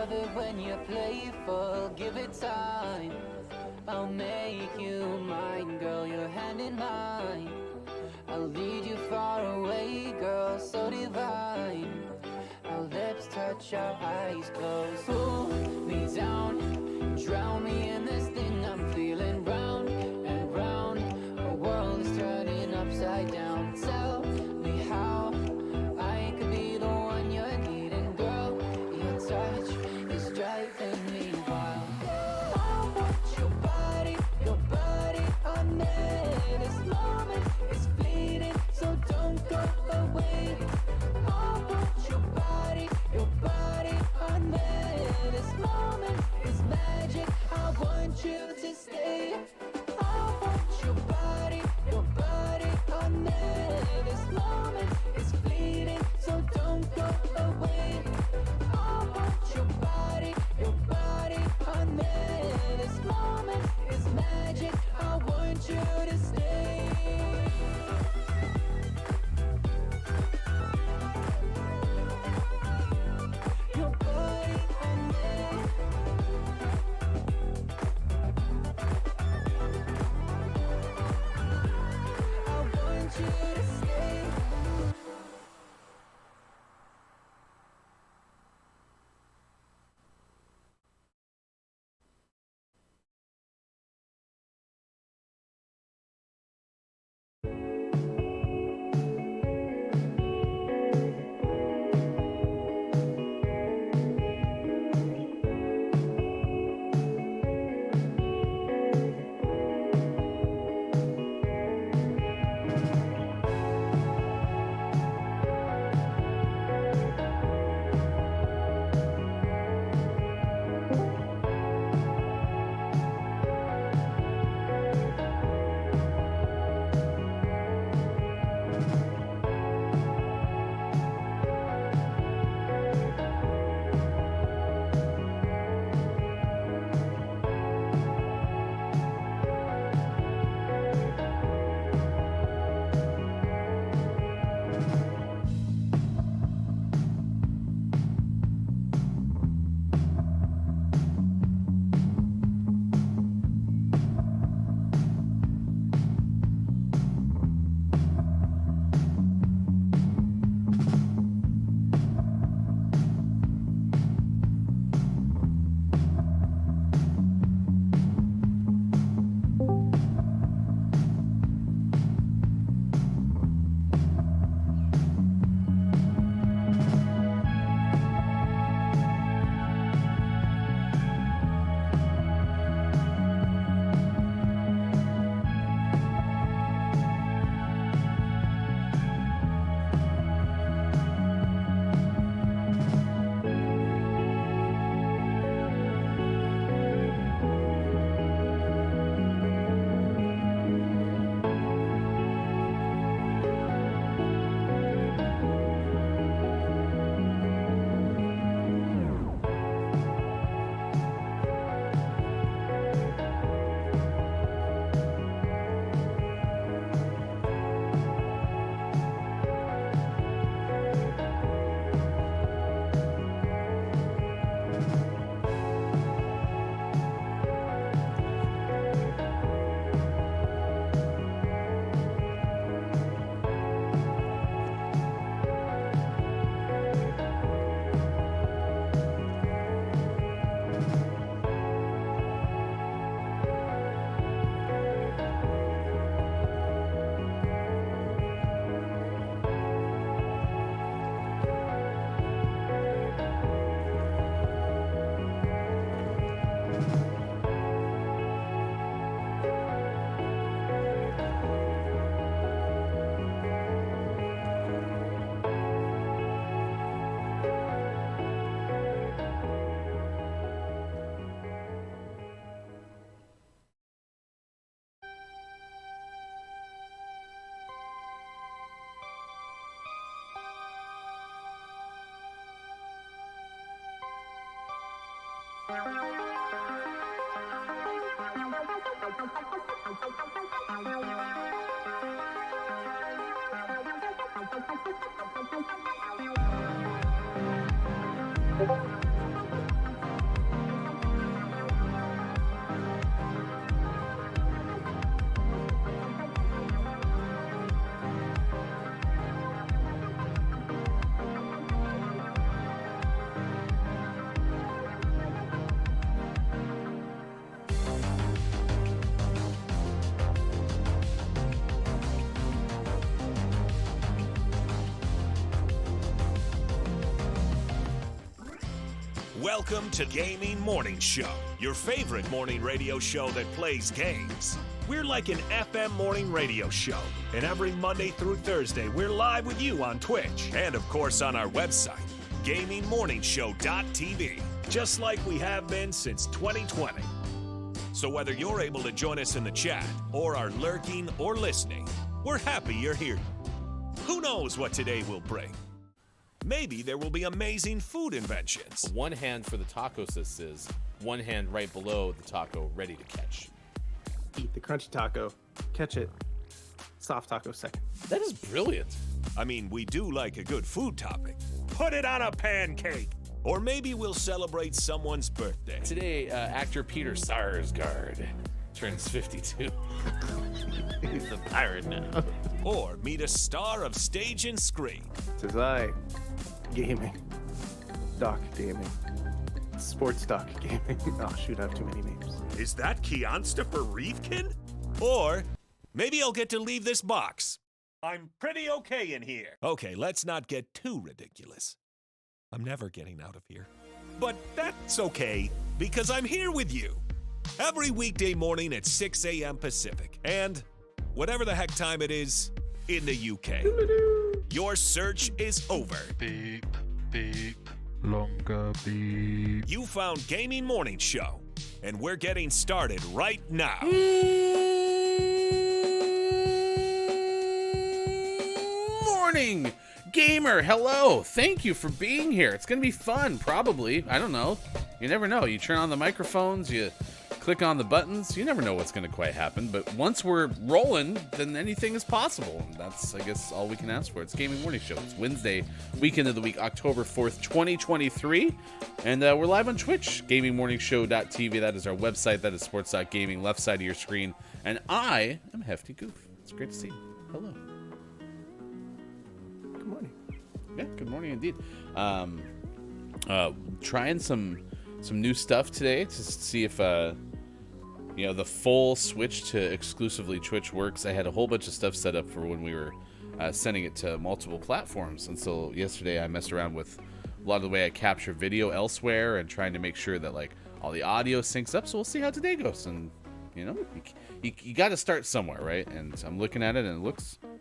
love it when you're playful, give it time. I'll make you mine, girl, your hand in mine. I'll lead you far away, girl, so divine. Our lips touch, our eyes close. Pull me down, drown me in this thing I'm feeling. Round and round, our world is turning upside down. Tell me how I could be the one you're needing, girl. Your touch is driving me wild. I want your body on me. This moment is fleeting, so don't go away. I want your body on me. This moment is magic, I want you to stay. I want your body on me. This moment is fleeting, so don't go away. I want your body on me. This moment is magic, I want you to stay. Your body on me. I want you to stay. Welcome to Gaming Morning Show, your favorite morning radio show that plays games. We're like an FM morning radio show, and every Monday through Thursday, we're live with you on Twitch and, of course, on our website, gamingmorningshow.tv, just like we have been since 2020. So whether you're able to join us in the chat or are lurking or listening, we're happy you're here. Who knows what today will bring? Maybe there will be amazing food inventions. One hand for the taco says, one hand right below the taco ready to catch. Eat the crunchy taco, catch it, soft taco second. That is brilliant. I mean, we do like a good food topic. Put it on a pancake. Or maybe we'll celebrate someone's birthday. Today, actor Peter Sarsgaard turns 52. He's a pirate now. Or meet a star of stage and screen. Says I, gaming, doc gaming, sports doc gaming. Oh shoot, I have too many names. Is that Keonstopher Reefkin? Or maybe I'll get to leave this box. I'm pretty okay in here. Okay, let's not get too ridiculous. I'm never getting out of here. But that's okay, because I'm here with you. Every weekday morning at 6 a.m. Pacific. And whatever the heck time it is in the UK. Your search is over. Beep, beep, longer beep. You found Gaming Morning Show, and we're getting started right now. Morning, gamer. Hello. Thank you for being here. It's going to be fun, probably. I don't know. You never know. You turn on the microphones, you click on the buttons. You never know what's going to quite happen. But once we're rolling, then anything is possible. And that's, I guess, all we can ask for. It's Gaming Morning Show. It's Wednesday, weekend of the week, October 4th, 2023. And we're live on Twitch, gamingmorningshow.tv. That is our website. That is sports.gaming, left side of your screen. And I am Hefty Goof. It's great to see you. Hello. Good morning. Yeah, good morning indeed. Trying some new stuff today to see if the full switch to exclusively Twitch works. I had a whole bunch of stuff set up for when we were sending it to multiple platforms, and so yesterday I messed around with a lot of the way I capture video elsewhere and trying to make sure that like all the audio syncs up. So we'll see how today goes, and you got to start somewhere, right? And I'm looking at it, and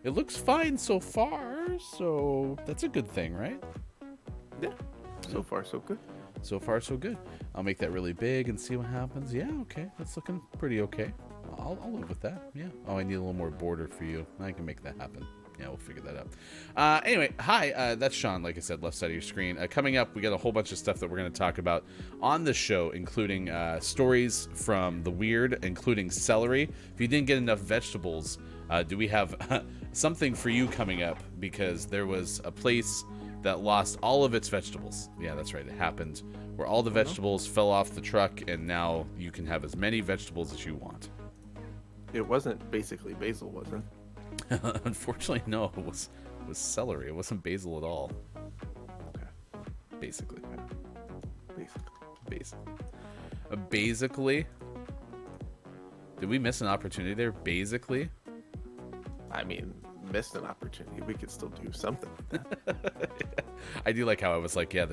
it looks fine so far, so that's a good thing, right? Yeah. So far, so good. So far, so good. I'll make that really big and see what happens. Yeah, okay. That's looking pretty okay. I'll live with that. Yeah. Oh, I need a little more border for you. I can make that happen. Yeah, we'll figure that out. Anyway, hi. That's Sean, like I said, left side of your screen. Coming up, we got a whole bunch of stuff that we're going to talk about on the show, including stories from the weird, including celery. If you didn't get enough vegetables, do we have something for you coming up? Because there was a place that lost all of its vegetables. Yeah, that's right. It happened where all the vegetables fell off the truck, and now you can have as many vegetables as you want. It wasn't basically basil, was it? Unfortunately, no. It was celery. It wasn't basil at all. Okay. Basically. Basically. Basically? Did we miss an opportunity there? Basically? I mean, missed an opportunity. We could still do something with that. I do like how I was like, yeah,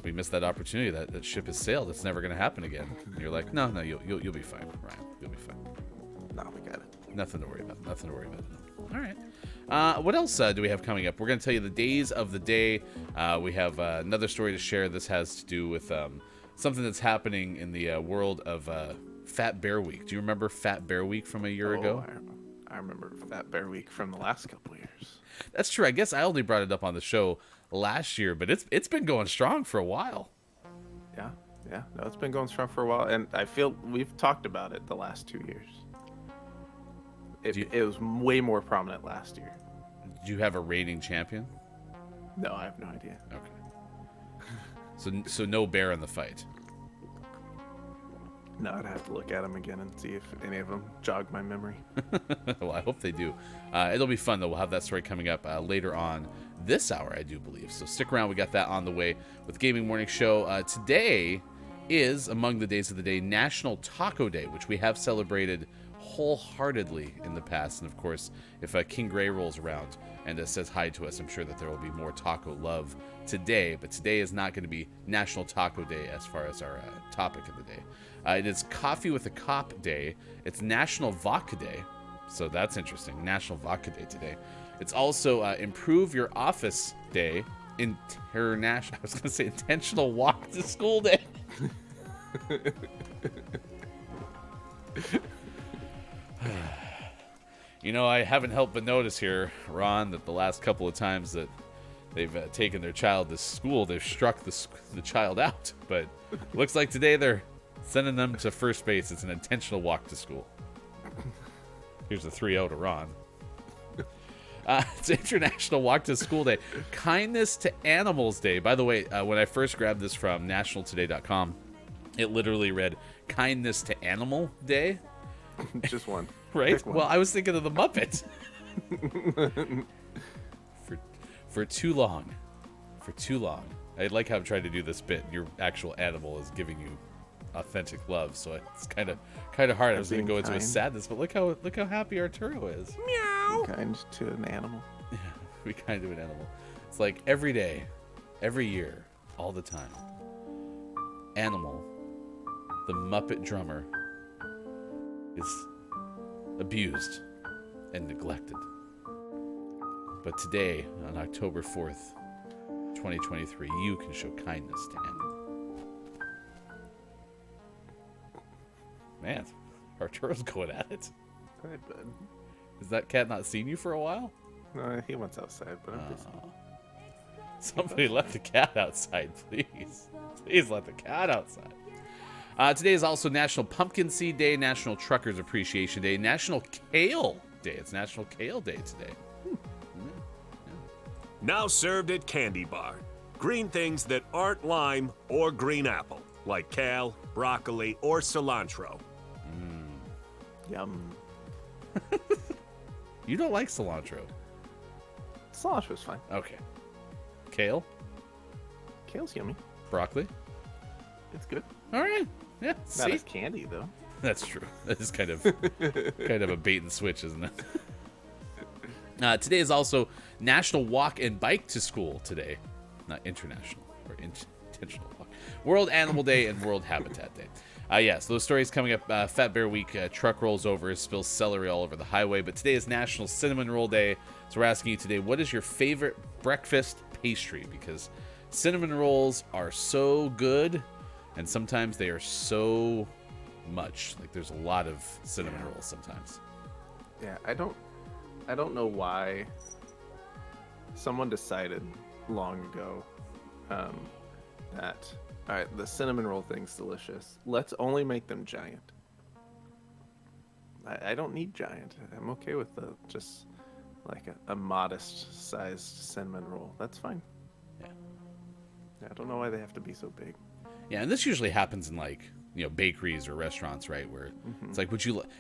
we missed that opportunity. That ship has sailed. It's never going to happen again. And you're like, no, you'll be fine, Ryan. You'll be fine. No, we got it. Nothing to worry about. All right. What else do we have coming up? We're going to tell you the days of the day. We have another story to share. This has to do with something that's happening in the world of Fat Bear Week. Do you remember Fat Bear Week from a year ago? I remember Fat Bear Week from the last couple of years. That's true. I guess I only brought it up on the show last year, but it's been going strong for a while. Yeah. No, it's been going strong for a while, and I feel we've talked about it the last 2 years. It was way more prominent last year. Do you have a reigning champion? No, I have no idea. Okay. So no bear in the fight. No, I'd have to look at them again and see if any of them jog my memory. Well, I hope they do. It'll be fun, though. We'll have that story coming up later on this hour, I do believe. So stick around. We got that on the way with Gaming Morning Show. Today is, among the days of the day, National Taco Day, which we have celebrated wholeheartedly in the past. And of course, if King Gray rolls around and says hi to us, I'm sure that there will be more taco love today. But today is not going to be National Taco Day as far as our topic of the day. It is Coffee with a Cop Day. It's National Vodka Day. So that's interesting. National Vodka Day today. It's also Improve Your Office Day. International. I was going to say Intentional Walk to School Day. You know, I haven't helped but notice here, Ron, that the last couple of times that they've taken their child to school, they've struck the child out. But looks like today they're sending them to first base. It's an intentional walk to school. Here's a 3-0 to Ron. It's International Walk to School Day. Kindness to Animals Day. By the way, when I first grabbed this from nationaltoday.com, it literally read Kindness to Animal Day. Just one. Right? One. Well, I was thinking of the Muppets. For too long. For too long. I like how I'm trying to do this bit. Your actual animal is giving you authentic love, so it's kind of hard. I was going to go into a sadness, but look how happy Arturo is. Meow. Kind to an animal. Yeah, be kind to an animal. It's like every day, every year, all the time. Animal, the Muppet drummer, is abused and neglected. But today, on October 4th, 2023, you can show kindness to animals. Man, Arturo's going at it. Go ahead, bud. Has that cat not seen you for a while? No, he went outside, but I'm busy. Somebody let the cat outside, please. Please let the cat outside. Today is also National Pumpkin Seed Day, National Truckers Appreciation Day, National Kale Day. It's National Kale Day today. Now served at Candy Bar. Green things that aren't lime or green apple, like kale, broccoli, or cilantro. Yum. You don't like cilantro. Cilantro's fine. Okay. Kale? Kale's yummy. Broccoli? It's good. All right. Yeah. Not See? as candy though. That's true. That is kind of a bait and switch, isn't it? Today is also National Walk and Bike to School today. Not international. Or intentional walk. World Animal Day and World Habitat Day. So those stories coming up. Fat Bear Week, truck rolls over, spills celery all over the highway. But today is National Cinnamon Roll Day. So we're asking you today, what is your favorite breakfast pastry? Because cinnamon rolls are so good, and sometimes they are so much. Like there's a lot of cinnamon rolls sometimes. Yeah, I don't know why someone decided long ago that, all right, the cinnamon roll thing's delicious. Let's only make them giant. I don't need giant. I'm okay with just like a modest sized cinnamon roll. That's fine. Yeah. I don't know why they have to be so big. Yeah, and this usually happens in like, bakeries or restaurants, right? Where it's like,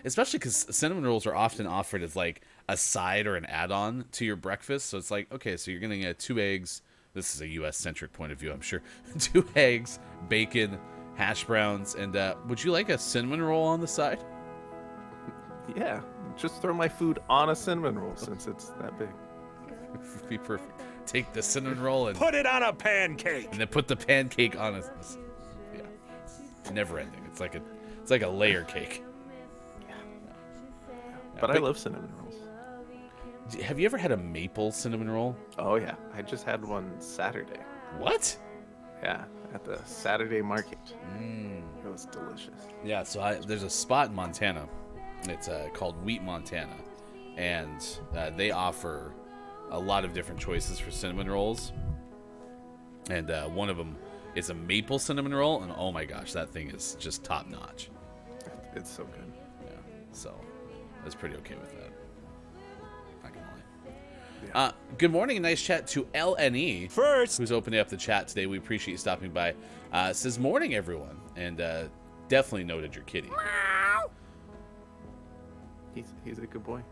especially because cinnamon rolls are often offered as like a side or an add-on to your breakfast. So it's like, okay, so you're going to get 2 eggs. This is a U.S.-centric point of view, I'm sure. 2 eggs, bacon, hash browns, and would you like a cinnamon roll on the side? Yeah, just throw my food on a cinnamon roll since it's that big. Be perfect. Take the cinnamon roll and Put it on a pancake. then put the pancake on it. Yeah, never ending. It's like a layer cake. Yeah. But I love cinnamon rolls. Have you ever had a maple cinnamon roll? Oh yeah, I just had one Saturday. What? Yeah, at the Saturday market. It was delicious. Yeah, so there's a spot in Montana. It's called Wheat Montana, and they offer a lot of different choices for cinnamon rolls. And one of them is a maple cinnamon roll, and oh my gosh, that thing is just top notch. It's so good. Yeah, so I was pretty okay with that. Not gonna lie. Good morning, and nice chat to LNE First, who's opening up the chat today. We appreciate you stopping by. Says morning, everyone, and definitely noted your kitty. He's a good boy.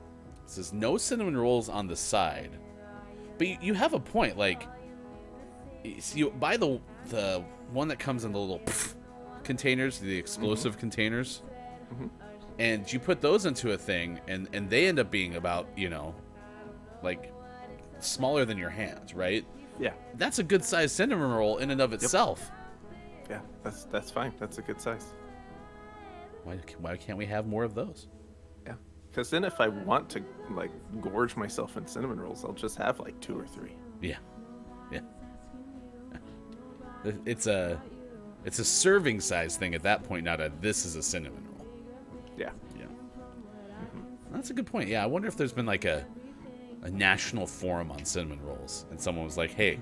Says no cinnamon rolls on the side, but you have a point. Like, you buy the one that comes in the little containers, the explosive containers. And you put those into a thing, and they end up being about, you know, like smaller than your hands, right? Yeah. That's a good size cinnamon roll in and of itself. Yeah, that's fine. That's a good size. Why can't we have more of those? Yeah. Because then if I want to, like, gorge myself in cinnamon rolls, I'll just have, like, 2 or 3. Yeah. Yeah. It's a serving size thing at that point, not a this is a cinnamon roll. Yeah. Yeah. That's a good point. Yeah, I wonder if there's been like a national forum on cinnamon rolls, and someone was like, hey,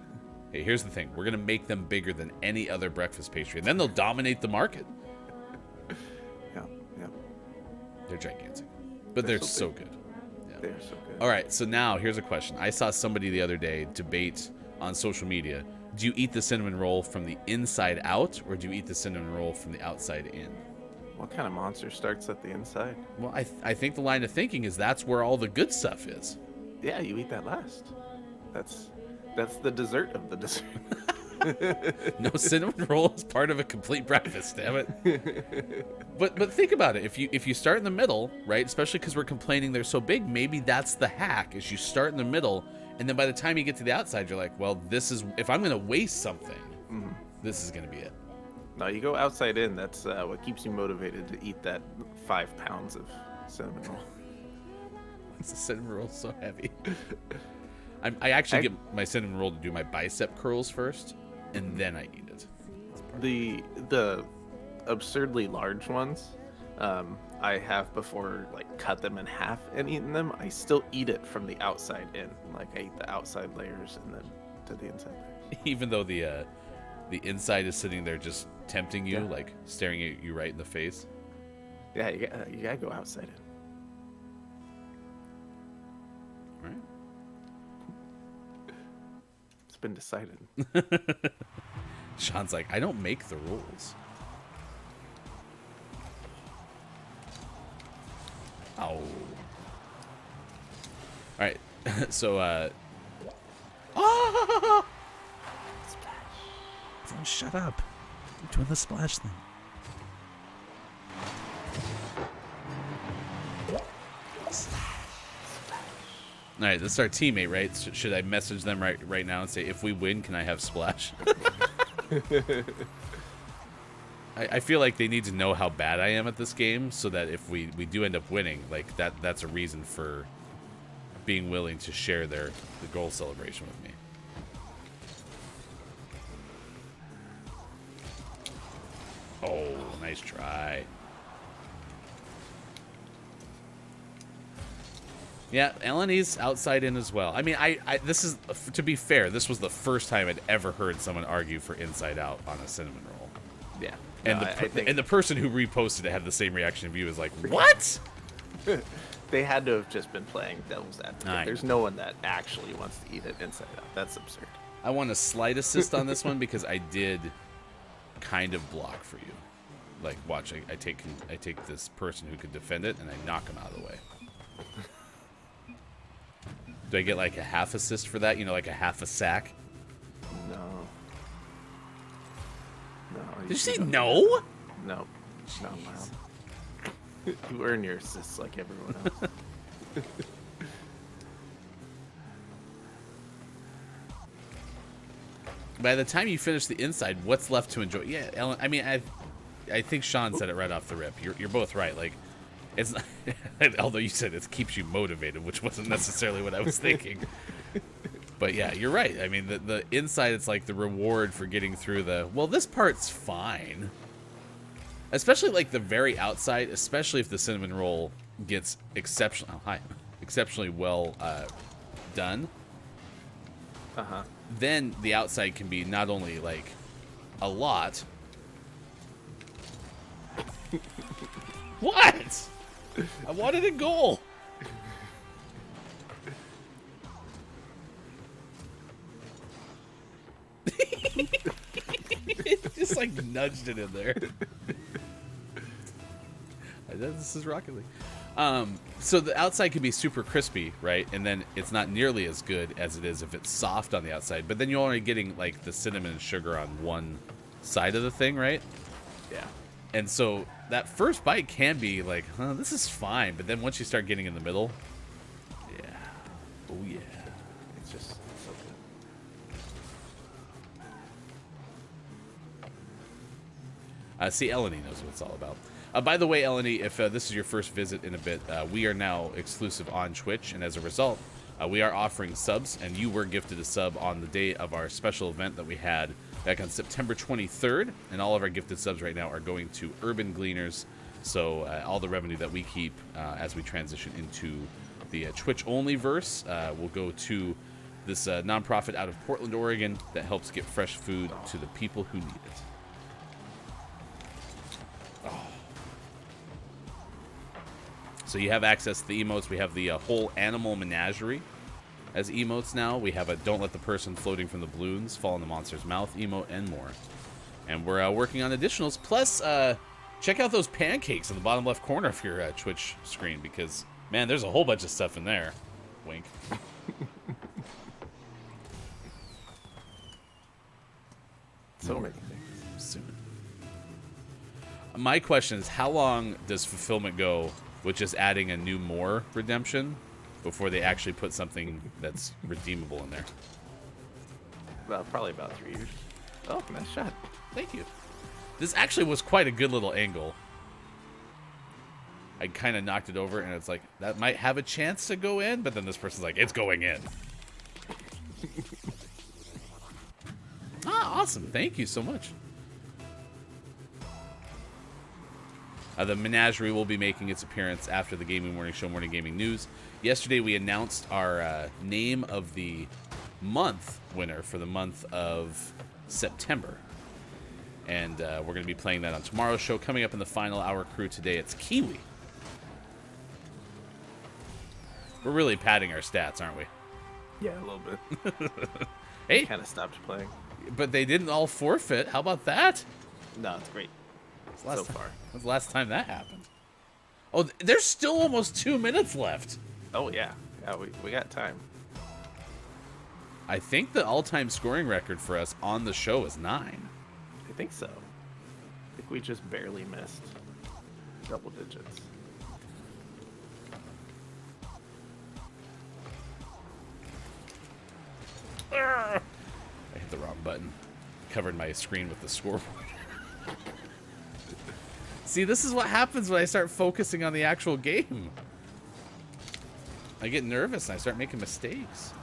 here's the thing. We're going to make them bigger than any other breakfast pastry, and then they'll dominate the market. Yeah. Yeah. They're gigantic. But they're so good. Yeah. They're so good. All right, so now here's a question. I saw somebody the other day debate on social media. Do you eat the cinnamon roll from the inside out, or do you eat the cinnamon roll from the outside in? What kind of monster starts at the inside? Well, I think the line of thinking is that's where all the good stuff is. Yeah, you eat that last. That's the dessert of the dessert. No, cinnamon roll is part of a complete breakfast, damn it. But think about it. If you start in the middle, right, especially because we're complaining they're so big, maybe that's the hack, is you start in the middle, and then by the time you get to the outside, you're like, well, this is, if I'm going to waste something, this is going to be it. No, you go outside in. That's what keeps you motivated to eat that 5 pounds of cinnamon roll. The cinnamon roll is so heavy. I actually get my cinnamon roll to do my bicep curls first, and then I eat it. The absurdly large ones, I have before like cut them in half and eaten them. I still eat it from the outside in. Like I eat the outside layers and then to the inside layers. Even though the inside is sitting there just tempting you, like staring at you right in the face. Yeah, you gotta go outside in. Right. It's been decided. Sean's like, I don't make the rules. Oh. All right. So, oh! Everyone shut up. I'm doing the splash thing. All right, this is our teammate, right? Should I message them right now and say, if we win, can I have splash? I feel like they need to know how bad I am at this game, so that if we do end up winning, like that's a reason for being willing to share the goal celebration with me. Oh, nice try. Yeah, LNE's outside in as well. I mean, this is, to be fair, this was the first time I'd ever heard someone argue for inside out on a cinnamon roll. Yeah. And and the person who reposted it had the same reaction of you, was like, what? They had to have just been playing devil's advocate. I There's no one that actually wants to eat it inside out. That's absurd. I want a slight assist on this one because I did kind of block for you. Like, watch, I take this person who could defend it and I knock him out of the way. Do I get like a half assist for that? You know, like a half a sack? No. Did you say no? No. Not allowed. You earn your assists like everyone else. By the time you finish the inside, what's left to enjoy? Yeah, Ellen, I mean, I think Sean said it right off the rip. You're both right. Like, it's not, although you said it keeps you motivated, which wasn't necessarily what I was thinking. But yeah, you're right. I mean, the inside, it's like the reward for getting through well, this part's fine. Especially like the very outside, especially if the cinnamon roll gets exceptionally well done. Uh-huh. Then the outside can be not only like a lot. What? I wanted a goal. It just like nudged it in there. This is Rocket League. So the outside can be super crispy, right? And then it's not nearly as good as it is if it's soft on the outside. But then you're only getting like the cinnamon and sugar on one side of the thing, right? Yeah. And so that first bite can be like, huh, this is fine. But then once you start getting in the middle, yeah. Oh, yeah. It's just so good. See, Eleni knows what it's all about. By the way, Eleni, if this is your first visit in a bit, we are now exclusive on Twitch. And as a result, we are offering subs. And you were gifted a sub on the day of our special event that we had back on September 23rd. And all of our gifted subs right now are going to Urban Gleaners. So all the revenue that we keep as we transition into the Twitch-only verse will go to this nonprofit out of Portland, Oregon that helps get fresh food to the people who need it. Oh. So you have access to the emotes. We have the whole animal menagerie as emotes now. We have a don't let the person floating from the balloons fall in the monster's mouth emote and more. And we're working on additionals. Plus, check out those pancakes in the bottom left corner of your Twitch screen because, man, there's a whole bunch of stuff in there. Wink. So many things. Soon. My question is, how long does fulfillment go with just adding a new more redemption before they actually put something that's redeemable in there? Well, probably about 3 years. Oh, nice shot. Thank you. This actually was quite a good little angle. I kind of knocked it over, and it's like, that might have a chance to go in, but then this person's like, it's going in. Awesome. Thank you so much. The Menagerie will be making its appearance after the Gaming Morning Show Morning Gaming News. Yesterday, we announced our name of the month winner for the month of September. And we're going to be playing that on tomorrow's show. Coming up in the final hour crew today, it's Kiwi. We're really padding our stats, aren't we? Yeah, a little bit. Hey, Kind of stopped playing. but they didn't all forfeit. How about that? No, it's great. So far. When's the last time that happened? Oh, there's still almost 2 minutes left. Oh, yeah. Yeah, we got time. I think the all-time scoring record for us on the show is 9. I think so. I think we just barely missed double digits. I hit the wrong button. Covered my screen with the scoreboard. See, this is what happens when I start focusing on the actual game. I get nervous and I start making mistakes.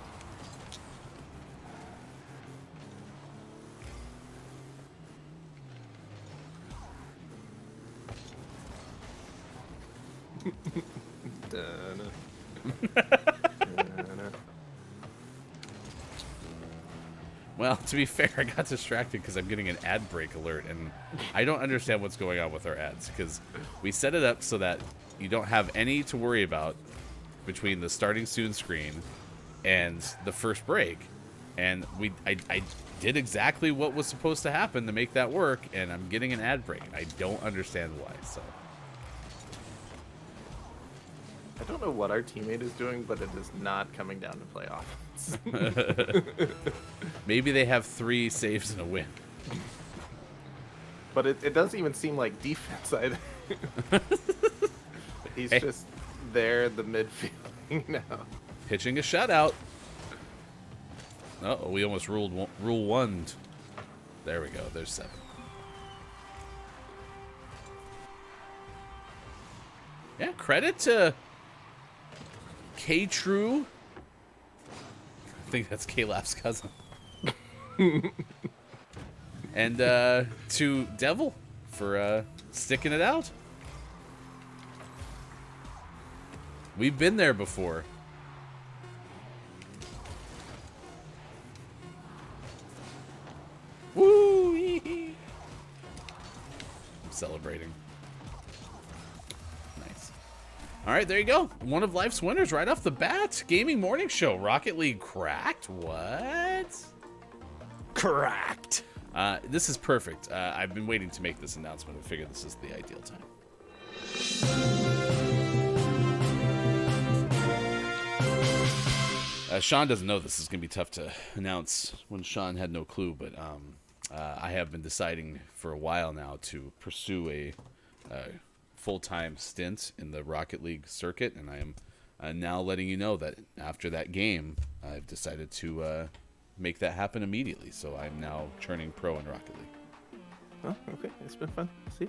Well, to be fair, I got distracted because I'm getting an ad break alert, and I don't understand what's going on with our ads because we set it up so that you don't have any to worry about between the starting soon screen and the first break. And I did exactly what was supposed to happen to make that work, and I'm getting an ad break. I don't understand why, so. I don't know what our teammate is doing, but it is not coming down to play offense. Maybe they have 3 saves and a win. But it doesn't even seem like defense either. He's just there, the midfield now. Pitching a shutout. Uh-oh, we almost rule 1. There we go. There's 7. Yeah, credit to K-True. I think that's K-Lap's cousin. And to Devil for sticking it out. We've been there before. Woo! I'm celebrating. Nice. All right, there you go. One of life's winners right off the bat. Gaming Morning Show. Rocket League cracked? What? Cracked. This is perfect. I've been waiting to make this announcement. I figured this is the ideal time. Sean doesn't know this is going to be tough to announce when Sean had no clue, but I have been deciding for a while now to pursue a full-time stint in the Rocket League circuit, and I am now letting you know that after that game, I've decided to make that happen immediately. So I'm now turning pro in Rocket League. Oh, okay. It's been fun. See?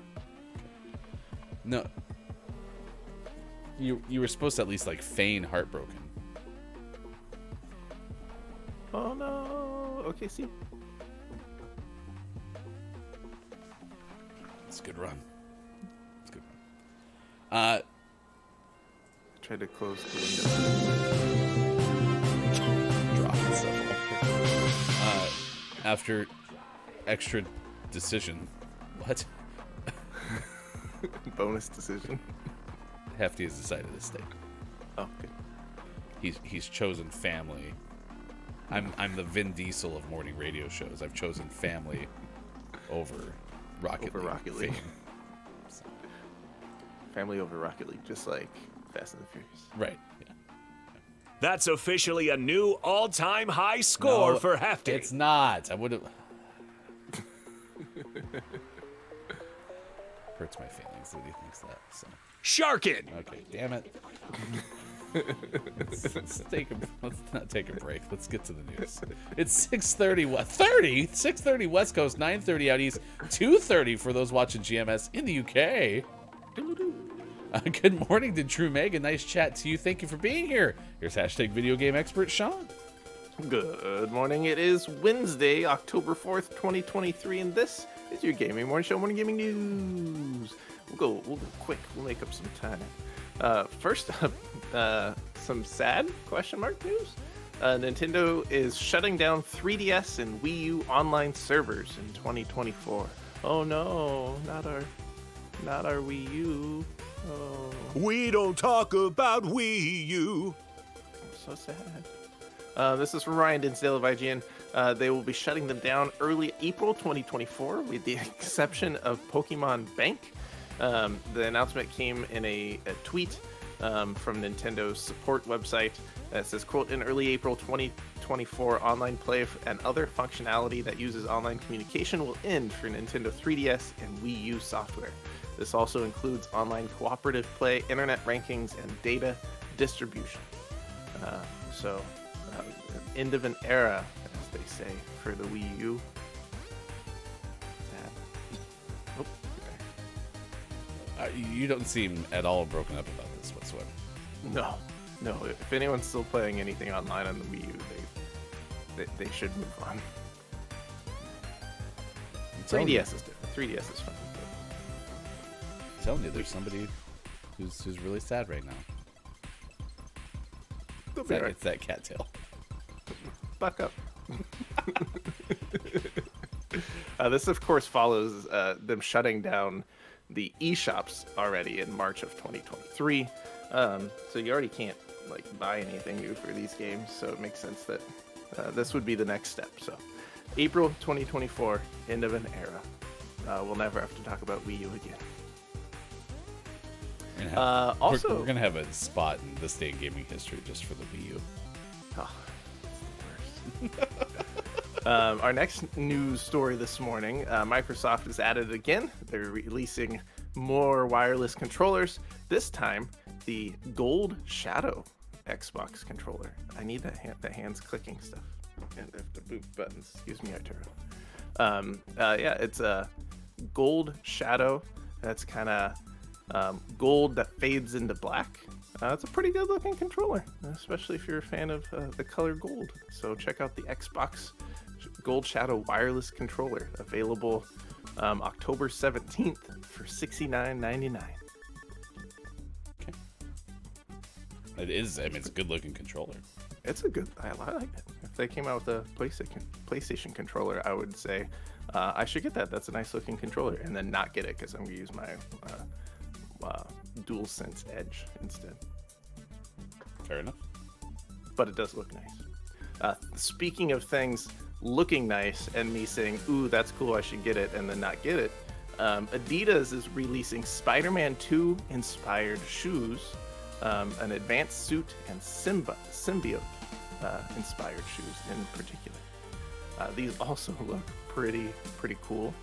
No, you were supposed to at least like feign heartbroken. Oh no. Okay, see. It's a good run. It's a good run. Try to close the window. Drop it several. After extra decision, what? Bonus decision. Hefty has decided to stay. Oh, good. He's chosen family. I'm the Vin Diesel of morning radio shows. I've chosen family over Rocket League. Fame. So. Family over Rocket League, just like Fast and the Furious. Right. Yeah. That's officially a new all-time high score No, for Hefty. It's not. I would have. Hurts my feelings that he thinks that. So. Sharkin! Okay, damn it. Let's not take a break. Let's get to the news. It's 6:30 West Coast, 9:30 out east, 2:30 for those watching GMS in the UK. Good morning to True Meg. A nice chat to you. Thank you for being here. Here's hashtag video game expert Sean. Good morning. It is Wednesday, October 4th, 2023, and this is your Gaming Morning Show, Morning Gaming News. We'll go quick. We'll make up some time. First up, some sad question mark news. Nintendo is shutting down 3DS and Wii U online servers in 2024. Oh no, not our Wii U. Oh, We don't talk about Wii U. so sad. This is from Ryan Dinsdale of IGN. They will be shutting them down early April 2024, with the exception of Pokemon Bank. The announcement came in a tweet from Nintendo's support website that says, quote, in early April 2024, online play and other functionality that uses online communication will end for Nintendo 3DS and Wii U software. This also includes online cooperative play, internet rankings, and data distribution. End of an era, as they say, for the Wii U. Sad. Oh, okay. You don't seem at all broken up about this whatsoever. No. If anyone's still playing anything online on the Wii U, they should move on. 3DS is different. 3DS is fun. I'm telling you, there's somebody who's really sad right now. It's that cattail. Buck up. This, of course, follows them shutting down the eShops already in March of 2023. So you already can't buy anything new for these games. So it makes sense that this would be the next step. So April 2024, end of an era. We'll never have to talk about Wii U again. Also, we're gonna have a spot in this day in gaming history just for the Wii U. Oh, that's the worst. Our next news story this morning, Microsoft has added again. They're releasing more wireless controllers. This time, the Gold Shadow Xbox controller. I need that hands clicking stuff. And I have to boot buttons. Excuse me, Arturo. It's a Gold Shadow. That's kind of gold that fades into black. It's a pretty good looking controller, especially if you're a fan of the color gold. So check out the Xbox Gold Shadow wireless controller, available October 17th for $69.99. Okay. It is. I mean, it's a good looking controller. It's a good. I like it. If they came out with a PlayStation controller, I would say I should get that. That's a nice looking controller, and then not get it because I'm gonna use my DualSense Edge instead. Fair enough. But it does look nice. Speaking of things looking nice and me saying, ooh, that's cool, I should get it, and then not get it, Adidas is releasing Spider-Man 2 inspired shoes, an advanced suit and symbiote inspired shoes in particular. These also look pretty cool.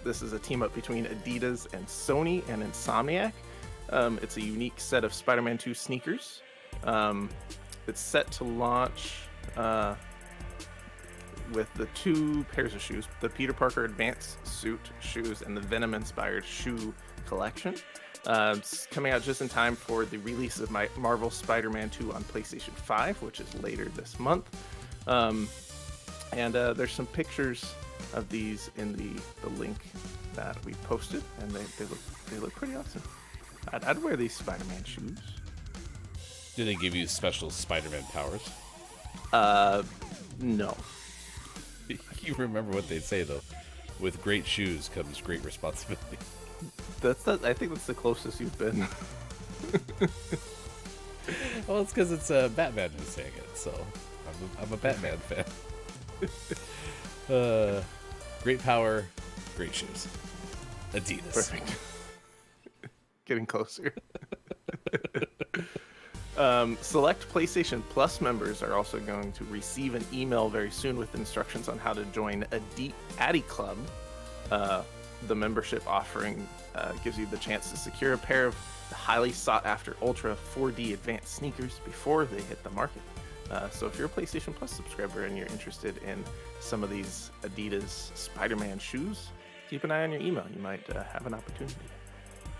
This is a team up between Adidas and Sony and Insomniac. It's a unique set of Spider-Man 2 sneakers. It's set to launch with the 2 pairs of shoes, the Peter Parker Advanced Suit shoes and the Venom-inspired shoe collection. It's coming out just in time for the release of Marvel Spider-Man 2 on PlayStation 5, which is later this month. And there's some pictures of these in the link that we posted, and they look pretty awesome. I'd wear these Spider-Man shoes. Do they give you special Spider-Man powers? No. You remember what they say though. With great shoes comes great responsibility. I think that's the closest you've been. Well, it's because it's Batman who's saying it, so I'm a Batman fan. Great power, great shoes. Adidas. Perfect. Getting closer. Select PlayStation Plus members are also going to receive an email very soon with instructions on how to join Addy Club. The membership offering gives you the chance to secure a pair of the highly sought-after Ultra 4D advanced sneakers before they hit the market. So if you're a PlayStation Plus subscriber and you're interested in some of these Adidas Spider-Man shoes, keep an eye on your email. You might have an opportunity.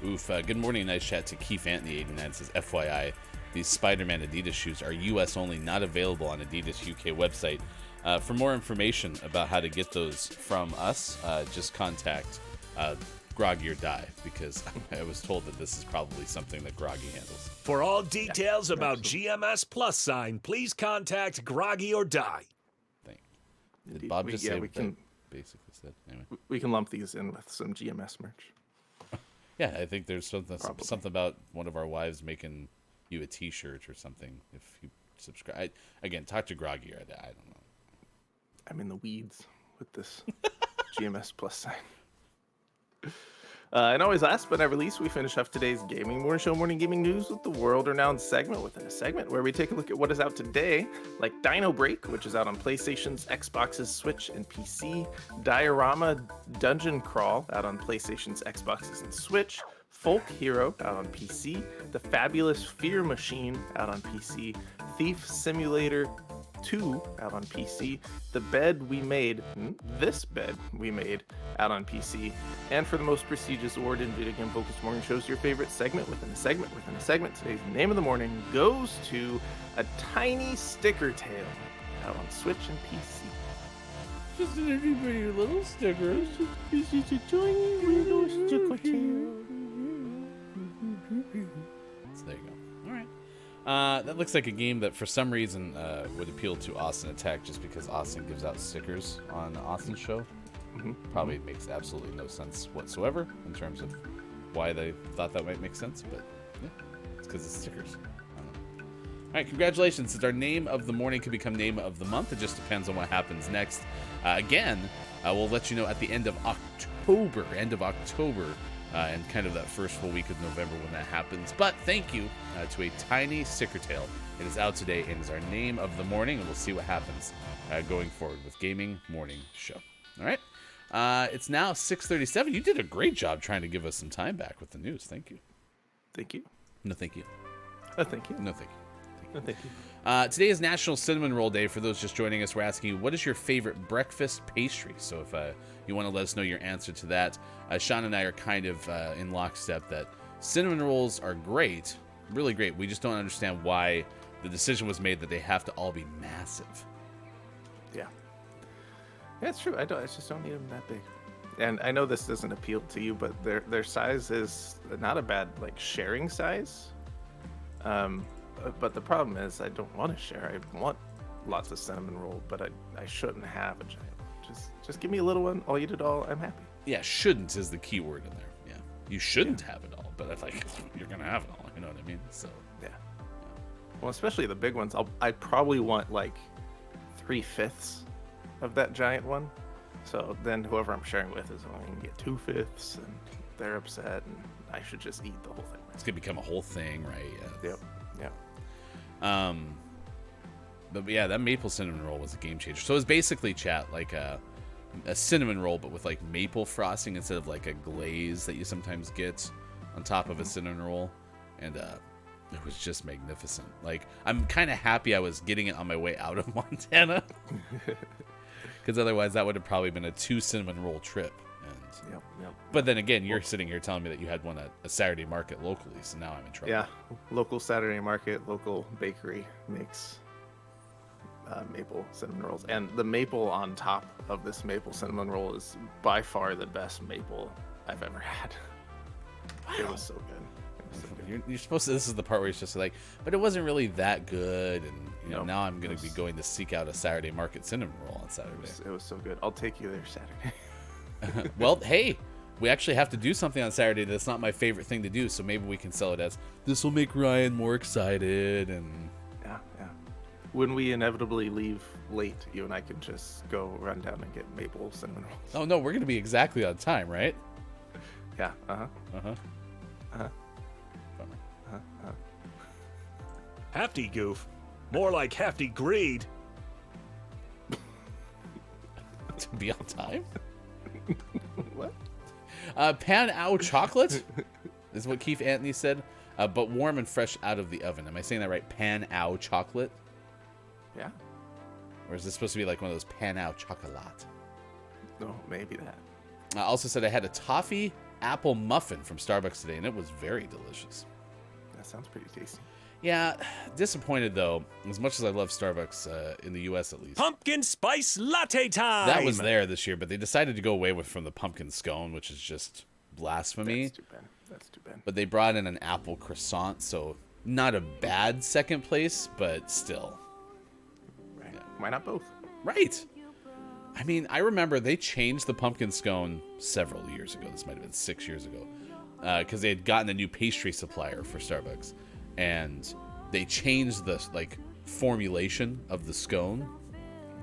Oof. Good morning, nice chat to Keith Anthony 89 says, FYI, these Spider-Man Adidas shoes are US only, not available on Adidas UK website. For more information about how to get those from us, just contact Groggy or Die, because I was told that this is probably something that Groggy handles. For all details about GMS plus sign, please contact Groggy or Die. Did Bob just say we can basically said? Anyway. We can lump these in with some GMS merch. Yeah, I think there's something about one of our wives making you a T-shirt or something if you subscribe. Again, talk to Groggy or Die. I don't know. I'm in the weeds with this GMS plus sign. And always last but not least, we finish off today's Gaming Morning Show morning gaming news with the world-renowned segment within a segment where we take a look at what is out today, like Dino Break, which is out on PlayStation's, Xbox's, Switch, and PC, Diorama Dungeon Crawl out on PlayStation's, Xbox's, and Switch, Folk Hero out on PC, The Fabulous Fear Machine out on PC, Thief Simulator 2 out on PC, The Bed We Made, This Bed We Made out on PC, and for the most prestigious award in video game focused morning shows, your favorite segment within a segment within a segment, today's name of the morning goes to A Tiny Sticker Tale out on Switch and PC. Just an itty bitty little sticker. This is a tiny little sticker tale. So there you go. All right. That looks like a game that for some reason would appeal to Austin Attack just because Austin gives out stickers on Austin's show. Probably makes absolutely no sense whatsoever in terms of why they thought that might make sense, but yeah, it's because it's stickers. I don't know. All right, congratulations. Since our name of the morning could become name of the month, it just depends on what happens next. Again, we'll let you know at the end of October, and kind of that first full week of November when that happens. But thank you to A Tiny Sticker Tale. It is out today and is our name of the morning, and we'll see what happens going forward with Gaming Morning Show. All right. It's now 6:37. You did a great job trying to give us some time back with the news. Thank you. Thank you. No, thank you. Thank you. No, thank you. No, thank you. Today is National Cinnamon Roll Day. For those just joining us, we're asking you, what is your favorite breakfast pastry? So if you want to let us know your answer to that, Sean and I are kind of in lockstep that cinnamon rolls are great, really great. We just don't understand why the decision was made that they have to all be massive. Yeah. Yeah, it's true. I just don't need them that big. And I know this doesn't appeal to you, but their size is not a bad sharing size. But the problem is I don't want to share. I want lots of cinnamon roll, but I shouldn't have a giant. Just give me a little one. I'll eat it all. I'm happy. Yeah, shouldn't is the key word in there. Yeah, you shouldn't have it all, but you're gonna have it all. You know what I mean? So yeah. Well, especially the big ones. I probably want 3/5 of that giant one. So then whoever I'm sharing with is only gonna get 2/5, and they're upset, and I should just eat the whole thing. It's gonna become a whole thing, right? Yeah. Yep. But yeah, that maple cinnamon roll was a game changer. So it was basically, chat, like a cinnamon roll, but with like maple frosting instead of like a glaze that you sometimes get on top of a cinnamon roll. And it was just magnificent. Like, I'm kind of happy I was getting it on my way out of Montana. Because otherwise that would have probably been a 2 cinnamon roll trip. And, Yep. But then again, you're sitting here telling me that you had one at a Saturday market locally, so now I'm in trouble. Yeah, local Saturday market, local bakery makes maple cinnamon rolls, and the maple on top of this maple cinnamon roll is by far the best maple I've ever had. Wow. It was so good. You're supposed to. This is the part where it's just like, but it wasn't really that good, and now I'm going to be going to seek out a Saturday market cinnamon roll on Saturday. It was so good. I'll take you there Saturday. Well, hey, we actually have to do something on Saturday that's not my favorite thing to do, so maybe we can sell it as this will make Ryan more excited. And yeah. When we inevitably leave late, you and I can just go run down and get maple cinnamon rolls. Oh no, we're going to be exactly on time, right? Yeah. Hefty goof. More like hefty greed. To be on time? What? Pan Au chocolate is what Keith Anthony said, but warm and fresh out of the oven. Am I saying that right? Pan Au chocolate? Yeah. Or is this supposed to be like one of those Pan Au chocolate? No, maybe that. I also said I had a toffee apple muffin from Starbucks today, and it was very delicious. That sounds pretty tasty. Yeah, disappointed though, as much as I love Starbucks, in the U.S. at least. Pumpkin spice latte time! That was there this year, but they decided to go away from the pumpkin scone, which is just blasphemy. That's too bad. But they brought in an apple croissant, so not a bad second place, but still. Right. Yeah. Why not both? Right. I mean, I remember they changed the pumpkin scone several years ago. This might have been 6 years ago. Because they had gotten a new pastry supplier for Starbucks. And they changed the formulation of the scone.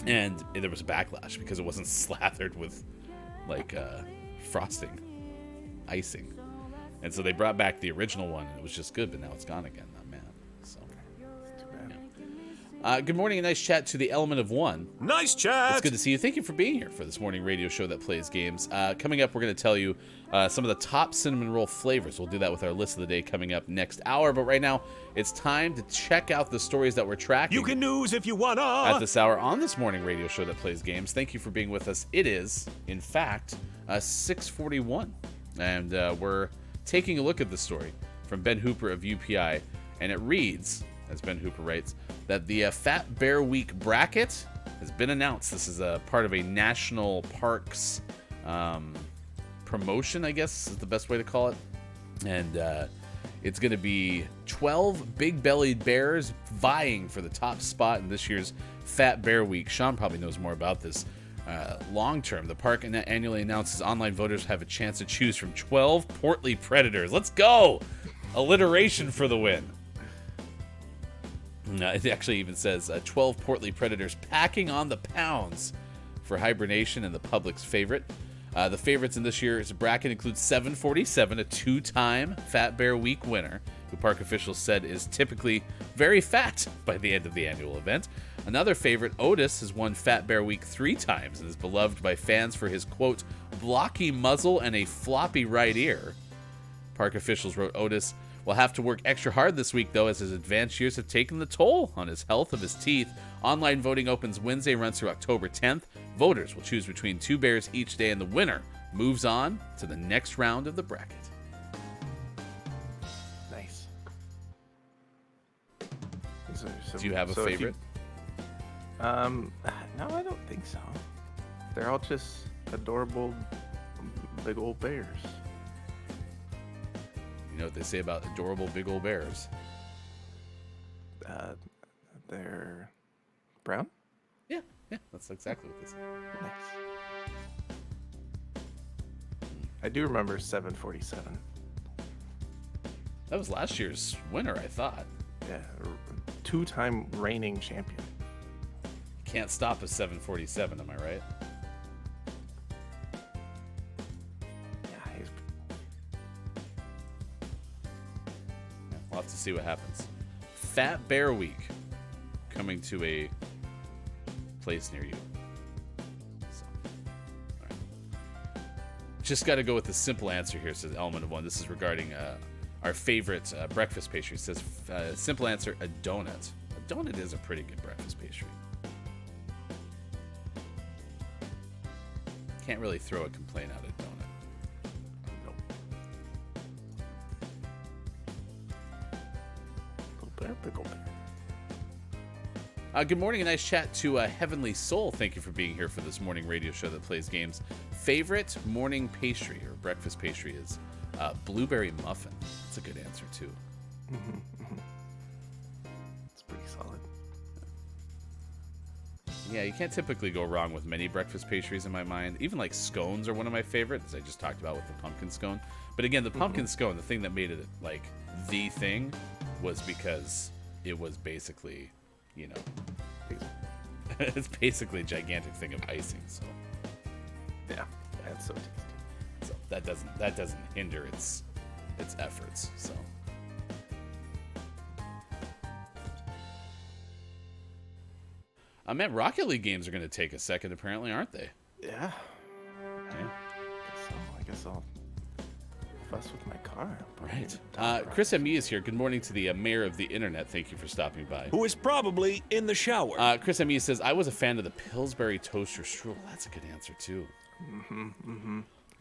And there was a backlash because it wasn't slathered with frosting, icing. And so they brought back the original one, and it was just good, but now it's gone again. I'm mad. So, yeah. Good morning, and nice chat to the Element of One. Nice chat! It's good to see you. Thank you for being here for this morning radio show that plays games. Coming up, we're going to tell you some of the top cinnamon roll flavors. We'll do that with our list of the day coming up next hour. But right now, it's time to check out the stories that we're tracking. You can news if you wanna! At this hour on this morning radio show that plays games. Thank you for being with us. It is, in fact, 6:41. And we're taking a look at the story from Ben Hooper of UPI. And it reads, as Ben Hooper writes, that the Fat Bear Week bracket has been announced. This is a part of a national parks promotion, I guess is the best way to call it. And it's going to be 12 big-bellied bears vying for the top spot in this year's Fat Bear Week. Sean probably knows more about this. Long term, the park annually announces online voters have a chance to choose from 12 portly predators. Let's go! Alliteration for the win. It actually even says 12 portly predators packing on the pounds for hibernation and the public's favorite. The favorites in this year's bracket include 747, a 2-time Fat Bear Week winner, who park officials said is typically very fat by the end of the annual event. Another favorite, Otis, has won Fat Bear Week 3 times and is beloved by fans for his, quote, blocky muzzle and a floppy right ear. Park officials wrote Otis will have to work extra hard this week, though, as his advanced years have taken the toll on his health of his teeth. Online voting opens Wednesday, runs through October 10th. Voters will choose between 2 bears each day, and the winner moves on to the next round of the bracket. Nice. Do you have a favorite? No, I don't think so. They're all just adorable, big old bears. You know what they say about adorable big old bears? They're brown? Yeah, that's exactly what they say. Nice. I do remember 747. That was last year's winner, I thought. Yeah, 2-time reigning champion. Can't stop a 747, am I right? We'll have to see what happens. Fat Bear Week coming to a place near you. So, all right. Just got to go with the simple answer here, says Element of One. This is regarding our favorite breakfast pastry. It says, simple answer, a donut. A donut is a pretty good breakfast pastry. Can't really throw a complaint out at donut. Good morning, a nice chat to Heavenly Soul. Thank you for being here for this morning radio show that plays games. Favorite morning pastry or breakfast pastry is blueberry muffin. That's a good answer, too. It's pretty solid. Yeah, you can't typically go wrong with many breakfast pastries in my mind. Even like scones are one of my favorites, as I just talked about with the pumpkin scone. But again, the pumpkin scone, the thing that made it like the thing was because it was basically, you know, it's basically a gigantic thing of icing. So yeah, it's so tasty. So that doesn't hinder its efforts. So. Man, Rocket League games are going to take a second, apparently, aren't they? Yeah. Yeah. I guess I'll fuss with my car. Right. Chris M.E. is here. Good morning to the mayor of the internet. Thank you for stopping by. Who is probably in the shower. Chris M.E. says, I was a fan of the Pillsbury Toaster Strudel. That's a good answer, too.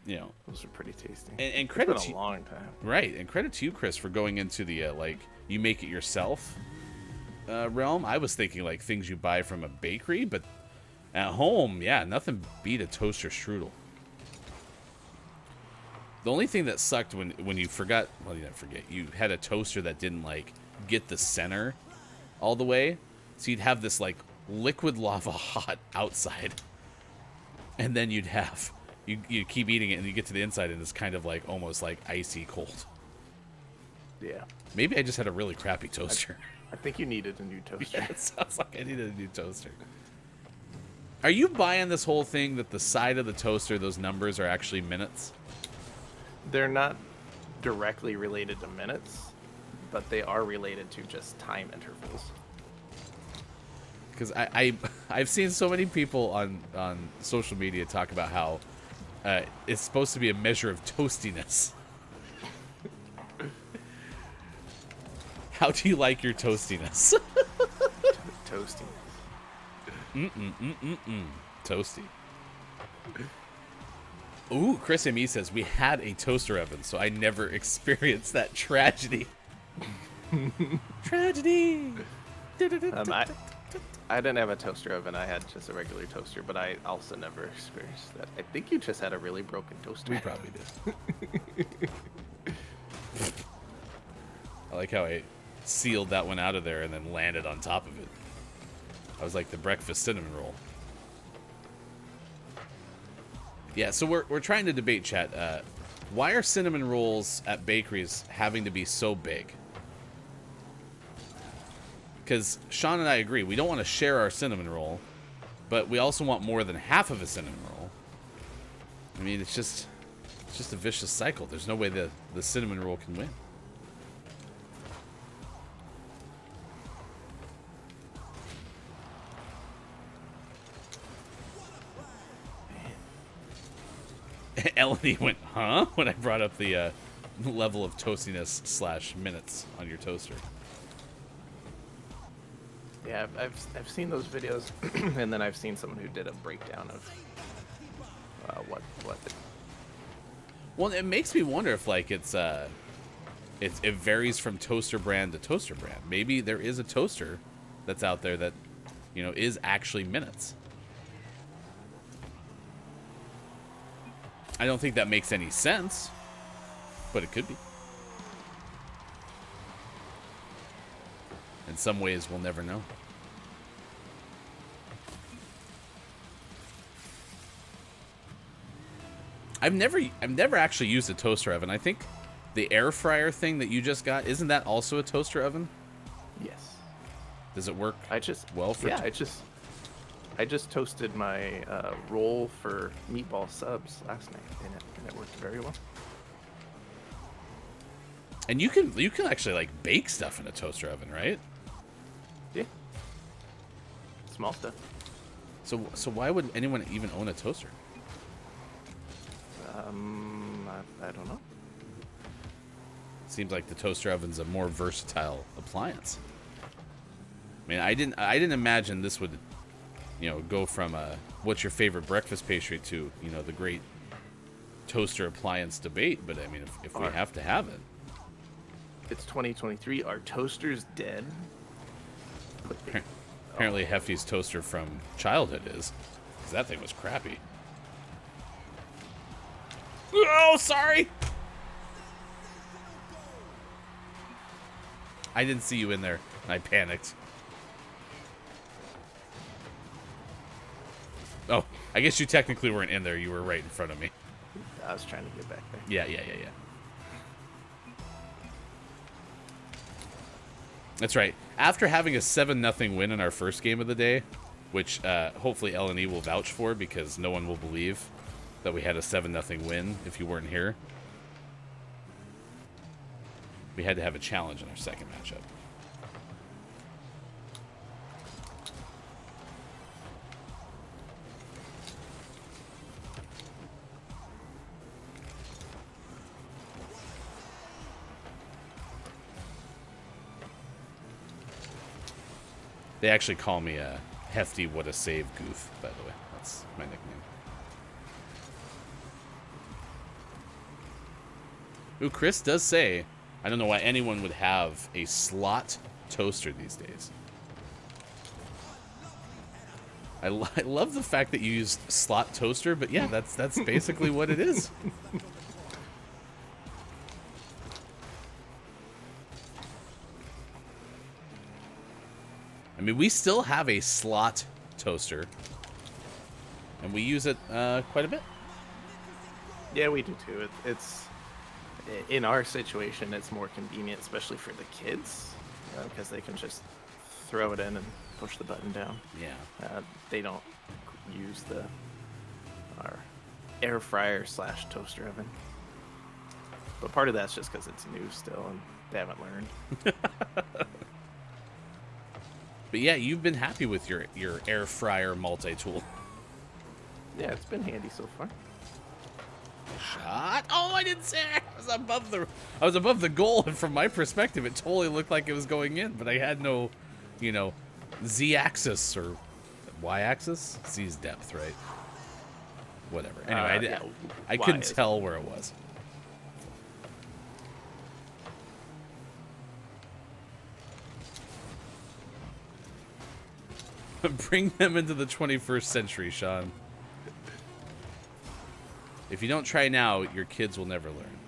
You know, those are pretty tasty. And credit it's to been a long time. Right. And credit to you, Chris, for going into the, you make it yourself realm. I was thinking like things you buy from a bakery, but at home, yeah, nothing beat a toaster strudel. The only thing that sucked when you forgot, well, you didn't forget, you had a toaster that didn't like get the center all the way, so you'd have this like liquid lava hot outside, and then you'd keep eating it and you get to the inside and it's kind of like almost like icy cold. Yeah. Maybe I just had a really crappy toaster. I think you needed a new toaster. Yeah, it sounds like I needed a new toaster. Are you buying this whole thing that the side of the toaster, those numbers are actually minutes? They're not directly related to minutes, but they are related to just time intervals. Because I've seen so many people on social media talk about how it's supposed to be a measure of toastiness. How do you like your toastiness? Toasty. Toasty. Ooh, Chris M.E. says, we had a toaster oven, so I never experienced that tragedy. Tragedy! I didn't have a toaster oven. I had just a regular toaster, but I also never experienced that. I think you just had a really broken toaster. We probably did. I like how I sealed that one out of there and then landed on top of it. I was like the breakfast cinnamon roll. Yeah, so we're trying to debate, chat. Why are cinnamon rolls at bakeries having to be so big? Because Sean and I agree, we don't want to share our cinnamon roll, but we also want more than half of a cinnamon roll. I mean, it's just a vicious cycle. There's no way the cinnamon roll can win. Elodie went, huh? When I brought up the level of toastiness / minutes on your toaster. Yeah, I've seen those videos, and then I've seen someone who did a breakdown of what. Well, it makes me wonder if like it varies from toaster brand to toaster brand. Maybe there is a toaster that's out there that, you know, is actually minutes. I don't think that makes any sense, but it could be. In some ways, we'll never know. I've never actually used a toaster oven. I think the air fryer thing that you just got, isn't that also a toaster oven? Yes. Does it work well for? Yeah, I just toasted my roll for meatball subs last night, and it worked very well. And you can actually like bake stuff in a toaster oven, right? Yeah. small stuff. So why would anyone even own a toaster? I don't know. Seems like the toaster oven's a more versatile appliance. I mean, I didn't imagine this would, go from what's your favorite breakfast pastry to, the great toaster appliance debate. But I mean, if we have to have it. It's 2023. Are toasters dead? Apparently Hefty's toaster from childhood is. 'Cause that thing was crappy. Oh, sorry! I didn't see you in there, and I panicked. Oh, I guess you technically weren't in there. You were right in front of me. I was trying to get back there. Yeah. That's right. After having a 7-0 win in our first game of the day, which hopefully L&E will vouch for because no one will believe that we had a 7-0 win if you weren't here. We had to have a challenge in our second matchup. They actually call me a Hefty What a Save Goof, by the way. That's my nickname. Ooh, Chris does say, I don't know why anyone would have a slot toaster these days. I love the fact that you used slot toaster, but yeah, that's basically what it is. I mean, we still have a slot toaster, and we use it quite a bit. Yeah, we do too. It's in our situation, it's more convenient, especially for the kids, because they can just throw it in and push the button down. Yeah. They don't use our air fryer / toaster oven. But part of that's just because it's new still and they haven't learned. But yeah, you've been happy with your air fryer multi-tool. Yeah, it's been handy so far. Shot! Oh, I didn't say it. I was above the goal, and from my perspective, it totally looked like it was going in, but I had no, Z-axis or Y-axis. Z's depth, right? Whatever. Anyway, I couldn't tell where it was. Bring them into the 21st century, Sean. If you don't try now, your kids will never learn.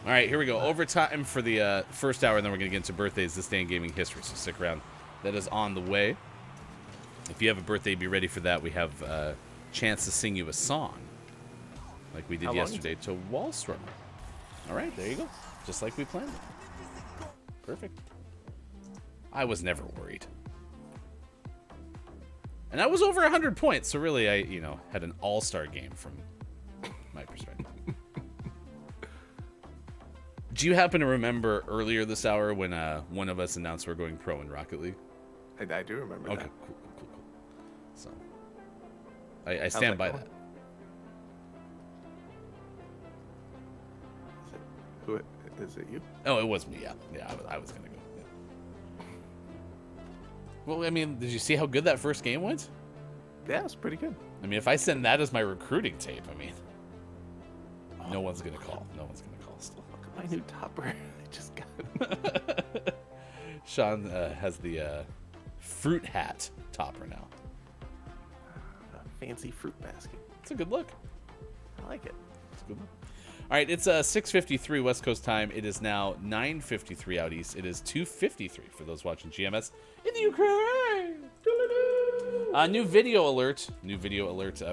All right, here we go. Overtime for the first hour, and then we're going to get into birthdays this day in gaming history, so stick around. That is on the way. If you have a birthday, be ready for that. We have a chance to sing you a song, like we did yesterday to Wallstrom. All right, there you go. Just like we planned it. Perfect. I was never worried. And I was over 100 points, so really I, had an all-star game from my perspective. Do you happen to remember earlier this hour when one of us announced we're going pro in Rocket League? I do remember that. Okay, cool. So, I stand by that. Is it you? Oh, it was me, yeah. Yeah, I was going to go. Yeah. Well, I mean, did you see how good that first game went? Yeah, it's pretty good. I mean, if I send that as my recruiting tape, I mean, no one's going to call. No one's going to call still. Look at my new topper. I just got Sean has the fruit hat topper now. a fancy fruit basket. It's a good look. I like it. It's a good look. All right, it's 6:53 West Coast time. It is now 9:53 out east. It is 2:53 for those watching GMS in the Ukraine. New video alert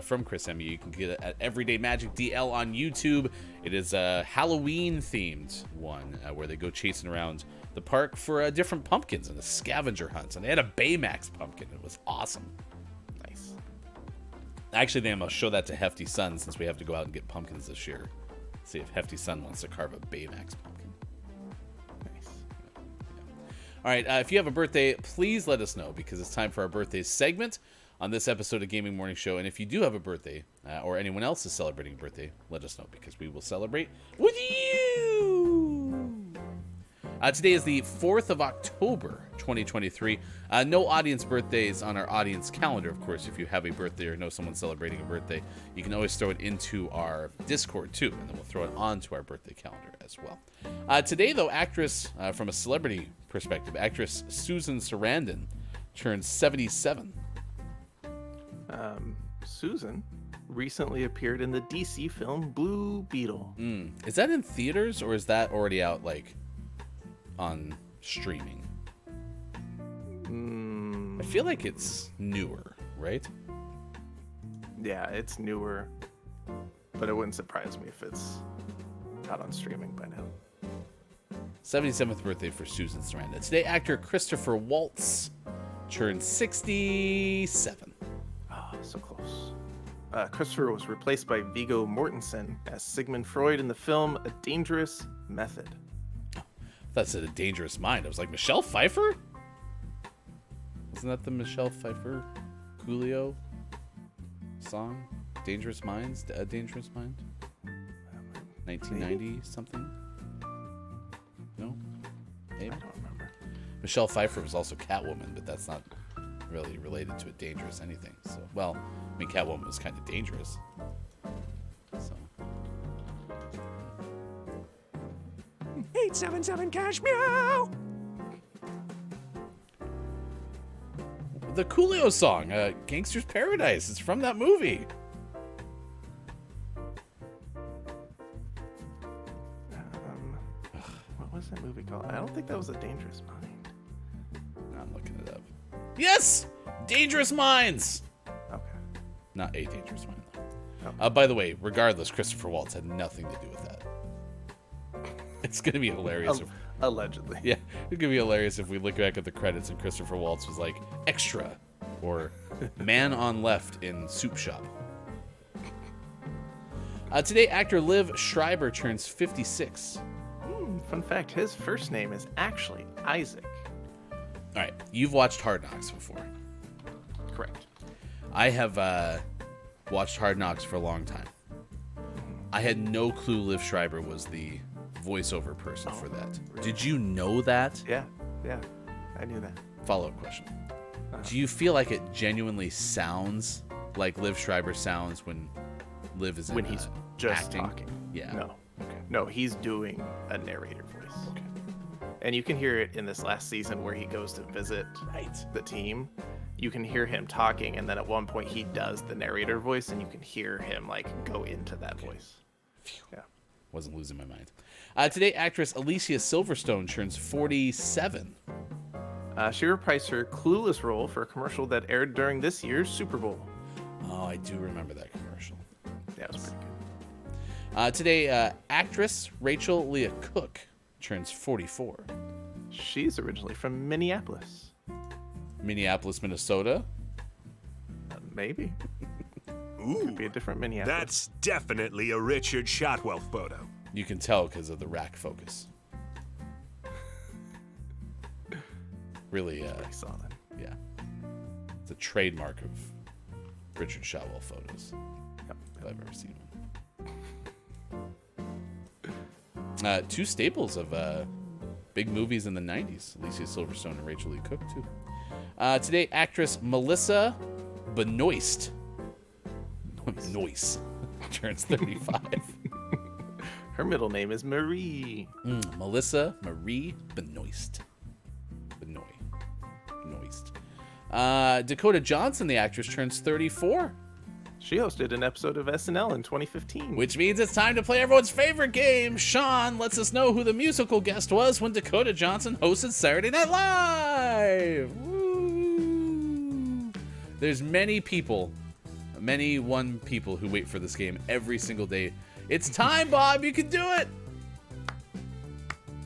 from Chris M. You can get it at Everyday Magic DL on YouTube. It is a Halloween themed one where they go chasing around the park for different pumpkins and a scavenger hunt. And they had a Baymax pumpkin. It was awesome. Nice. Actually, then I'll show that to Hefty Sun since we have to go out and get pumpkins this year. See if Hefty Sun wants to carve a Baymax pumpkin. Nice. All right, if you have a birthday, please let us know because it's time for our birthday segment on this episode of Gaming Morning Show. And if you do have a birthday or anyone else is celebrating a birthday, let us know because we will celebrate with you. Today is the 4th of October, 2023. No audience birthdays on our audience calendar, of course. If you have a birthday or know someone celebrating a birthday, you can always throw it into our Discord, too, and then we'll throw it onto our birthday calendar as well. Today, though, actress, from a celebrity perspective, actress Susan Sarandon turns 77. Susan recently appeared in the DC film Blue Beetle. Is that in theaters, or is that already out, like, on streaming? I feel like it's newer, right? Yeah, it's newer, but it wouldn't surprise me if it's out on streaming by now. 77th birthday for Susan Sarandon. Today, actor Christopher Waltz turned 67. So close. Christopher was replaced by Viggo Mortensen as Sigmund Freud in the film A Dangerous Method. That's A Dangerous Mind. I was like, Michelle Pfeiffer? Isn't that the Michelle Pfeiffer Coolio song? Dangerous Minds? A Dangerous Mind? 1990 something? No? Maybe? I don't remember. Michelle Pfeiffer was also Catwoman, but that's not really related to a dangerous anything. So, well, I mean, Catwoman was kind of dangerous. So. 877 cash meow. The Coolio song, Gangster's Paradise. It's from that movie. What was that movie called? I don't think that was A Dangerous Mind. I'm looking it up. Yes! Dangerous Minds! Okay. Not A Dangerous Mind, though. Oh. By the way, regardless, Christopher Waltz had nothing to do with that. It's going to be hilarious. Allegedly. Yeah, it's going to be hilarious if we look back at the credits and Christopher Waltz was like, extra, or man on left in Soup Shop. Today, actor Liv Schreiber turns 56. Fun fact, his first name is actually Isaac. All right, you've watched Hard Knocks before. Correct. I have watched Hard Knocks for a long time. I had no clue Liv Schreiber was the voiceover person for that. Really? Did you know that? Yeah, I knew that. Follow-up question. Do you feel like it genuinely sounds like Liv Schreiber sounds when Liv is When he's just acting? talking. Yeah. No. Okay. No, he's doing a narrator voice. Okay. And you can hear it in this last season where he goes to visit the team. You can hear him talking, and then at one point he does the narrator voice, and you can hear him like go into that voice. Phew. Yeah. Wasn't losing my mind. Today, actress Alicia Silverstone turns 47. She reprised her clueless role for a commercial that aired during this year's Super Bowl. Oh, I do remember that commercial. Yeah, it was pretty good. Today, actress Rachel Leah Cook turns 44. She's originally from Minneapolis. Minneapolis, Minnesota. Maybe. Ooh, Could be a different Minneapolis. that's definitely a Richard Shotwell photo. You can tell because of the rack focus. Really, I saw that. yeah. It's a trademark of Richard Shotwell photos. Yep. If I've ever seen one. Two staples of big movies in the 90s. Alicia Silverstone and Rachel Lee Cook, too. Today, actress Melissa Benoist. Noise. Turns 35. Her middle name is Marie. Melissa Marie Benoist. Benoist. Dakota Johnson, the actress, turns 34. She hosted an episode of SNL in 2015. Which means it's time to play everyone's favorite game. Sean lets us know who the musical guest was when Dakota Johnson hosted Saturday Night Live. Woo! There's many people who wait for this game every single day. It's time, Bob. You can do it.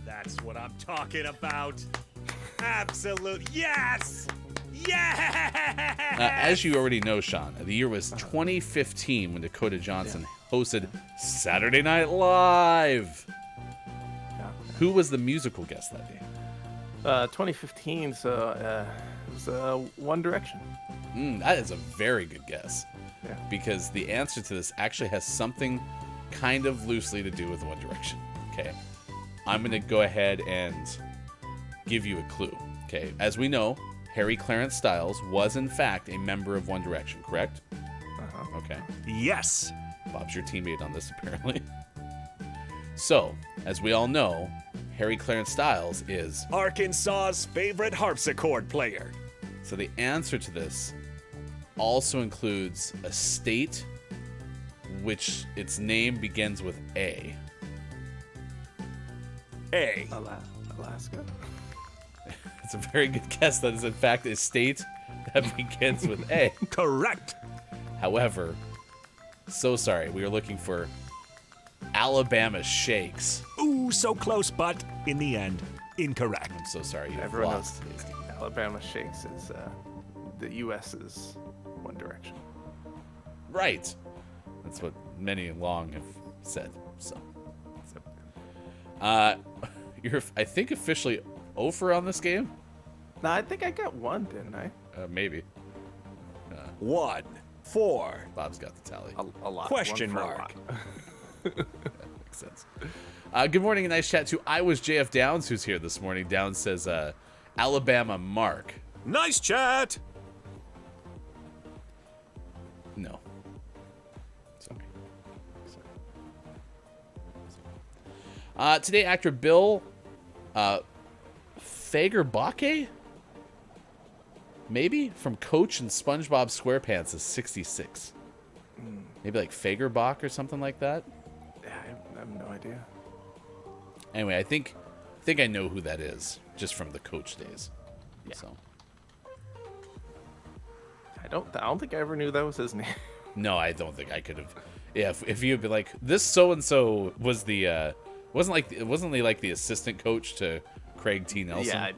That's what I'm talking about. Absolute yes! Yeah! As you already know, Sean, the year was 2015 when Dakota Johnson hosted Saturday Night Live. Yeah. Who was the musical guest that day? 2015, so it was One Direction. That is a very good guess. Yeah. Because the answer to this actually has something kind of loosely to do with One Direction. Okay. I'm going to go ahead and give you a clue. Okay. As we know, Harry Clarence Styles was in fact a member of One Direction, correct? Uh-huh. Okay. Yes. Bob's your teammate on this, apparently. So, as we all know, Harry Clarence Styles is... Arkansas's favorite harpsichord player. So the answer to this also includes a state which its name begins with A. A. Alaska? It's a very good guess. That is, in fact, a state that begins with A. Correct. However, so sorry, we were looking for Alabama Shakes. Ooh, so close, but in the end, incorrect. I'm so sorry. You have Everyone lost. knows Alabama Shakes is the U.S.'s One Direction. Right. That's what many long have said. So, you're, I think, officially over on this game. No, I think I got one, didn't I? Maybe. 1, 4. Bob's got the tally. A lot. Question One for a mark. lot. Makes sense. Good morning and nice chat to I Was JF Downs, who's here this morning. Downs says, Alabama Mark. Nice chat. No. Sorry. Today, actor Bill Fagerbake, maybe, from Coach and SpongeBob SquarePants is 66. Maybe like Fagerbach or something like that. Yeah, I have no idea. Anyway, I think I know who that is, just from the Coach days. Yeah. So. I don't think I ever knew that was his name. No, I don't think I could have. Yeah, if you had been like, this so and so was the wasn't he like the assistant coach to Craig T. Nelson? Yeah,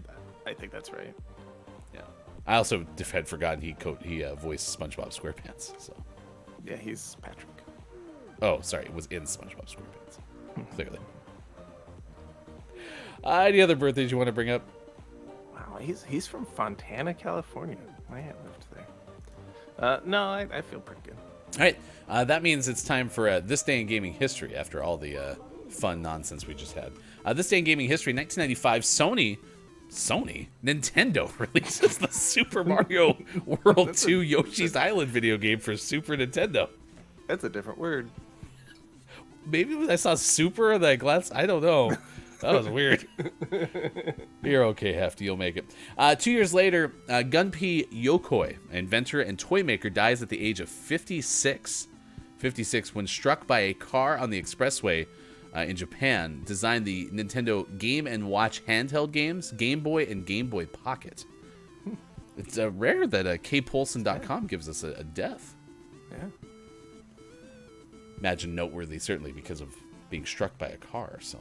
I think that's right. Yeah. I also had forgotten he voiced SpongeBob SquarePants. So. Yeah, he's Patrick. Oh, sorry, it was in SpongeBob SquarePants. Clearly. Any other birthdays you want to bring up? Wow, he's from Fontana, California. My aunt lived there. No, I feel pretty good. All right, that means it's time for This Day in Gaming History after all the fun nonsense we just had. This Day in Gaming History, 1995, Nintendo releases the Super Mario World 2 Yoshi's Island video game for Super Nintendo. That's a different word. Maybe I saw Super and I glanced. I don't know. That was weird. You're okay, Hefty. You'll make it. 2 years later, Gunpei Yokoi, inventor and toy maker, dies at the age of 56. 56 when struck by a car on the expressway in Japan. Designed the Nintendo Game & Watch handheld games, Game Boy and Game Boy Pocket. It's rare that kpolson.com gives us a death. Yeah. Imagine noteworthy, certainly because of being struck by a car, so...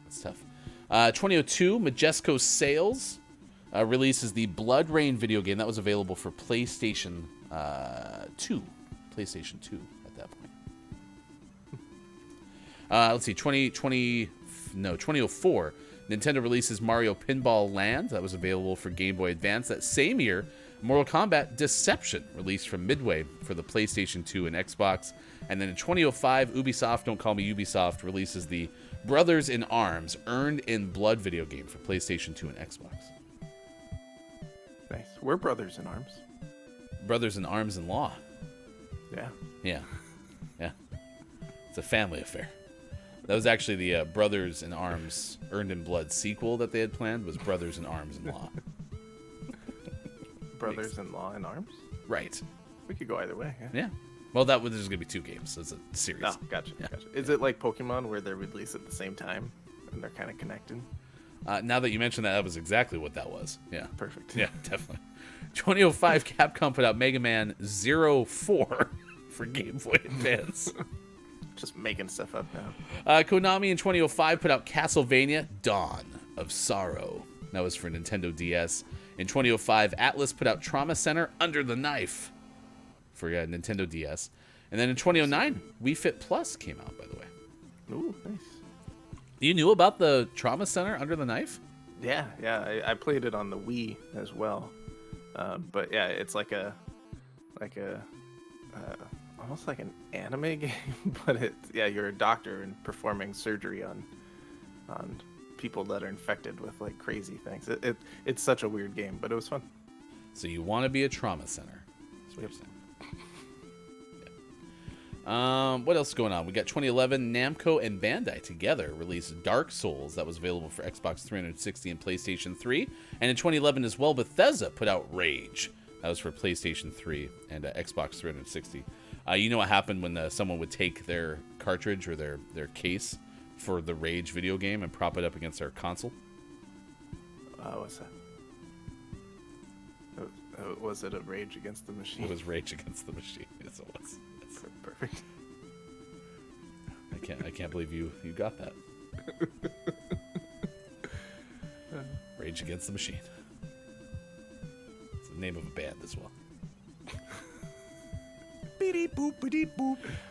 That's tough. 2002, Majesco Sales releases the Blood Rain video game that was available for PlayStation 2. PlayStation 2 at that point. Let's see, 2004, Nintendo releases Mario Pinball Land that was available for Game Boy Advance. That same year, Mortal Kombat Deception released from Midway for the PlayStation 2 and Xbox. And then in 2005, Ubisoft, don't call me Ubisoft, releases the Brothers in Arms Earned in Blood video game for PlayStation 2 and Xbox. Nice. We're brothers in arms. Brothers in Arms in Law. Yeah. Yeah. Yeah. It's a family affair. That was actually the Brothers in Arms Earned in Blood sequel that they had planned, was Brothers in Arms in Law. Brothers-in-law in arms? Right. We could go either way. Yeah. Yeah. Well, there's going to be 2 games, so it's a series. Oh, gotcha. Is it like Pokemon where they're released at the same time and they're kind of connected? Now that you mentioned that, that was exactly what that was. Yeah. Perfect. Yeah, definitely. 2005, Capcom put out Mega Man 04 for Game Boy Advance. Just making stuff up now. Konami in 2005 put out Castlevania Dawn of Sorrow. That was for Nintendo DS. In 2005, Atlas put out Trauma Center Under the Knife for Nintendo DS. And then in 2009, Wii Fit Plus came out, by the way. Ooh, nice. You knew about the Trauma Center Under the Knife? Yeah. I played it on the Wii as well. But yeah, it's like a almost like an anime game, but you're a doctor and performing surgery on people that are infected with like crazy things. It's such a weird game, but it was fun. So you want to be a trauma center? That's what you're saying. What else is going on? We got 2011, Namco and Bandai together released Dark Souls. That was available for Xbox 360 and PlayStation 3. And in 2011 as well, Bethesda put out Rage. That was for PlayStation 3 and Xbox 360. You know what happened when someone would take their cartridge or their case for the Rage video game and prop it up against their console? What's that? Was it a Rage Against the Machine? It was Rage Against the Machine. Yes, it was. Perfect. I can't believe you got that. Rage Against the Machine. It's the name of a band as well.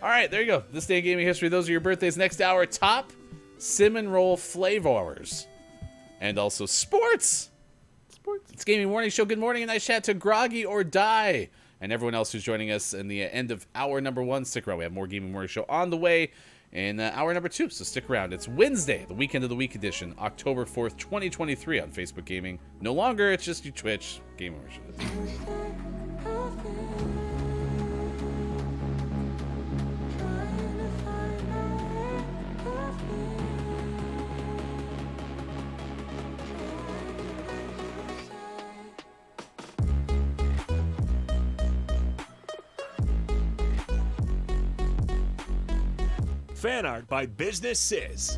All right, there you go. This day in gaming history. Those are your birthdays. Next hour, top sim and roll flavors, and also sports. It's Gaming Morning Show. Good morning, and nice chat to Groggy or Die, and everyone else who's joining us in the end of hour number 1. Stick around. We have more Gaming Morning Show on the way in hour number 2, so stick around. It's Wednesday, the Weekend of the Week edition, October 4th, 2023 on Facebook Gaming. No longer, it's just you Twitch. Gaming Morning Show. Fan art by Business Sizz.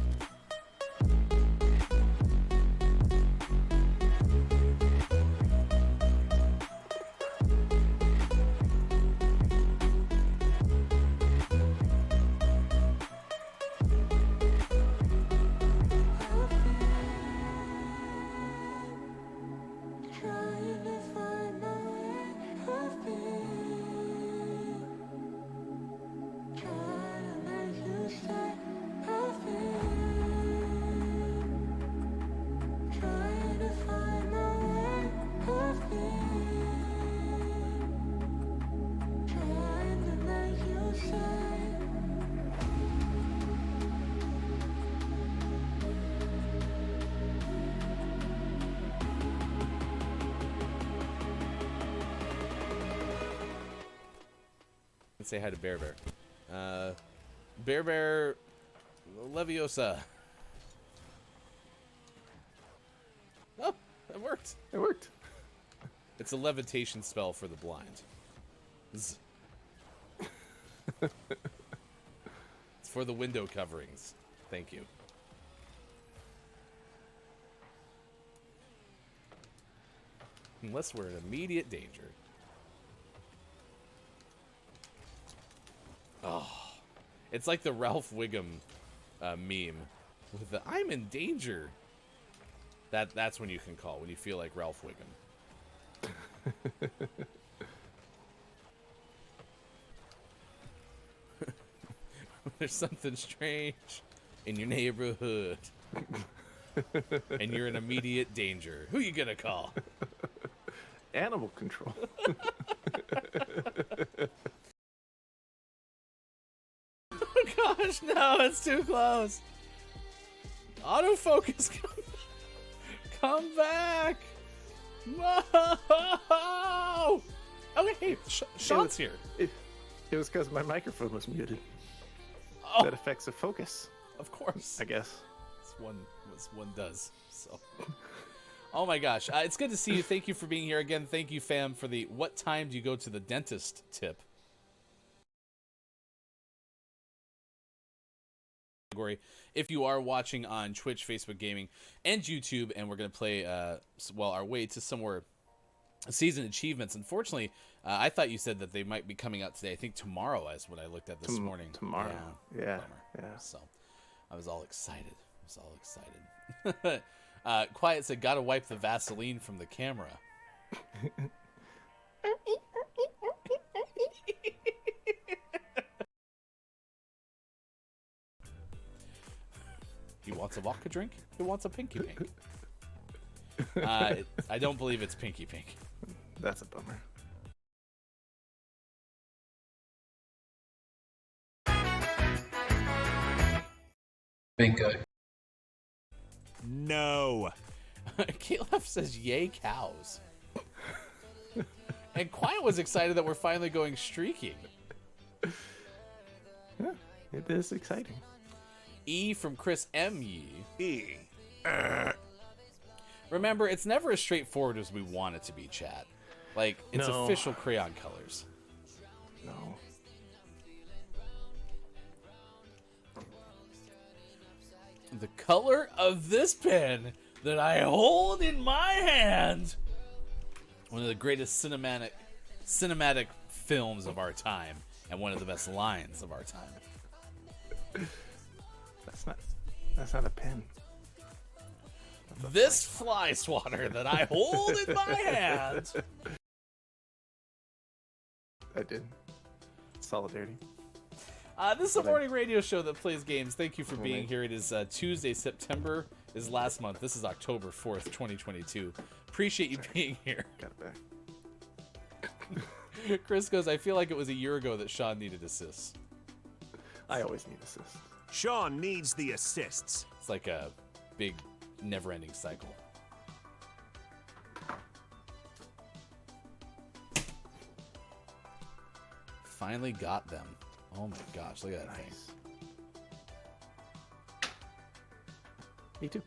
Let's say hi to Bear Bear. Bear Leviosa. Oh, it worked. It worked. It's a levitation spell for the blind. It's for the window coverings. Thank you. Unless we're in immediate danger. Oh, it's like the Ralph Wiggum meme with the "I'm in danger." That's when you can call, when you feel like Ralph Wiggum. There's something strange in your neighborhood, and you're in immediate danger. Who you gonna call? Animal control. Oh gosh, no, it's too close. Autofocus, come back. Whoa! Okay, hey, Sean's here. It was because my microphone was muted. Oh, That affects the focus, of course. I guess. This one does. So, oh my gosh, it's good to see you. Thank you for being here again. Thank you, fam, for the "what time do you go to the dentist" tip. If you are watching on Twitch, Facebook Gaming, and YouTube, and we're going to play our way to some more season achievements. Unfortunately, I thought you said that they might be coming out today. I think tomorrow is what I looked at this morning. Tomorrow. Yeah. So I was all excited. Quiet said, "Gotta wipe the Vaseline from the camera." He wants a vodka drink. He wants a pinky pink. I don't believe it's pinky pink. That's a bummer. Bingo. No. Caleb says, "Yay, cows." And Quiet was excited that we're finally going streaking. Yeah, it is exciting. E from Chris M. Yee. E. Remember, it's never as straightforward as we want it to be, chat. Like, it's No. official crayon colors. No. The color of this pen that I hold in my hand. One of the greatest cinematic films of our time, and one of the best lines of our time. That's not a pen. This fly swatter that I hold in my hand. I did. Solidarity. This is a morning radio show that plays games. Thank you for being here. It is Tuesday. September is last month. This is October 4th, 2022. Appreciate you being here. Got it back. Chris goes, I feel like it was a year ago that Sean needed assists. I always need assist. Sean needs the assists. It's like a big, never-ending cycle. Finally got them. Oh my gosh, look at that thing. Me too.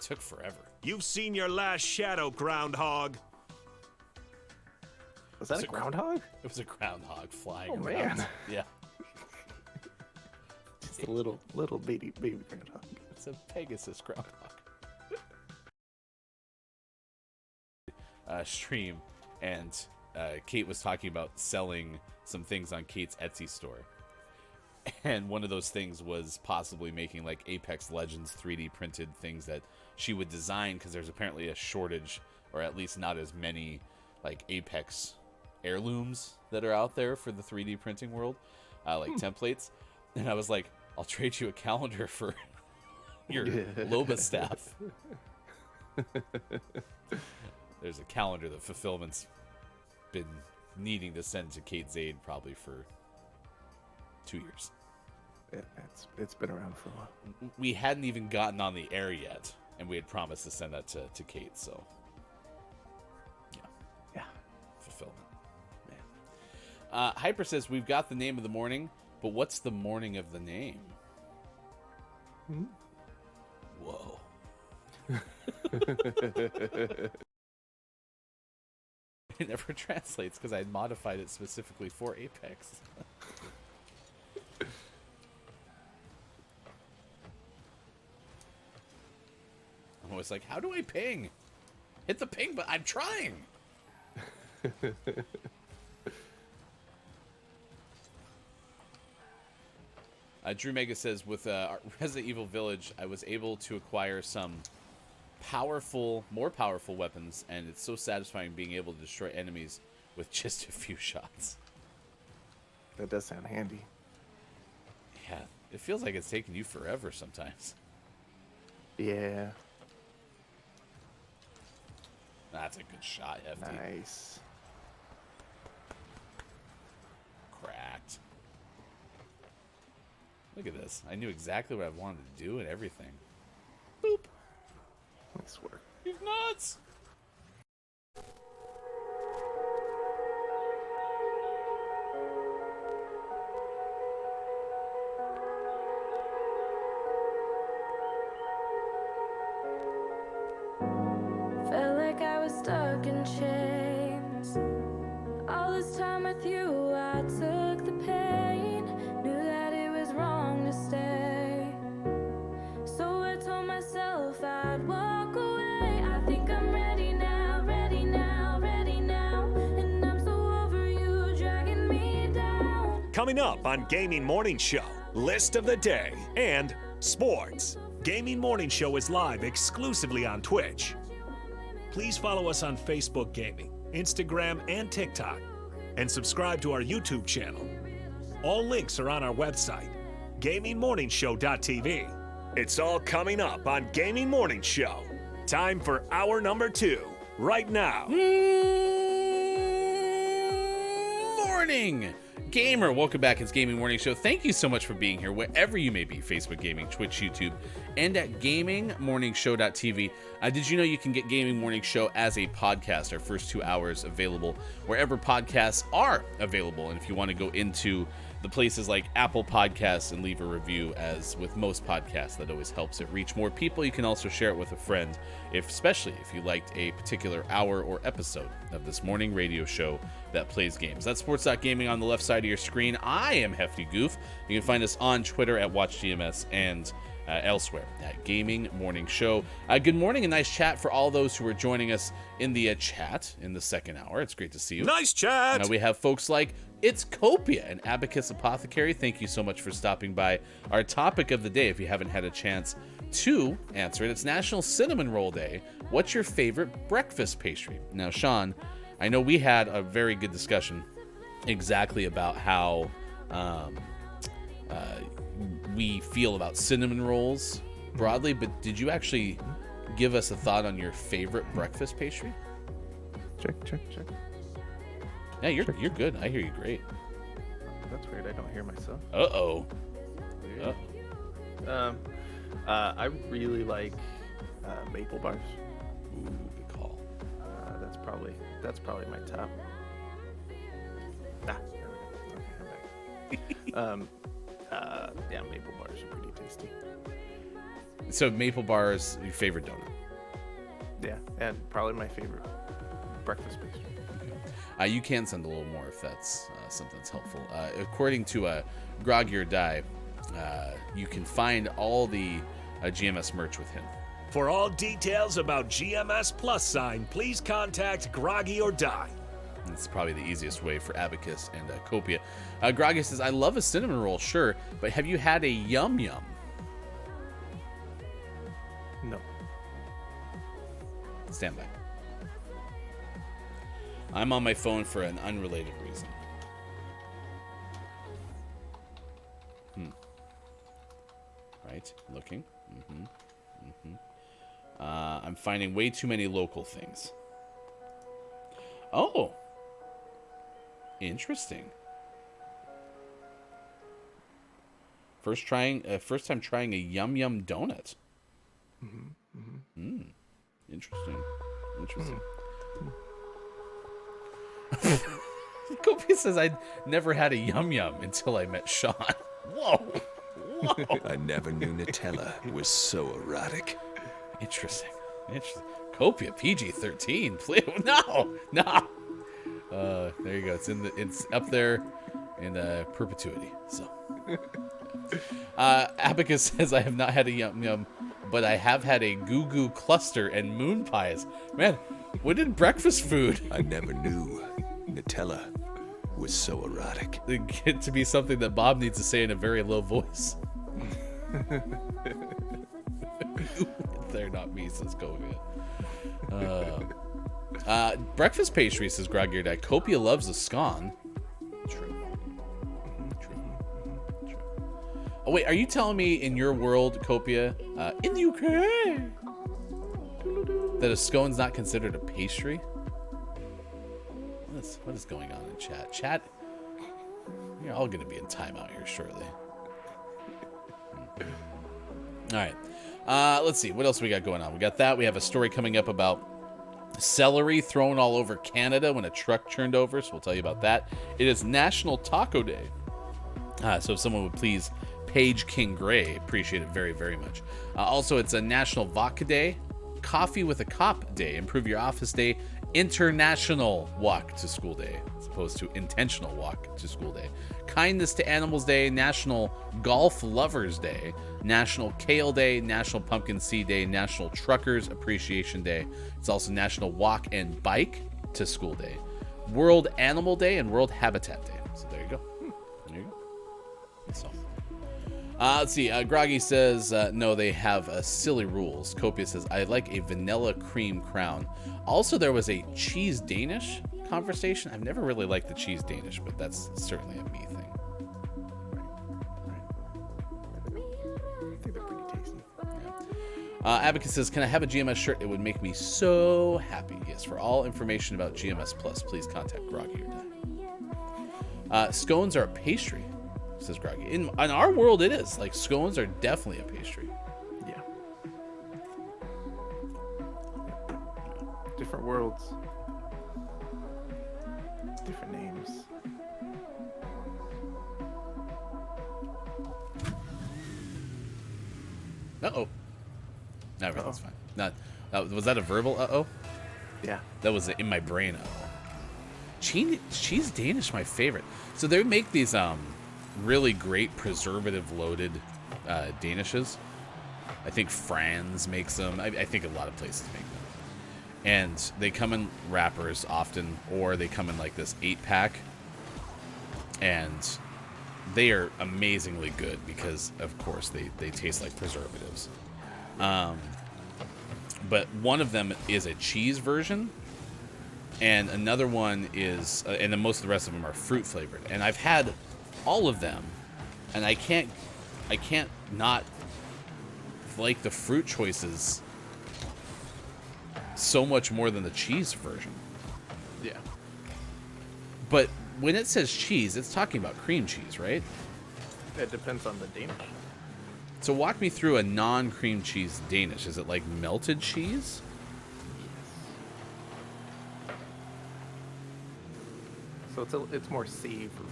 Took forever. You've seen your last shadow, groundhog. Was that It's a a groundhog? It was a groundhog flying Oh, around. man. Yeah. Just a little baby groundhog. It's a Pegasus groundhog. Stream, and Kate was talking about selling some things on Kate's Etsy store. And one of those things was possibly making like Apex Legends 3D printed things that she would design, because there's apparently a shortage, or at least not as many like Apex heirlooms that are out there for the 3D printing world, like templates. And I was like, I'll trade you a calendar for your Loba staff. There's a calendar that Fulfillment's been needing to send to Kate Zaid probably for 2 years. It's been around for a while. We hadn't even gotten on the air yet, and we had promised to send that to Kate, so Yeah. Fulfillment. Man. Hyper says, we've got the name of the morning, but what's the morning of the name? Whoa. It never translates because I modified it specifically for Apex. I'm always like, how do I ping? Hit the ping, but I'm trying. Drew Mega says, with Resident Evil Village, I was able to acquire some more powerful weapons, and it's so satisfying being able to destroy enemies with just a few shots. That does sound handy. Yeah, it feels like it's taking you forever sometimes. Yeah. That's a good shot, Hefty. Nice. Cracked. Look at this. I knew exactly what I wanted to do and everything. Boop. Nice work. He's nuts. Felt like I was stuck in chains. All this time with you, I took the pain. Knew that it was wrong to stay. So I told myself I'd walk away. I think I'm ready now, ready now, ready now. And I'm so over you dragging me down. Coming up on Gaming Morning Show, list of the day and sports. Gaming Morning Show is live exclusively on Twitch. Please follow us on Facebook Gaming, Instagram, and TikTok, and subscribe to our YouTube channel. All links are on our website, gamingmorningshow.tv. It's all coming up on Gaming Morning Show. Time for hour number 2, right now. Morning, gamer. Welcome back. It's Gaming Morning Show. Thank you so much for being here, wherever you may be, Facebook Gaming, Twitch, YouTube, and at gamingmorningshow.tv. Did you know you can get Gaming Morning Show as a podcast? Our first 2 hours available wherever podcasts are available. And if you want to go into the places like Apple Podcasts and leave a review, as with most podcasts, that always helps it reach more people. You can also share it with a friend, especially if you liked a particular hour or episode of this morning radio show that plays games. That's Sports.Gaming on the left side of your screen. I am Hefty Goof. You can find us on Twitter at WatchGMS and elsewhere at Gaming Morning Show. Good morning and nice chat for all those who are joining us in the chat in the second hour. It's great to see you. Nice chat. We have folks like It's Copia and Abacus Apothecary. Thank you so much for stopping by. Our topic of the day, if you haven't had a chance to answer it, it's National Cinnamon Roll Day. What's your favorite breakfast pastry? Now, Sean, I know we had a very good discussion exactly about how we feel about cinnamon rolls broadly, but did you actually give us a thought on your favorite breakfast pastry? Check. Yeah, you're good. I hear you great. That's weird. I don't hear myself. Uh-oh. I really like maple bars. Ooh, good call. That's probably my top. There we go. Okay, I'm back. Yeah, maple bars are pretty tasty. So maple bars, your favorite donut? Yeah, and probably my favorite breakfast pastry. You can send a little more if that's something that's helpful. According to Groggy or Die, you can find all the GMS merch with him. For all details about GMS plus sign, please contact Groggy or Die. It's probably the easiest way for Abacus and Copia. Groggy says, I love a cinnamon roll, sure, but have you had a Yum Yum? No. Stand by. I'm on my phone for an unrelated reason. Right, looking. I'm finding way too many local things. Oh, interesting. First time trying a Yum Yum donut. Interesting. Kobe says I never had a Yum Yum until I met Sean. Whoa. I never knew Nutella was so erotic. Interesting. Copia PG-13. Please. No. There you go. It's up there in perpetuity. So, Abacus says I have not had a Yum Yum, but I have had a Goo Goo cluster and moon pies. Man, what in breakfast food? I never knew Nutella was so erotic. It get to be something that Bob needs to say in a very low voice. They're not me, says Copia. Breakfast pastry, says Groggy or Die. Copia loves a scone. True. Oh, wait, are you telling me in your world, Copia, in the UK, that a scone's not considered a pastry? What is going on in chat? Chat, you're all going to be in timeout here shortly. All right. Let's see. What else we got going on? We got that. We have a story coming up about celery thrown all over Canada when a truck turned over, so we'll tell you about that. It is National Taco Day. So if someone would please page King Gray, appreciate it very, very much. Also, it's a National Vodka Day, Coffee with a Cop Day, Improve Your Office Day, International Walk to School Day, as opposed to Intentional Walk to School Day, Kindness to Animals Day, National Golf Lovers Day, National Kale Day, National Pumpkin Seed Day, National Truckers Appreciation Day. It's also National Walk and Bike to School Day, World Animal Day, and World Habitat Day. So there you go. So, Let's see. Groggy says, no, they have silly rules. Copia says, I like a vanilla cream crown. Also, there was a cheese Danish conversation. I've never really liked the cheese Danish, but that's certainly a me thing. I think they're pretty tasty. Abacus says, can I have a GMS shirt? It would make me so happy. Yes, for all information about GMS Plus, please contact Groggy or Die. Scones are a pastry, says Groggy. In our world, it is. Like, scones are definitely a pastry. Yeah. Different worlds. Different names. Uh-oh. No, everything's fine. Not, was that a verbal uh-oh? Yeah. That was in my brain uh-oh. Cheese Danish, my favorite. So they make these really great preservative-loaded Danishes. I think Franz makes them. I think a lot of places make them. And they come in wrappers often, or they come in like this 8-pack. And they are amazingly good because, of course, they taste like preservatives. But one of them is a cheese version, and another one is, and then most of the rest of them are fruit flavored. And I've had all of them, and I can't not like the fruit choices so much more than the cheese version. Yeah. But when it says cheese, it's talking about cream cheese, right? It depends on the Danish. So walk me through a non-cream cheese Danish. Is it like melted cheese? So it's more savory.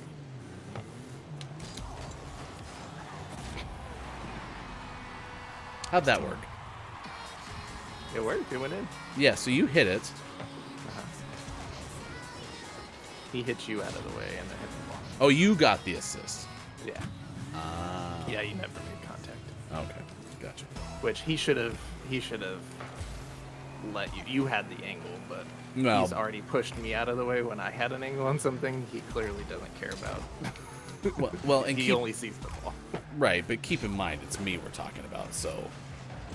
How'd that work? It worked. It went in. Yeah, so you hit it. He hit you out of the way and then hit the ball. Oh, you got the assist. Yeah. Yeah, you never made contact. Okay, gotcha. Which he should have let you. You had the angle, but Well- he's already pushed me out of the way when I had an angle on something he clearly doesn't care about. Well, and he only sees the ball. Right, but keep in mind it's me we're talking about. So,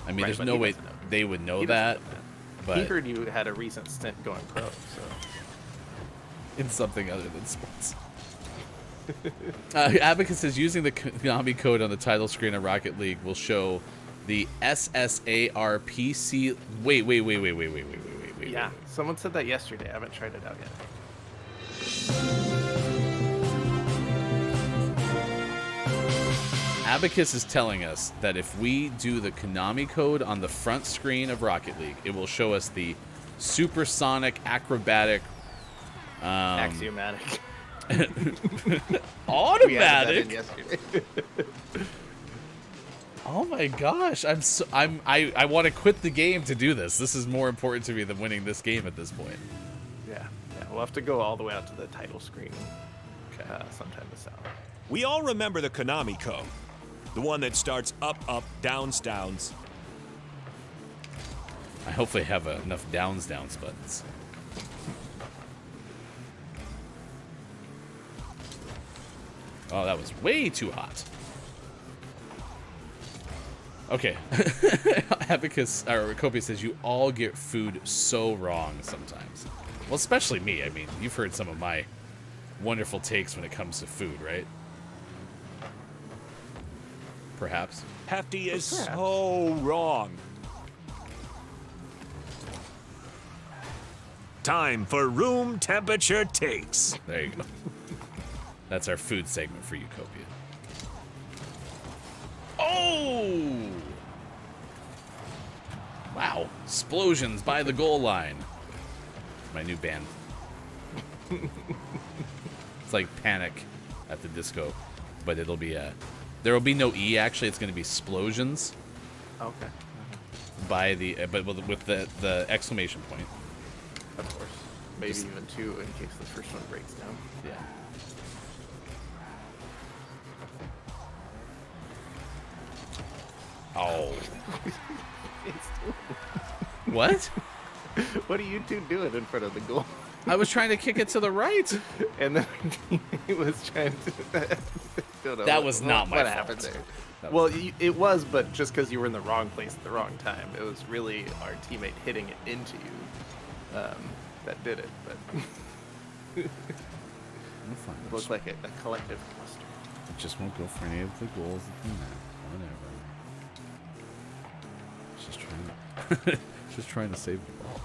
I mean, Right, there's but no he way doesn't know. they would know He doesn't that. know that. But He heard you had a recent stint going pro, so in something other than sports. Abacus says using the Gami code on the title screen of Rocket League will show the SSARPC. Wait. yeah. Someone said that yesterday. I haven't tried it out yet. Abacus is telling us that if we do the Konami code on the front screen of Rocket League, it will show us the supersonic acrobatic Axiomatic. We added that automatic. in yesterday. Oh my gosh, I want to quit the game to do this. This is more important to me than winning this game at this point. Yeah. We'll have to go all the way out to the title screen sometime this hour. We all remember the Konami code. The one that starts up, up, downs, downs. I hopefully have enough downs buttons. Oh, that was way too hot. Okay. Abacus, or Copia says, you all get food so wrong sometimes. Well, especially me. I mean, you've heard some of my wonderful takes when it comes to food, right? Perhaps. Hefty is so wrong. Time for room temperature takes. There you go. That's our food segment for you, Copia. Oh! Wow. Explosions by the goal line. My new band. It's like Panic at the Disco, but it'll be there will be no E, actually. It's going to be Explosions. Okay. By the but with the exclamation point. Of course. Maybe even two in case the first one breaks down. Yeah. Oh. What? What are you two doing in front of the goal? I was trying to kick it to the right. And then he was trying to don't know That was not my what fault. happened there. That Well, it was, but just because you were in the wrong place at the wrong time. It was really our teammate hitting it into you that did it. But I'm fine. it looked like a collective cluster. It just won't go for any of the goals at the net. Whatever. Just trying to save the ball.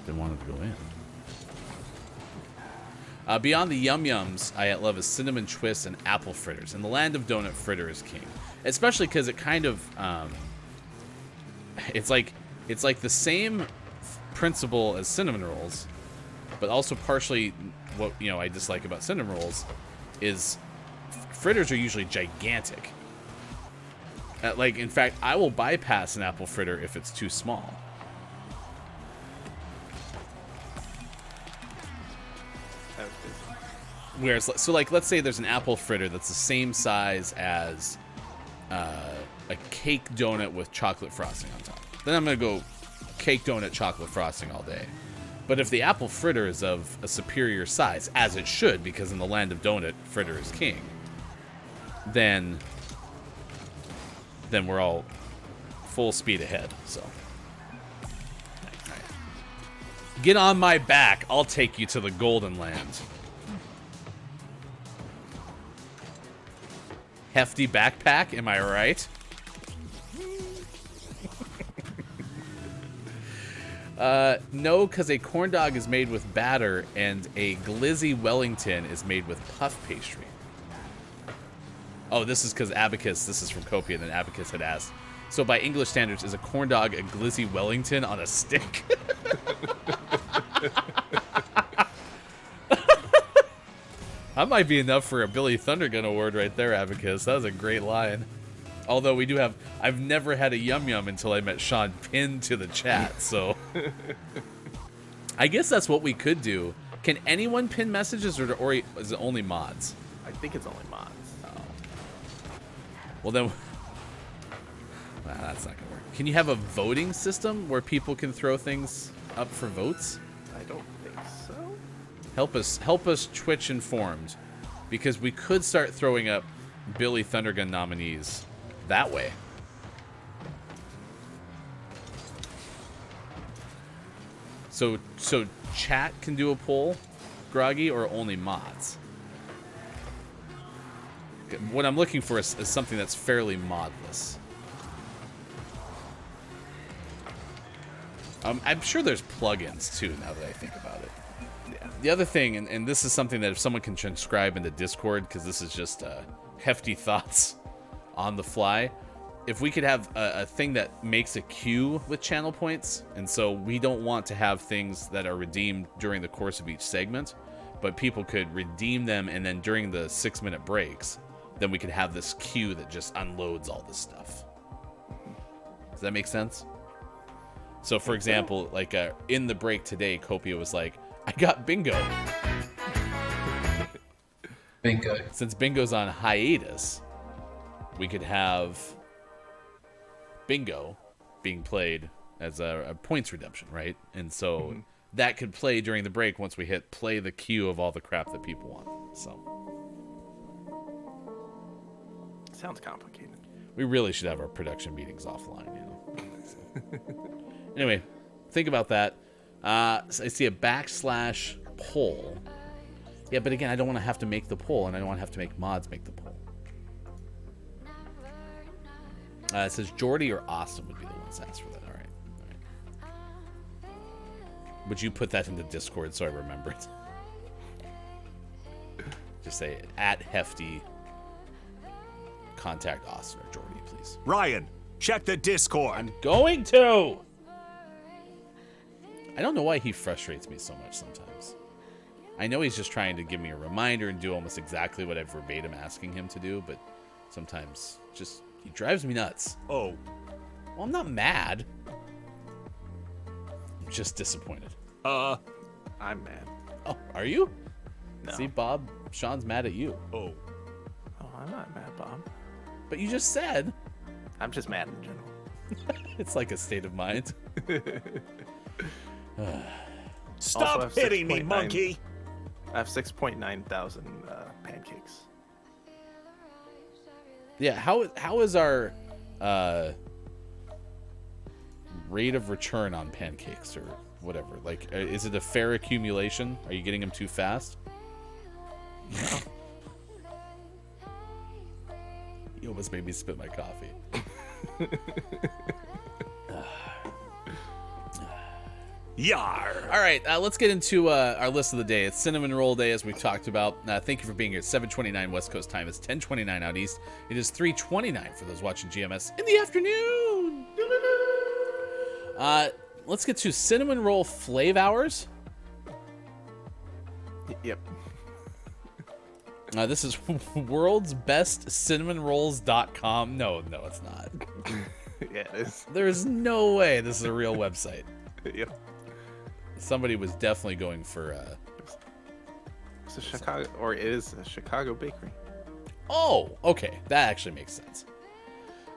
Didn't want it to go in. Beyond the Yum Yums, I love is cinnamon twists and apple fritters. In the land of donut, fritter is king. Especially because it kind of, it's like the same principle as cinnamon rolls, but also partially what I dislike about cinnamon rolls is fritters are usually gigantic. In fact, I will bypass an apple fritter if it's too small. Whereas, so let's say there's an apple fritter that's the same size as a cake donut with chocolate frosting on top. Then I'm going to go cake donut chocolate frosting all day. But if the apple fritter is of a superior size, as it should, because in the land of donut, fritter is king, then we're all full speed ahead. So, right. Get on my back. I'll take you to the golden land. Hefty backpack, am I right? No, because a corn dog is made with batter and a glizzy Wellington is made with puff pastry. Oh, this is because Abacus, this is from Copia, and then Abacus had asked, so by English standards, is a corn dog a glizzy Wellington on a stick? That might be enough for a Billy Thundergun award right there, Abacus. That was a great line. Although we do have, I've never had a Yum Yum until I met Sean pinned to the chat, so. I guess that's what we could do. Can anyone pin messages, or is it only mods? I think it's only mods. Oh. Well then, that's not gonna work. Can you have a voting system where people can throw things up for votes? I don't think so. Help us Twitch informed, because we could start throwing up Billy Thundergun nominees that way. So chat can do a poll, Groggy, or only mods? What I'm looking for is something that's fairly modless. I'm sure there's plugins too, now that I think about it. Yeah. The other thing, and this is something that if someone can transcribe into Discord, because this is just hefty thoughts on the fly, if we could have a thing that makes a queue with channel points, and so we don't want to have things that are redeemed during the course of each segment, but people could redeem them, and then during the 6-minute breaks, then we could have this queue that just unloads all this stuff. Does that make sense? So, for example, like in the break today, Copia was like, I got bingo. Bingo. Since bingo's on hiatus, we could have bingo being played as a points redemption, right? And so that could play during the break once we hit play the queue of all the crap that people want. So Sounds complicated. we really should have our production meetings offline, you know. Anyway, think about that. So I see a / poll. Yeah, but again, I don't want to have to make the poll, and I don't want to have to make mods make the poll. It says Jordy or Austin would be the ones to ask for that. All right. Would you put that into Discord so I remember it? Just say at Hefty. Contact Austin or Jordy, please. Ryan, check the Discord. I'm going to. I don't know why he frustrates me so much sometimes. I know he's just trying to give me a reminder and do almost exactly what I'm verbatim asking him to do, but sometimes just he drives me nuts. Oh. Well, I'm not mad. I'm just disappointed. I'm mad. Oh, are you? No. See, Bob, Sean's mad at you. Oh. Oh, I'm not mad, Bob. But you just said. I'm just mad in general. It's like a state of mind. Stop have hitting me, 6.9 monkey. I have 6.9 thousand pay. Yeah, how is our rate of return on pancakes or whatever? Like, is it a fair accumulation? Are you getting them too fast? You almost made me spit my coffee. Yar! All right, let's get into our list of the day. It's Cinnamon Roll Day, as we've talked about. Thank you for being here. It's 7:29 West Coast time. It's 10:29 out east. It is 3:29 for those watching GMS in the afternoon. Let's get to Cinnamon Roll Flav Hours. Yep. This is worldsbestcinnamonrolls.com. No, it's not. Yeah, it is. There's no way this is a real website. Yep. Somebody was definitely going for It's a Chicago, or it is a Chicago bakery. Oh, okay. That actually makes sense.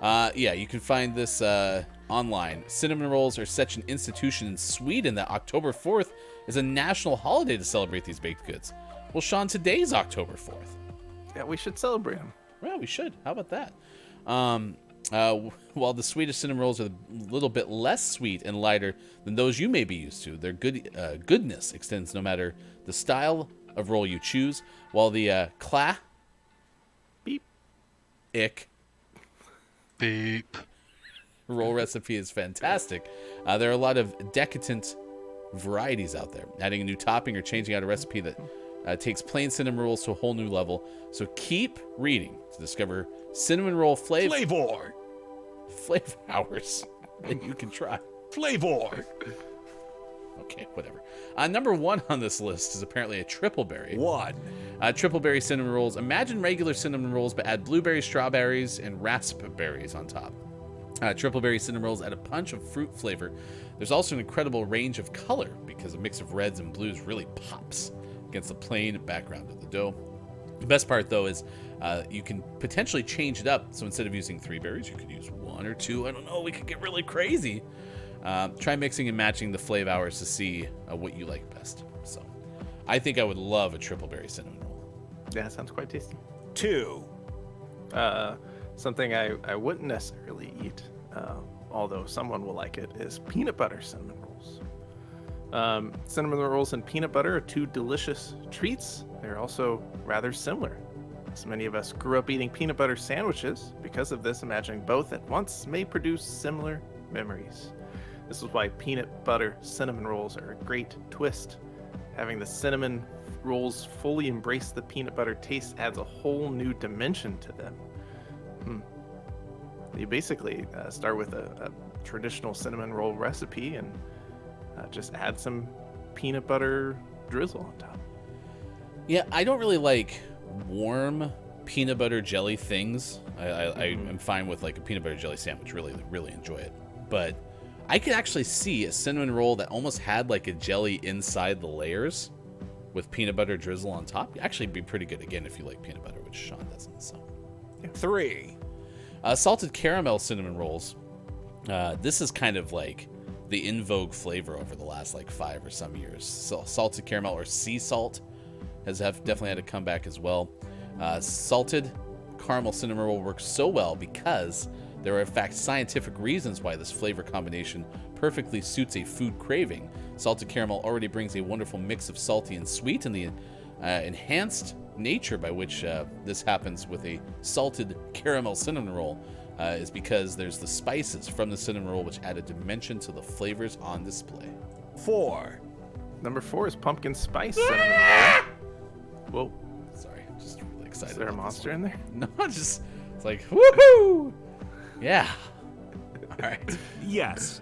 Yeah, you can find this online. Cinnamon rolls are such an institution in Sweden that October 4th is a national holiday to celebrate these baked goods. Well, Sean, today's October 4th. Yeah, we should celebrate them. Well, we should. How about that? While the Swedish cinnamon rolls are a little bit less sweet and lighter than those you may be used to, their goodness extends no matter the style of roll you choose. While the Beep. ick Beep. roll recipe is fantastic, there are a lot of decadent varieties out there. Adding a new topping or changing out a recipe that takes plain cinnamon rolls to a whole new level. So keep reading to discover cinnamon roll Flavor! flavor hours that you can try. Flavor! Okay, whatever. Number one on this list is apparently a triple berry. One. Triple berry cinnamon rolls. Imagine regular cinnamon rolls, but add blueberries, strawberries, and raspberries on top. Triple berry cinnamon rolls add a punch of fruit flavor. There's also an incredible range of color because a mix of reds and blues really pops against the plain background of the dough. The best part, though, is you can potentially change it up. So instead of using 3 berries, you could use 1 or 2. I don't know. We could get really crazy. Try mixing and matching the flavor hours to see what you like best. So I think I would love a triple berry cinnamon roll. Yeah, it sounds quite tasty. 2. Something I wouldn't necessarily eat, although someone will like it, is peanut butter cinnamon rolls. Cinnamon rolls and peanut butter are two delicious treats. They're also rather similar. As many of us grew up eating peanut butter sandwiches, because of this, imagining both at once may produce similar memories. This is why peanut butter cinnamon rolls are a great twist. Having the cinnamon rolls fully embrace the peanut butter taste adds a whole new dimension to them. You basically start with a traditional cinnamon roll recipe and just add some peanut butter drizzle on top. Yeah, I don't really like warm peanut butter jelly things. I am fine with like a peanut butter jelly sandwich. Really, really enjoy it. But I could actually see a cinnamon roll that almost had like a jelly inside the layers with peanut butter drizzle on top. It'd actually be pretty good again if you like peanut butter, which Sean doesn't. So 3. Salted caramel cinnamon rolls. This is kind of like the in vogue flavor over the last like 5 or some years. So salted caramel or sea salt has definitely had a comeback as well. Salted caramel cinnamon roll works so well because there are in fact scientific reasons why this flavor combination perfectly suits a food craving. Salted caramel already brings a wonderful mix of salty and sweet, and the enhanced nature by which this happens with a salted caramel cinnamon roll is because there's the spices from the cinnamon roll which add a dimension to the flavors on display. 4. Number 4 is pumpkin spice cinnamon roll. Whoa, Sorry, I'm just really excited. is there a about this monster one. in there? No, it's like woohoo! Yeah. All right. Yes.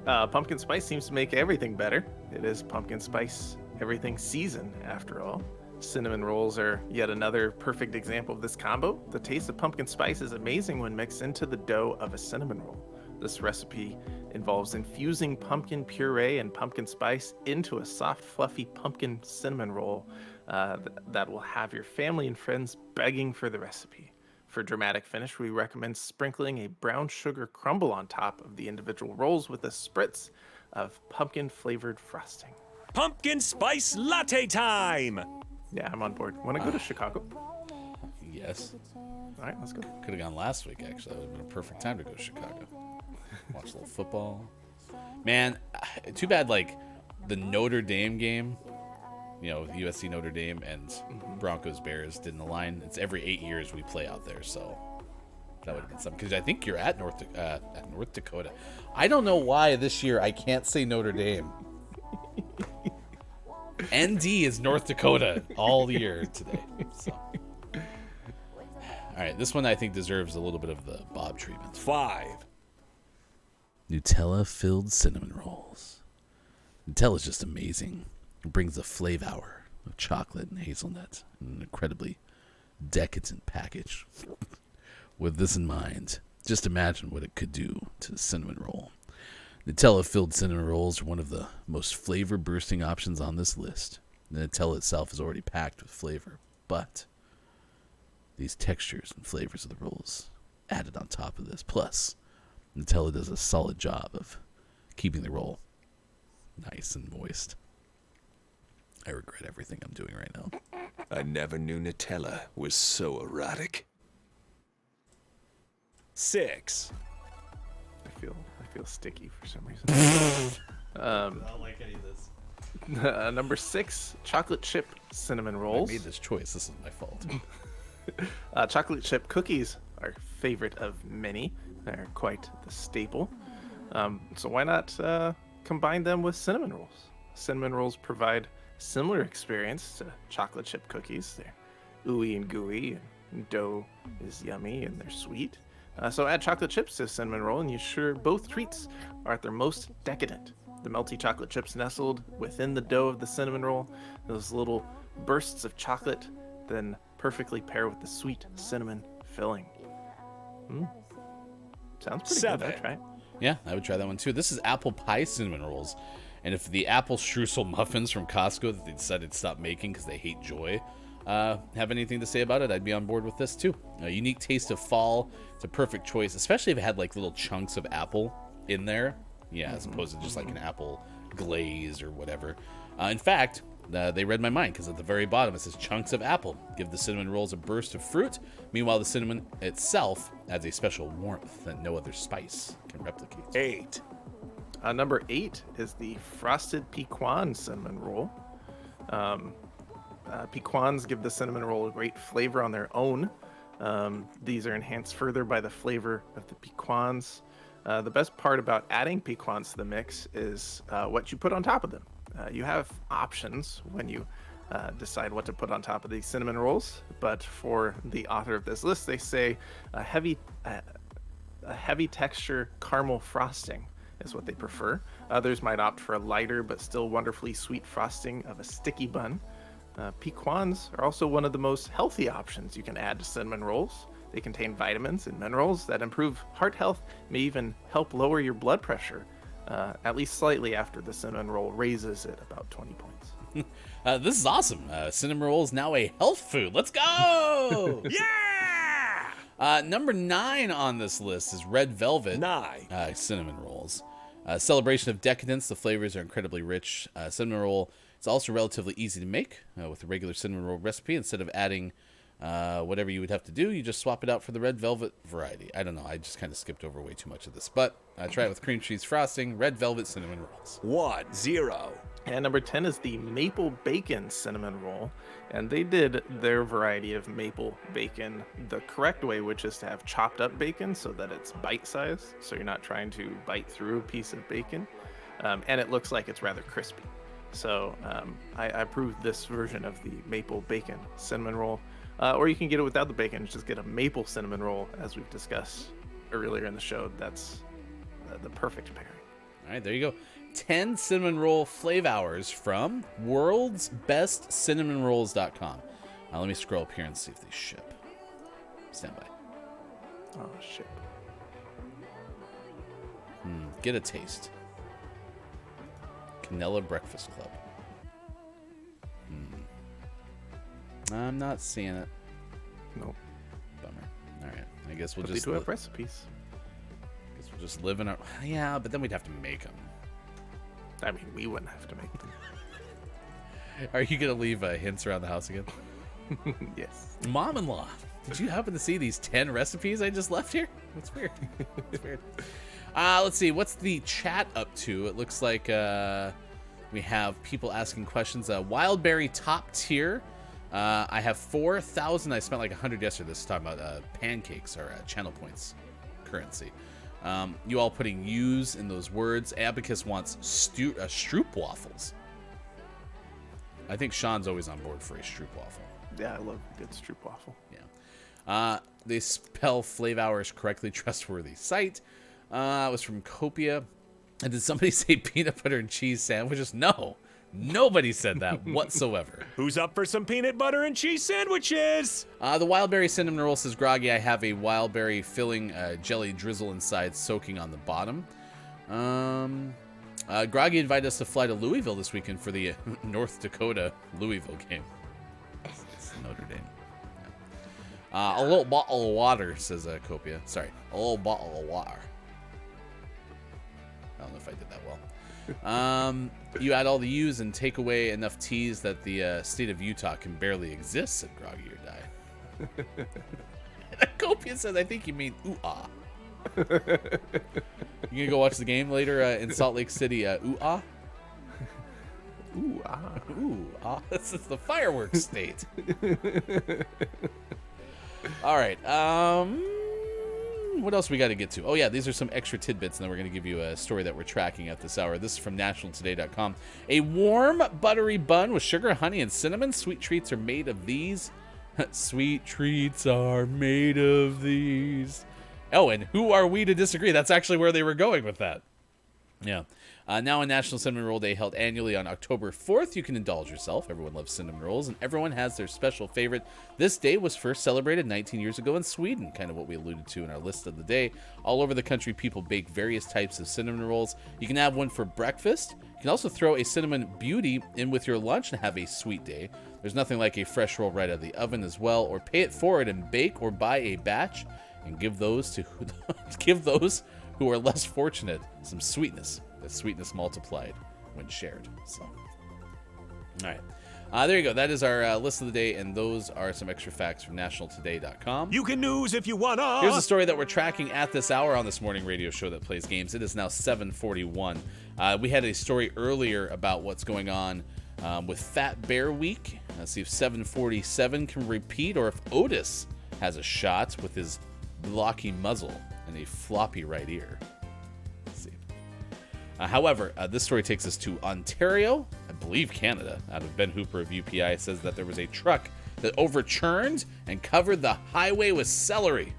Pumpkin spice seems to make everything better. It is pumpkin spice everything season, after all. Cinnamon rolls are yet another perfect example of this combo. The taste of pumpkin spice is amazing when mixed into the dough of a cinnamon roll. This recipe involves infusing pumpkin puree and pumpkin spice into a soft, fluffy pumpkin cinnamon roll that will have your family and friends begging for the recipe. For dramatic finish, we recommend sprinkling a brown sugar crumble on top of the individual rolls with a spritz of pumpkin-flavored frosting. Pumpkin spice latte time! Yeah, I'm on board. Want to go to Chicago? Yes. All right, let's go. Could have gone last week, actually. That would have been a perfect time to go to Chicago. Watch a little football. Man, too bad, like, the Notre Dame game, you know, USC Notre Dame and Broncos Bears didn't align. It's every 8 years we play out there, so that would have been something. Because I think you're at North Dakota. I don't know why this year I can't say Notre Dame. ND is North Dakota all year today. So. All right, this one I think deserves a little bit of the Bob treatment. 5. Nutella-filled cinnamon rolls. Nutella's just amazing. It brings a flavor of chocolate and hazelnut in an incredibly decadent package. With this in mind, just imagine what it could do to the cinnamon roll. Nutella-filled cinnamon rolls are one of the most flavor-boosting options on this list. The Nutella itself is already packed with flavor, but these textures and flavors of the rolls added on top of this. Plus, Nutella does a solid job of keeping the roll nice and moist. I regret everything I'm doing right now. I never knew Nutella was so erotic. 6. I feel sticky for some reason. I don't like any of this. Number 6, chocolate chip cinnamon rolls. I made this choice. This is my fault. Chocolate chip cookies are favorite of many. They're quite the staple. So why not combine them with cinnamon rolls? Cinnamon rolls provide similar experience to chocolate chip cookies. They're ooey and gooey, and dough is yummy and they're sweet. So add chocolate chips to a cinnamon roll, and you sure both treats are at their most decadent. The melty chocolate chips nestled within the dough of the cinnamon roll, those little bursts of chocolate, then perfectly pair with the sweet cinnamon filling. Sounds pretty 7. good. I'd try it. Yeah, I would try that one too. This is apple pie cinnamon rolls. And if the apple streusel muffins from Costco that they decided to stop making because they hate joy have anything to say about it, I'd be on board with this too. A unique taste of fall. It's a perfect choice, especially if it had like little chunks of apple in there. Yeah, as opposed to just like an apple glaze or whatever. In fact, they read my mind because at the very bottom it says chunks of apple. Give the cinnamon rolls a burst of fruit. Meanwhile, the cinnamon itself adds a special warmth that no other spice can replicate. 8. Number 8 is the frosted pecan cinnamon roll. Pecans give the cinnamon roll a great flavor on their own. These are enhanced further by the flavor of the pecans. The best part about adding pecans to the mix is what you put on top of them. You have options when you decide what to put on top of these cinnamon rolls, but for the author of this list, they say a heavy texture caramel frosting is what they prefer. Others might opt for a lighter but still wonderfully sweet frosting of a sticky bun. Pecans are also one of the most healthy options you can add to cinnamon rolls. They contain vitamins and minerals that improve heart health, may even help lower your blood pressure, at least slightly after the cinnamon roll raises it about 20 points. This is awesome. Cinnamon roll is now a health food. Let's go! Yeah! Number 9 on this list is red velvet 9. cinnamon rolls. Celebration of decadence. The flavors are incredibly rich. Cinnamon roll is also relatively easy to make with a regular cinnamon roll recipe. Instead of adding whatever you would have to do, you just swap it out for the red velvet variety. I don't know. I just kind of skipped over way too much of this. But try it with cream cheese frosting, red velvet cinnamon rolls. 1. 0. And number 10 is the maple bacon cinnamon roll. And they did their variety of maple bacon the correct way, which is to have chopped up bacon so that it's bite-sized. So you're not trying to bite through a piece of bacon. And it looks like it's rather crispy. So I approve this version of the maple bacon cinnamon roll. Or you can get it without the bacon, just get a maple cinnamon roll, as we've discussed earlier in the show. That's the perfect pairing. All right, there you go. 10 cinnamon roll flavors from worldsbestcinnamonrolls.com. Now let me scroll up here and see if they ship. Stand by. Oh, shit. Get a taste. Canela Breakfast Club. I'm not seeing it. Nope. Bummer. All right. I guess we'll But just they do have recipes. live in our... Yeah, but then we'd have to make them. I mean, we wouldn't have to make them. Are you going to leave hints around the house again? Yes. Mom-in-law. Did you happen to see these 10 recipes I just left here? That's weird. It's weird. Let's see. What's the chat up to? It looks like we have people asking questions. Wildberry top tier. I have 4,000. I spent like 100 yesterday. This is talking about pancakes or channel points currency. You all putting U's in those words. Abacus wants Stroop waffles. I think Sean's always on board for a Stroop waffle. Yeah, I love a good Stroop waffle. Yeah. They spell Flavhours correctly. Trustworthy site. It was from Copia. And did somebody say peanut butter and cheese sandwiches? No. Nobody said that whatsoever. Who's up for some peanut butter and cheese sandwiches? The Wildberry Cinnamon Roll says, Groggy, I have a Wildberry filling jelly drizzle inside, soaking on the bottom. Groggy invited us to fly to Louisville this weekend for the North Dakota Louisville game. It's Notre Dame. Yeah. A little bottle of water, says Copia. Sorry, a little bottle of water. I don't know if I did that well. You add all the U's and take away enough T's that the state of Utah can barely exist, said Groggy or Die. Copia says, I think you mean ooh-ah. You gonna go watch the game later in Salt Lake City, ooh-ah? Ooh-ah. Ooh-ah. This is the fireworks state. All right. What else we got to get to? Oh, yeah, these are some extra tidbits, and then we're going to give you a story that we're tracking at this hour. This is from nationaltoday.com. A warm, buttery bun with sugar, honey, and cinnamon. Sweet treats are made of these. Sweet treats are made of these. Oh, and who are we to disagree? That's actually where they were going with that. Yeah. Now on National Cinnamon Roll Day, held annually on October 4th, you can indulge yourself. Everyone loves cinnamon rolls, and everyone has their special favorite. This day was first celebrated 19 years ago in Sweden, kind of what we alluded to in our list of the day. All over the country, people bake various types of cinnamon rolls. You can have one for breakfast. You can also throw a cinnamon beauty in with your lunch and have a sweet day. There's nothing like a fresh roll right out of the oven as well, or pay it forward and bake or buy a batch and give those who are less fortunate some sweetness. That sweetness multiplied when shared. So, all right. There you go. That is our list of the day, and those are some extra facts from nationaltoday.com. You can news if you wanna. Here's a story that we're tracking at this hour on this morning radio show that plays games. It is now 7:41. We had a story earlier about what's going on with Fat Bear Week. Let's see if 747 can repeat, or if Otis has a shot with his blocky muzzle and a floppy right ear. However, this story takes us to Ontario, I believe Canada. Out of Ben Hooper of UPI, says that there was a truck that overturned and covered the highway with celery.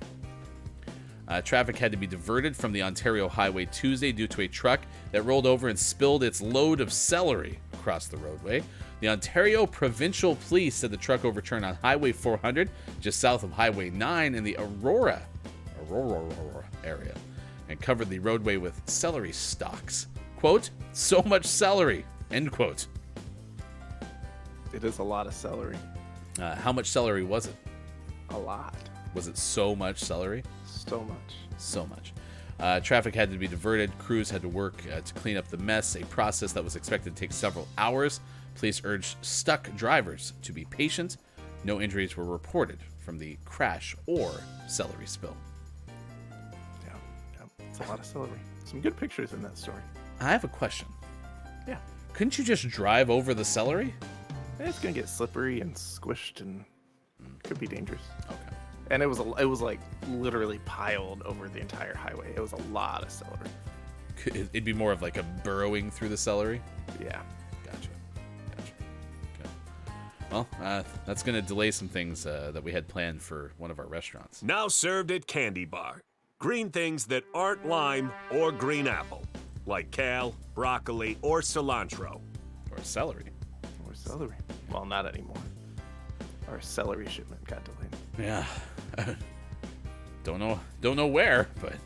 Traffic had to be diverted from the Ontario Highway Tuesday due to a truck that rolled over and spilled its load of celery across the roadway. The Ontario Provincial Police said the truck overturned on Highway 400, just south of Highway 9 in the Aurora area, and covered the roadway with celery stalks. Quote, so much celery, end quote. It is a lot of celery. How much celery was it? A lot. Was it so much celery? So much. So much. Traffic had to be diverted. Crews had to work to clean up the mess, a process that was expected to take several hours. Police urged stuck drivers to be patient. No injuries were reported from the crash or celery spill. It's a lot of celery. Some good pictures in that story. I have a question. Yeah. Couldn't you just drive over the celery? It's gonna get slippery and squished, and could be dangerous. Okay. And it was like literally piled over the entire highway. It was a lot of celery. It'd be more of like a burrowing through the celery? Yeah. Gotcha. Okay. Well, that's going to delay some things that we had planned for one of our restaurants. Now served at Candy Bar. Green things that aren't lime or green apple, like kale, broccoli, or cilantro. Or celery. Or celery. Well, not anymore. Our celery shipment got delayed. Yeah. Don't know where, but...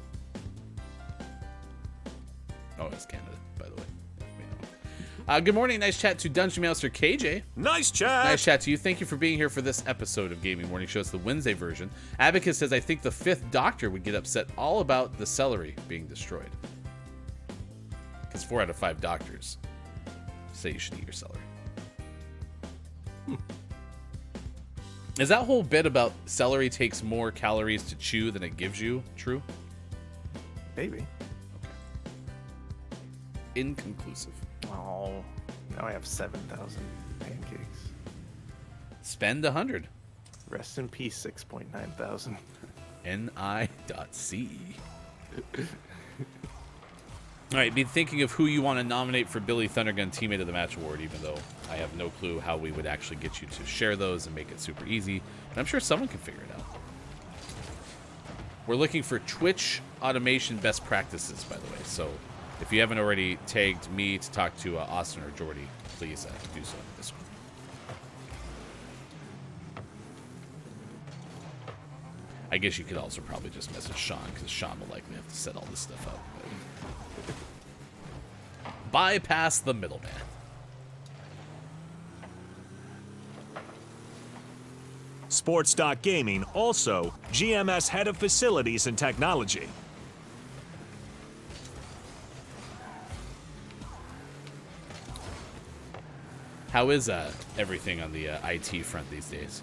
Oh, it's Canada, by the way. Good morning. Nice chat to Dungeon Master KJ. Nice chat. Nice chat to you. Thank you for being here for this episode of Gaming Morning Show. It's the Wednesday version. Abacus says, I think the fifth Doctor would get upset all about the celery being destroyed. Because 4 out of 5 doctors say you should eat your celery. Is that whole bit about celery takes more calories to chew than it gives you true? Maybe. Inconclusive. Oh, now I have 7,000 pancakes. Spend 100. Rest in peace, 6.9 thousand. ni.ce. All right, be thinking of who you want to nominate for Billy Thundergun Teammate of the Match Award, even though I have no clue how we would actually get you to share those and make it super easy. But I'm sure someone can figure it out. We're looking for Twitch automation best practices, by the way. So if you haven't already tagged me to talk to Austin or Jordy, please do so in Discord. I guess you could also probably just message Sean, because Sean will likely have to set all this stuff up. But bypass the middleman. Sports.gaming, also GMS head of facilities and technology. How is everything on the IT front these days?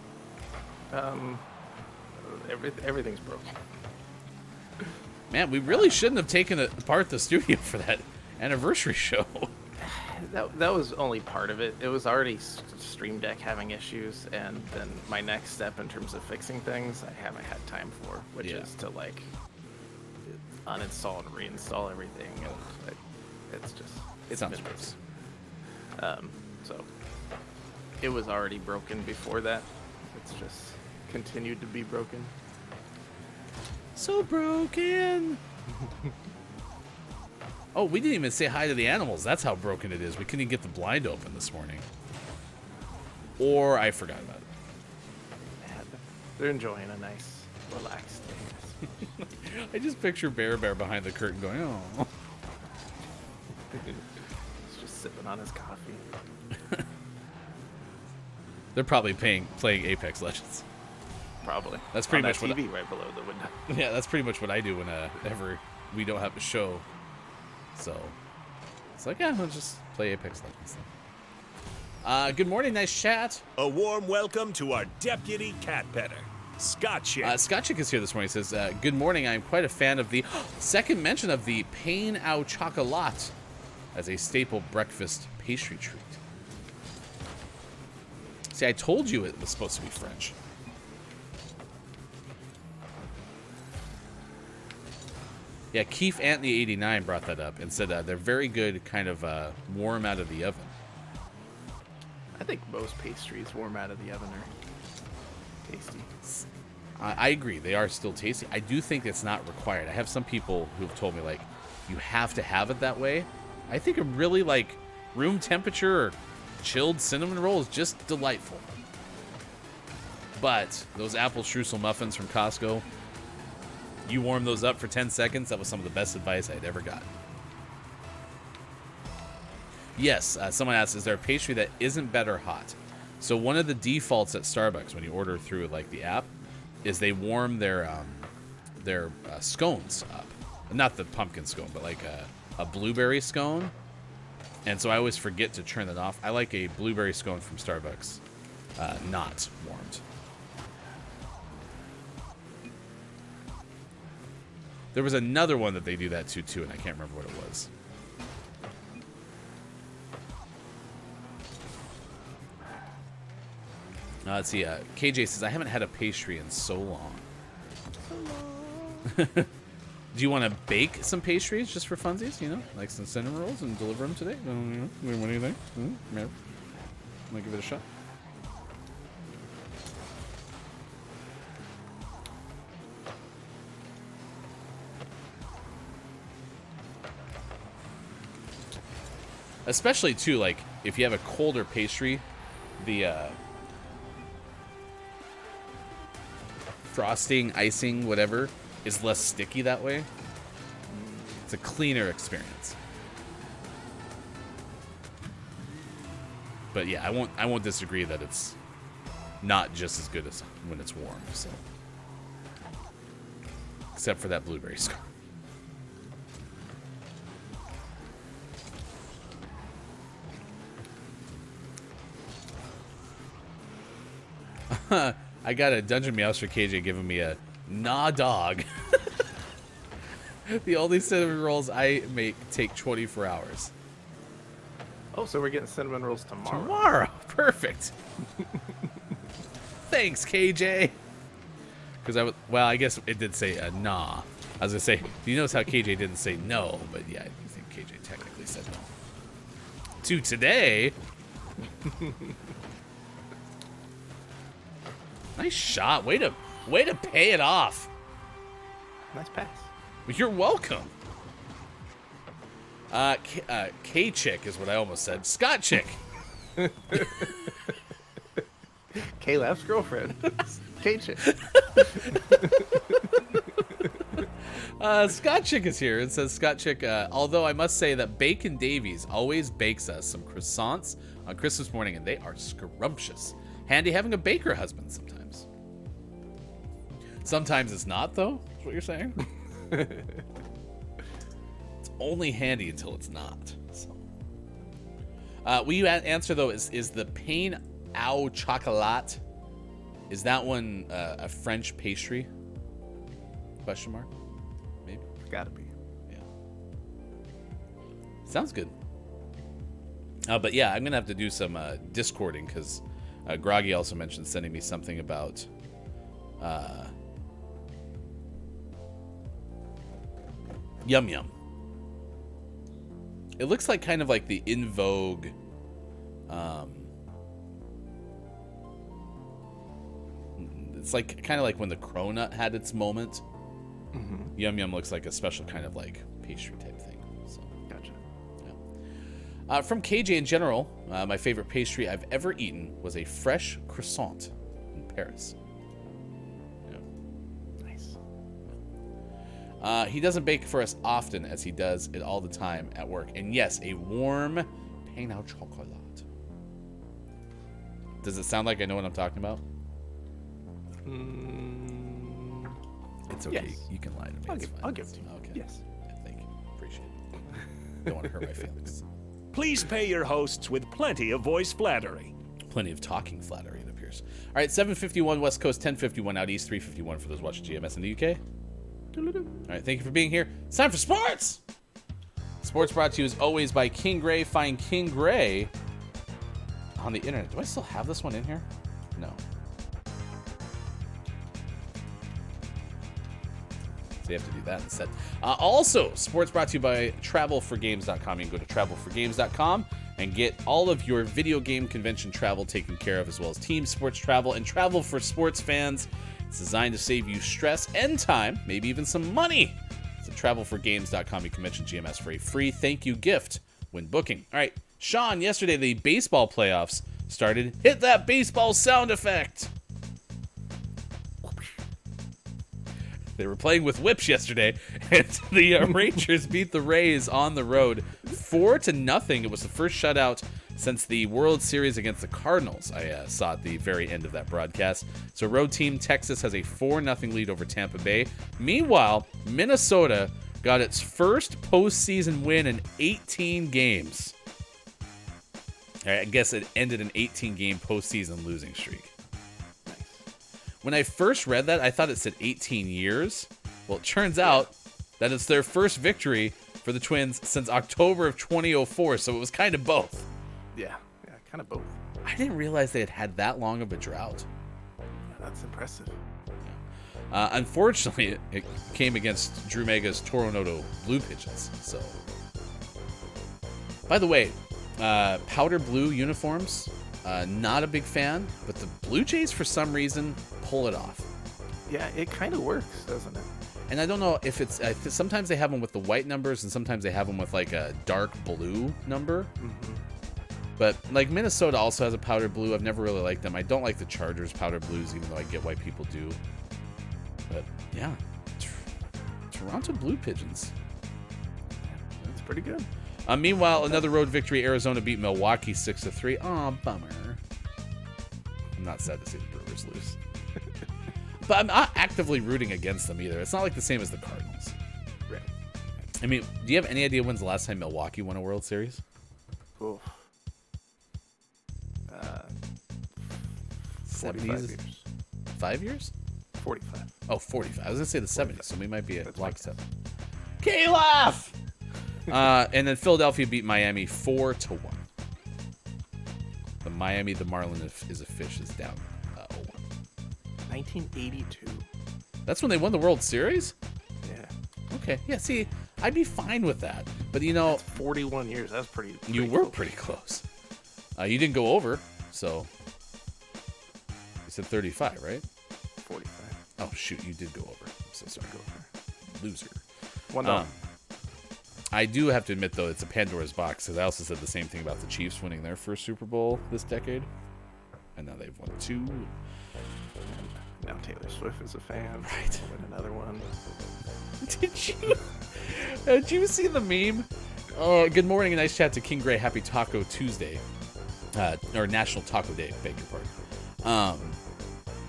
Everything's broken. Man, we really shouldn't have taken apart the studio for that anniversary show. That was only part of it. It was already Stream Deck having issues, and then my next step in terms of fixing things, I haven't had time for, which is to like uninstall and reinstall everything, and it's Sounds business. So it was already broken before that. It's just continued to be broken. So broken. Oh, we didn't even say hi to the animals. That's how broken it is. We couldn't even get the blind open this morning. Or I forgot about it. Yeah, they're enjoying a nice, relaxed day. I just picture Bear behind the curtain going, oh. He's just sipping on his coffee. They're probably playing Apex Legends. Probably. That's pretty on much that what TV right below the window. Yeah, that's pretty much what I do whenever we don't have a show. So it's like, yeah, let's just play Apex Legends then. Good morning, nice chat. A warm welcome to our deputy cat petter, Scotchick. Scotchick is here this morning. He says, good morning. I'm quite a fan of the second mention of the pain au chocolat as a staple breakfast pastry treat. See, I told you it was supposed to be French. Yeah, Keith Anthony89 brought that up and said they're very good, kind of warm out of the oven. I think most pastries warm out of the oven are tasty. I agree. They are still tasty. I do think it's not required. I have some people who've told me, like, you have to have it that way. I think a really, like, room temperature or chilled cinnamon roll is just delightful. But those apple streusel muffins from Costco, you warm those up for 10 seconds. That was some of the best advice I'd ever got. Yes, someone asked, is there a pastry that isn't better hot? So one of the defaults at Starbucks when you order through like the app is they warm their scones up. Not the pumpkin scone, but like a blueberry scone. And so I always forget to turn that off. I like a blueberry scone from Starbucks, not warmed. There was another one that they do that to too, and I can't remember what it was. Let's see. KJ says, I haven't had a pastry in so long. Do you want to bake some pastries just for funsies? You know, like some cinnamon rolls and deliver them today? What do you think? Yeah. Want to give it a shot? Especially too, like if you have a colder pastry, the frosting, icing, whatever, is less sticky that way. It's a cleaner experience. But yeah, I won't disagree that it's not just as good as when it's warm. So, except for that blueberry scone. I got a Dungeon Meows for KJ giving me a nah dog. The only cinnamon rolls I make take 24 hours. Oh, so we're getting cinnamon rolls tomorrow. Tomorrow. Perfect. Thanks, KJ. Because I guess it did say nah. I was going to say, you notice how KJ didn't say no, but yeah, I think KJ technically said no. To today. Nice shot. Way to pay it off. Nice pass. You're welcome. K-Chick is what I almost said. Scott Chick. K-Lab's girlfriend. K-Chick. Scott Chick is here. It says, Scott Chick, although I must say that Bacon Davies always bakes us some croissants on Christmas morning, and they are scrumptious. Handy having a baker husband sometimes. Sometimes it's not, though, is what you're saying? It's only handy until it's not. So. Will you answer, though, is the pain au chocolat, is that one a French pastry? Question mark? Maybe? Gotta be. Yeah. Sounds good. But yeah, I'm going to have to do some Discording because Groggy also mentioned sending me something about Yum Yum. It looks like kind of like the in vogue it's like kind of like when the cronut had its moment. Mm-hmm. Yum Yum looks like a special kind of like pastry type thing. So Gotcha. Yeah. From KJ in general, my favorite pastry I've ever eaten was a fresh croissant in Paris. Yeah. Nice. He doesn't bake for us often, as he does it all the time at work. And yes, a warm pain au chocolat. Does it sound like I know what I'm talking about? It's okay. Yes. You can lie to me. I'll give it to you. Okay. Yes. Yeah, thank you. Appreciate it. Don't want to hurt my feelings. Please pay your hosts with plenty of voice flattery. Plenty of talking flattery, it appears. All right, 7:51 West Coast, 10:51 out East, 3:51 for those watching GMS in the UK. All right, thank you for being here. It's time for sports. Sports brought to you as always by King Gray. Find King Gray on the internet. Do I still have this one in here? No. So you have to do that instead. Also, sports brought to you by travelforgames.com. You can go to travelforgames.com and get all of your video game convention travel taken care of, as well as team sports travel and travel for sports fans. It's designed to save you stress and time, maybe even some money. It's at travelforgames.com. You can mention GMS for a free thank you gift when booking. All right, Sean, yesterday the baseball playoffs started. Hit that baseball sound effect. They were playing with whips yesterday, and the Rangers beat the Rays on the road 4-0. It was the first shutout since the World Series against the Cardinals. I saw at the very end of that broadcast. So road team Texas has a 4-0 lead over Tampa Bay. Meanwhile, Minnesota got its first postseason win in 18 games. I guess it ended an 18-game postseason losing streak. When I first read that, I thought it said 18 years. Well, it turns out that it's their first victory for the Twins since October of 2004, so it was kind of both. Yeah, kind of both. I didn't realize they had had that long of a drought. Yeah, that's impressive. Unfortunately, it came against Drew Mega's Toronto Blue Pigeons. So, by the way, powder blue uniforms, not a big fan, but the Blue Jays, for some reason, pull it off. Yeah, it kind of works, doesn't it? And I don't know if it's... sometimes they have them with the white numbers, and sometimes they have them with, like, a dark blue number. Mm-hmm. But, like, Minnesota also has a powder blue. I've never really liked them. I don't like the Chargers powder blues, even though I get why people do. But, yeah. Toronto Blue Pigeons. That's pretty good. Meanwhile, another road victory. Arizona beat Milwaukee 6-3. Aw, bummer. I'm not sad to see the Brewers lose. But I'm not actively rooting against them either. It's not like the same as the Cardinals. Right. I mean, do you have any idea when's the last time Milwaukee won a World Series? Oof. 70s? Years. 5 years? 45. Oh, 45. I was going to say the 70s, so we might be at That's lockstep. K-Laugh! And then Philadelphia beat Miami 4-1. The Miami, the Marlin is a fish, is down 0-1. 1982. That's when they won the World Series? Yeah. Okay. Yeah, see, I'd be fine with that. But, you know, That's 41 years. That's pretty you were close. pretty close. You didn't go over, so. You said 35, right? 45. Oh, shoot, you did go over. I'm so sorry. Loser. $1. I do have to admit, though, it's a Pandora's box, because I also said the same thing about the Chiefs winning their first Super Bowl this decade. And now they've won 2. Now Taylor Swift is a fan. Right. Win another one. Did you see the meme? Good morning and nice chat to King Gray. Happy Taco Tuesday. Or National Taco Day, beg your pardon.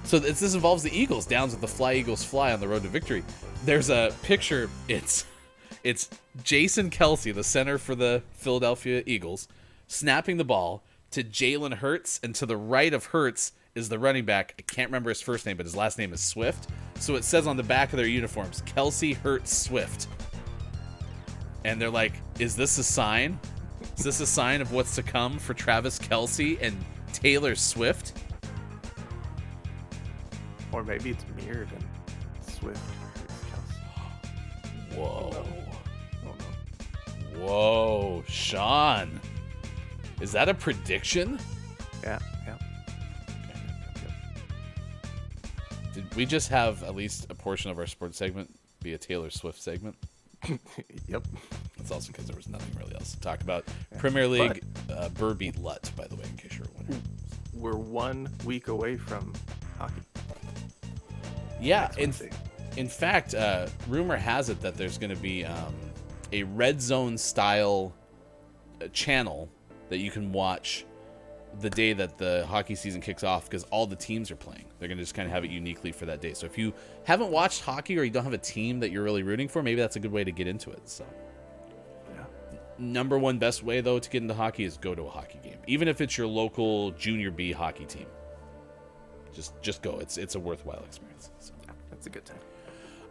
So this involves the Eagles. Downs with the Fly Eagles Fly on the road to victory. There's a picture. It's Jason Kelsey, the center for the Philadelphia Eagles, snapping the ball to Jalen Hurts, and to the right of Hurts is the running back. I can't remember his first name, but his last name is Swift. So it says on the back of their uniforms, Kelsey Hurts Swift. And they're like, is this a sign? Is this a sign of what's to come for Travis Kelsey and Taylor Swift? Or maybe it's mirrored in Swift. Whoa. Oh, no. Whoa, Sean. Is that a prediction? Yeah. Did we just have at least a portion of our sports segment be a Taylor Swift segment? Yep. That's also because there was nothing really else to talk about. Premier League, Burr beat Lutt, by the way, in case you're wondering. We're 1 week away from hockey. Yeah, Next in fact, rumor has it that there's going to be a Red Zone style channel that you can watch the day that the hockey season kicks off, because all the teams are playing. They're going to just kind of have it uniquely for that day. So if you haven't watched hockey or you don't have a team that you're really rooting for, maybe that's a good way to get into it. So, Yeah. Number one best way, though, to get into hockey is go to a hockey game. Even if it's your local junior B hockey team. Just go. It's a worthwhile experience. So. That's a good time.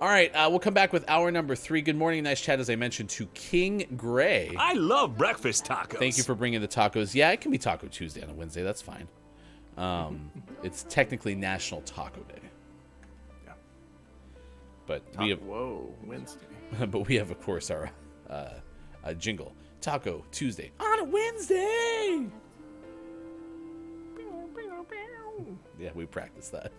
All right, we'll come back with hour number 3. Good morning, nice chat, as I mentioned, to King Gray. I love breakfast tacos. Thank you for bringing the tacos. Yeah, it can be Taco Tuesday on a Wednesday. That's fine. It's technically National Taco Day. Yeah. But we have, Whoa, Wednesday. but we have, of course, our jingle. Taco Tuesday on a Wednesday. Yeah, we practiced that.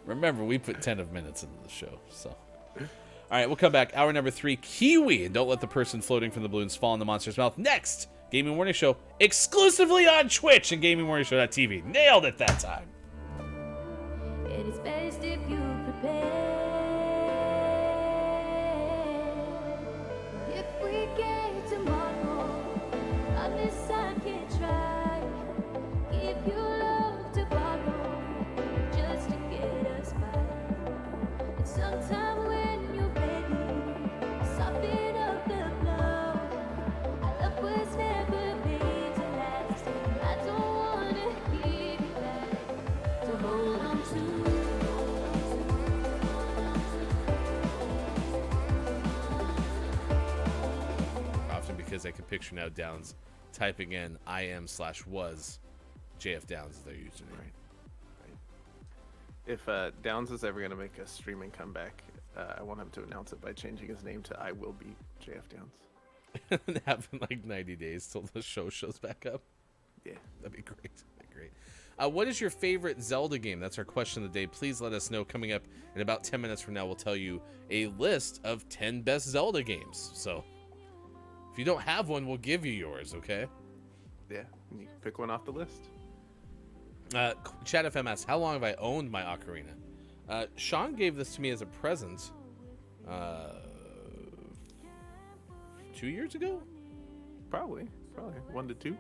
Remember, we put 10 minutes into the show, so. All right, we'll come back. Hour number 3, Kiwi. And don't let the person floating from the balloons fall in the monster's mouth. Next, Gaming Morning Show, exclusively on Twitch and GamingMorningShow.tv. Nailed it that time. It is best if you prepare. If we get tomorrow, on this I can try. Give you love to borrow, just to get us by. And sometime when you're ready, soften up the blow. Our love was never made to last. I don't wanna give you back. So hold on to. Often because I can picture now Downs typing in IM/was JF Downs as their username. Right. If Downs is ever going to make a streaming comeback, I want him to announce it by changing his name to I Will Be JF Downs. And having like 90 days till the shows back up. Yeah. That'd be great. That'd be great. What is your favorite Zelda game? That's our question of the day. Please let us know. Coming up in about 10 minutes from now, we'll tell you a list of 10 best Zelda games. So if you don't have one, we'll give you yours, okay? Yeah. And you can pick one off the list. Chat FM asks, how long have I owned my ocarina? Sean gave this to me as a present 2 years ago? Probably 1 to 2.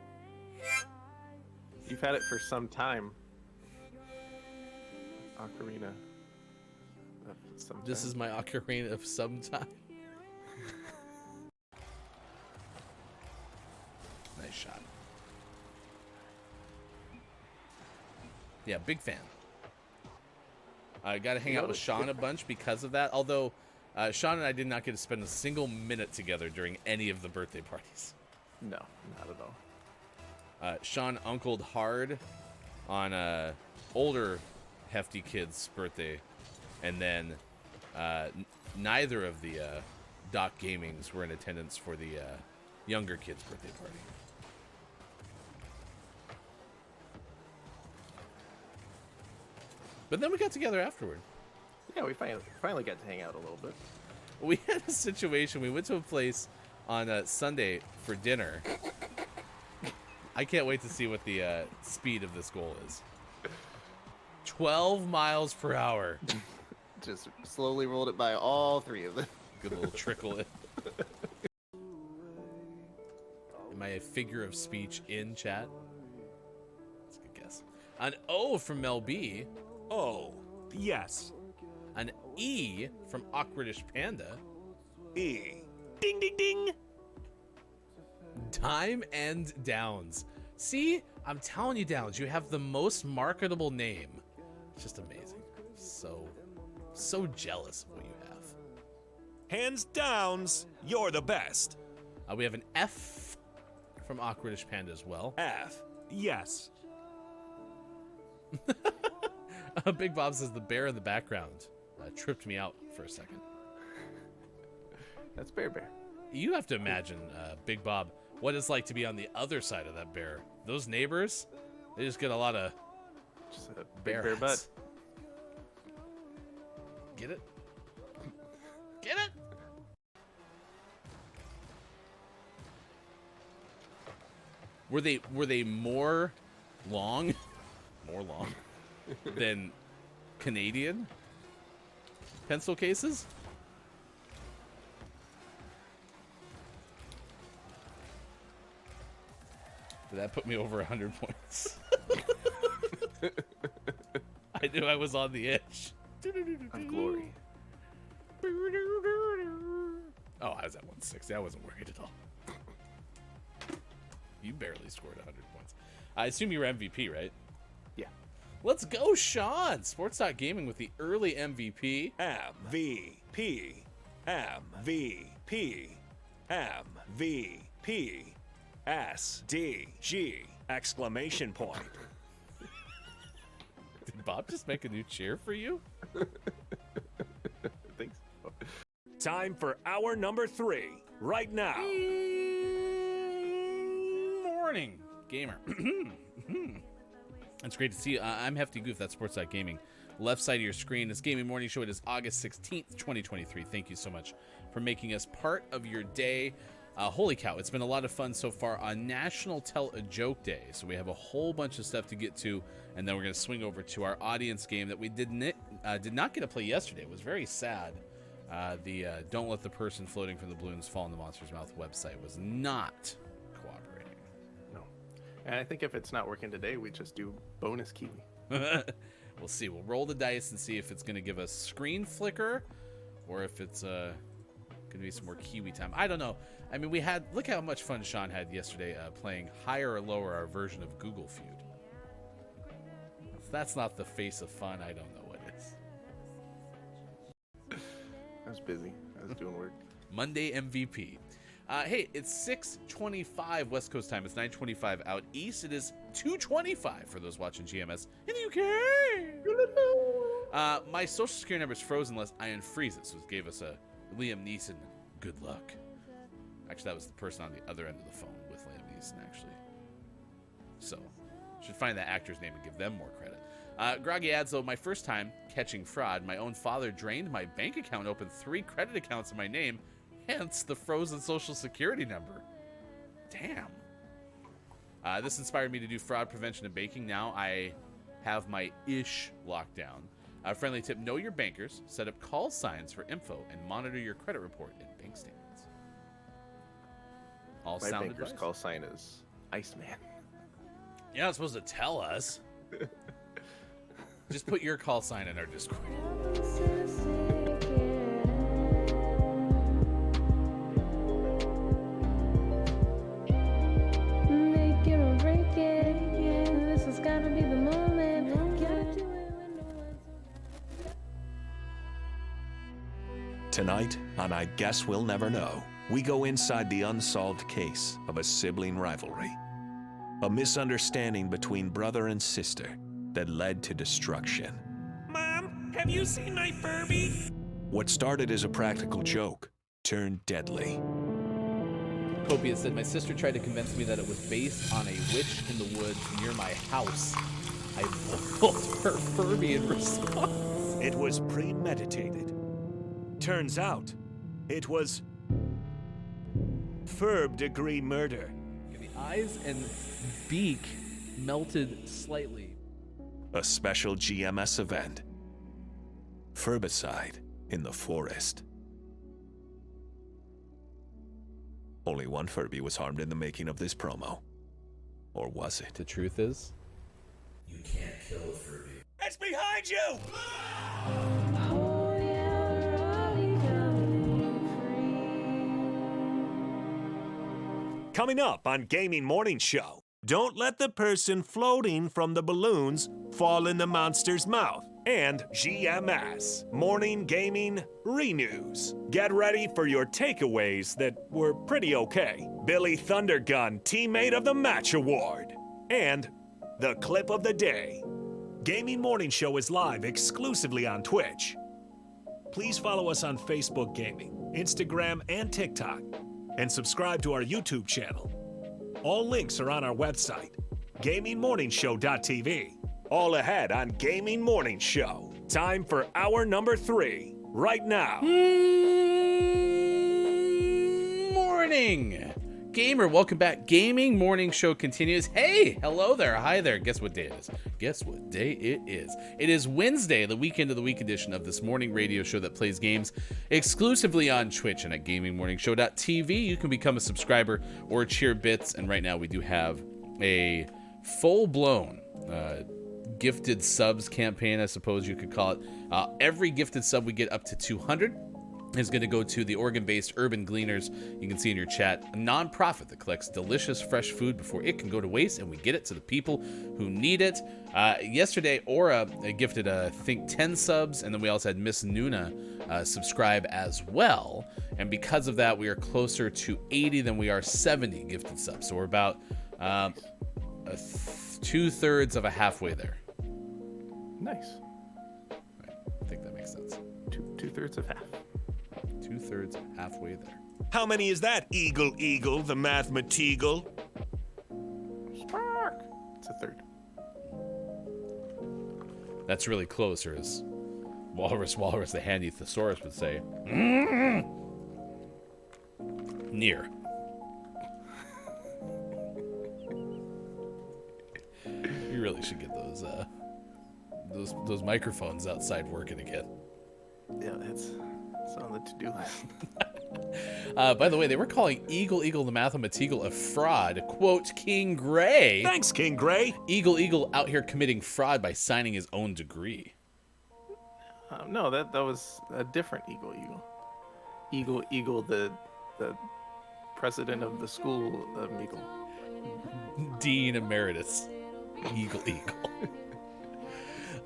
You've had it for some time. Ocarina of some time. This is my ocarina of some time. Nice shot. Yeah, big fan. I got to hang out with Sean a bunch because of that. Although Sean and I did not get to spend a single minute together during any of the birthday parties. No, not at all. Sean uncled hard on older hefty kid's birthday, and then neither of the Doc Gamings were in attendance for the younger kid's birthday party. But then we got together afterward. Yeah, we finally got to hang out a little bit. We had a situation. We went to a place on Sunday for dinner. I can't wait to see what the speed of this goal is. 12 miles per hour. Just slowly rolled it by all three of them. Good little trickle in. Am I a figure of speech in chat? That's a good guess. An O from Mel B. Oh, yes. An E from Awkwardish Panda. E. Ding, ding, ding. Time and Downs. See, I'm telling you, Downs, you have the most marketable name. It's just amazing. So jealous of what you have. Hands downs, you're the best. We have an F from Awkwardish Panda as well. F. Yes. Big Bob says the bear in the background tripped me out for a second. That's Bear. You have to imagine, Big Bob, what it's like to be on the other side of that bear. Those neighbors, they just get a lot of Just a big bear butt. hats. Get it? Get it? Were they more long than Canadian pencil cases? Did that put me over 100 points? I knew I was on the edge. Of glory. Oh, I was at 160. I wasn't worried at all. You barely scored 100 points. I assume you were MVP, right? Yeah. Let's go, Sean! Sports.gaming with the early MVP. MVP. MVP. MVP. SDG! Exclamation point. Did Bob just make a new cheer for you? Thanks. Time for hour number 3, right now. Morning, gamer. It's great to see you. I'm Hefty Goof, that's Sports.gaming. Left side of your screen, this Gaming Morning Show. It is August 16th, 2023. Thank you so much for making us part of your day. Holy cow, it's been a lot of fun so far on National Tell a Joke Day. So we have a whole bunch of stuff to get to, and then we're going to swing over to our audience game that we did not get to play yesterday. It was very sad. The Don't Let the Person Floating from the Balloons Fall in the Monster's Mouth website was not cooperating. No. And I think if it's not working today, we just do bonus kiwi. We'll see. We'll roll the dice and see if it's going to give us screen flicker or if it's going to be some more Kiwi time. I don't know. I mean, look how much fun Sean had yesterday playing higher or lower our version of Google Feud. If that's not the face of fun, I don't know what is. I was busy. I was doing work. Monday MVP. Hey, it's 6:25 West Coast time. It's 9:25 out east. It is 2:25 for those watching GMS in the UK. My social security number is frozen unless I unfreeze it, so it gave us a Liam Neeson good luck. Actually, that was the person on the other end of the phone with Liam Neeson, actually. So, should find that actor's name and give them more credit. Groggy adds, though, my first time catching fraud, my own father drained my bank account, opened 3 credit accounts in my name, hence the frozen social security number. Damn. This inspired me to do fraud prevention and banking. Now I have my ish locked down. Friendly tip, know your bankers, set up call signs for info, and monitor your credit report and bank statements. All My sound banker's advice. call sign is Iceman. You're not supposed to tell us. Just put your call sign in our Discord. Make it or break it. This is gonna be the moment. Gotta do it when no one's around. Tonight, on I Guess We'll Never Know, we go inside the unsolved case of a sibling rivalry. A misunderstanding between brother and sister that led to destruction. Mom, have you seen my Furby? What started as a practical joke turned deadly. Copia said, my sister tried to convince me that it was based on a witch in the woods near my house. I boiled her Furby in response. It was premeditated. Turns out, it was third-degree murder. The eyes and beak melted slightly. A special GMS event. Furbicide in the forest. Only one Furby was harmed in the making of this promo. Or was it? The truth is, You can't kill a Furby. It's behind you! Oh, yeah, Robbie got me free. Coming up on Gaming Morning Show, don't let the person floating from the balloons fall in the monster's mouth. And GMS, Morning Gaming Renews. Get ready for your takeaways that were pretty okay. Billy Thundergun Teammate of the Match Award. And the clip of the day. Gaming Morning Show is live exclusively on Twitch. Please follow us on Facebook Gaming, Instagram, and TikTok. And subscribe to our YouTube channel. All links are on our website, gamingmorningshow.tv. All ahead on Gaming Morning Show. Time for hour number 3, right now. morning! Gamer, welcome back. Gaming Morning Show continues. Hey, hello there. Hi there. Guess what day it is? Guess what day it is? It is Wednesday, the weekend of the week edition of this morning radio show that plays games exclusively on Twitch and at gamingmorningshow.tv. You can become a subscriber or cheer bits. And right now we do have a full-blown gifted subs campaign, I suppose you could call it. Every gifted sub we get up to 200 is going to go to the Oregon-based Urban Gleaners. You can see in your chat, a nonprofit that collects delicious fresh food before it can go to waste, and we get it to the people who need it. Yesterday, Aura gifted, I think, 10 subs, and then we also had Miss Nuna subscribe as well. And because of that, we are closer to 80 than we are 70 gifted subs. So we're about 2/3 of a halfway there. Nice. Right. I think that makes sense. Two-thirds of half. 2/3 halfway there. How many is that, Eagle, the mathematical? Spark. It's a third. That's really close, or as Walrus, the handy thesaurus would say. Near. You really should get those microphones outside working again. Yeah, it's on the to-do list. By the way, they were calling Eagle the mathematical a fraud. Quote, King Gray. Thanks, King Gray. Eagle out here committing fraud by signing his own degree. No, that was a different Eagle. Eagle, the president of the school of Eagle. Dean Emeritus. Eagle.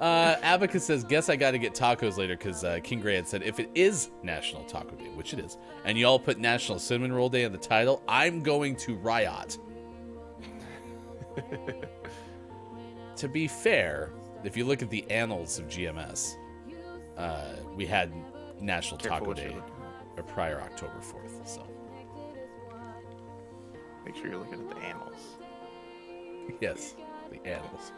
Abacus says, guess I gotta get tacos later, because King Gray had said if it is National Taco Day, which it is, and you all put National Cinnamon Roll Day in the title, I'm going to riot. To be fair, if you look at the annals of GMS, we had National Taco Day prior October 4th, so. Make sure you're looking at the annals. Yes, the annals.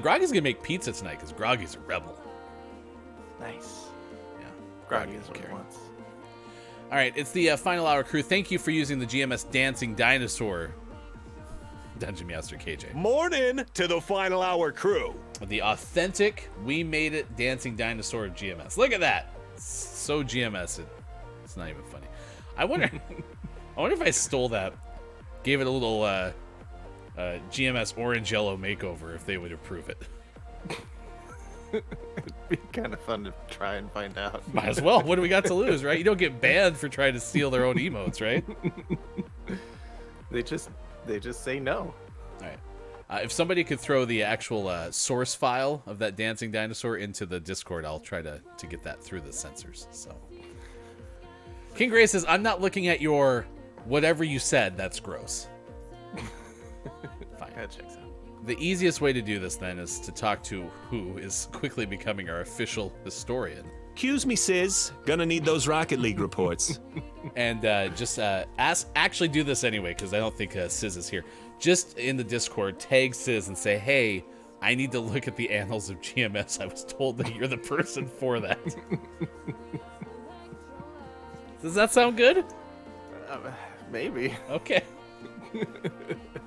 Groggy's gonna make pizza tonight because Groggy's a rebel. Nice. Yeah, Groggy is what he wants. All right, it's the final hour crew. Thank you for using the GMS Dancing Dinosaur. Dungeon Master KJ. Morning to the final hour crew. The authentic, we made it Dancing Dinosaur of GMS. Look at that. So GMS, it's not even funny. I wonder if I stole that, gave it a little GMS orange yellow makeover, if they would approve it. It'd be kind of fun to try and find out. Might as well. What do we got to lose, right? You don't get banned for trying to steal their own emotes, right? They just say no. All right. If somebody could throw the actual source file of that dancing dinosaur into the Discord, I'll try to get that through the censors. So, King Gray says, I'm not looking at your whatever you said. That's gross. Fine. That checks out. The easiest way to do this, then, is to talk to who is quickly becoming our official historian. Excuse me, Sis. Gonna need those Rocket League reports. And actually do this anyway, because I don't think Sis is here. Just in the Discord, tag Sis and say, hey, I need to look at the annals of GMS. I was told that you're the person for that. Does that sound good? Maybe. Okay.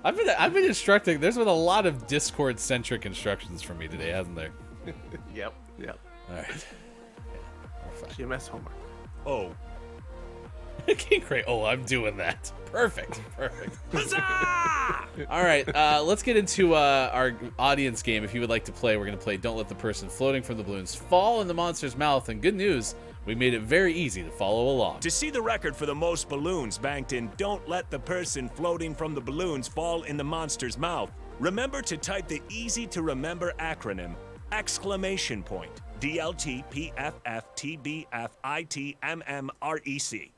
I've been instructing. There's been a lot of Discord-centric instructions for me today, hasn't there? Yep. All right. GMS homework. Oh. King Cray. Oh, I'm doing that. Perfect. Huzzah! All right, let's get into our audience game. If you would like to play, we're going to play Don't Let the Person Floating from the Balloons Fall in the Monster's Mouth. And good news, we made it very easy to follow along. To see the record for the most balloons banked in Don't Let the Person Floating from the Balloons Fall in the Monster's Mouth, remember to type the easy-to-remember acronym, ! DLTPFFTBFITMMREC.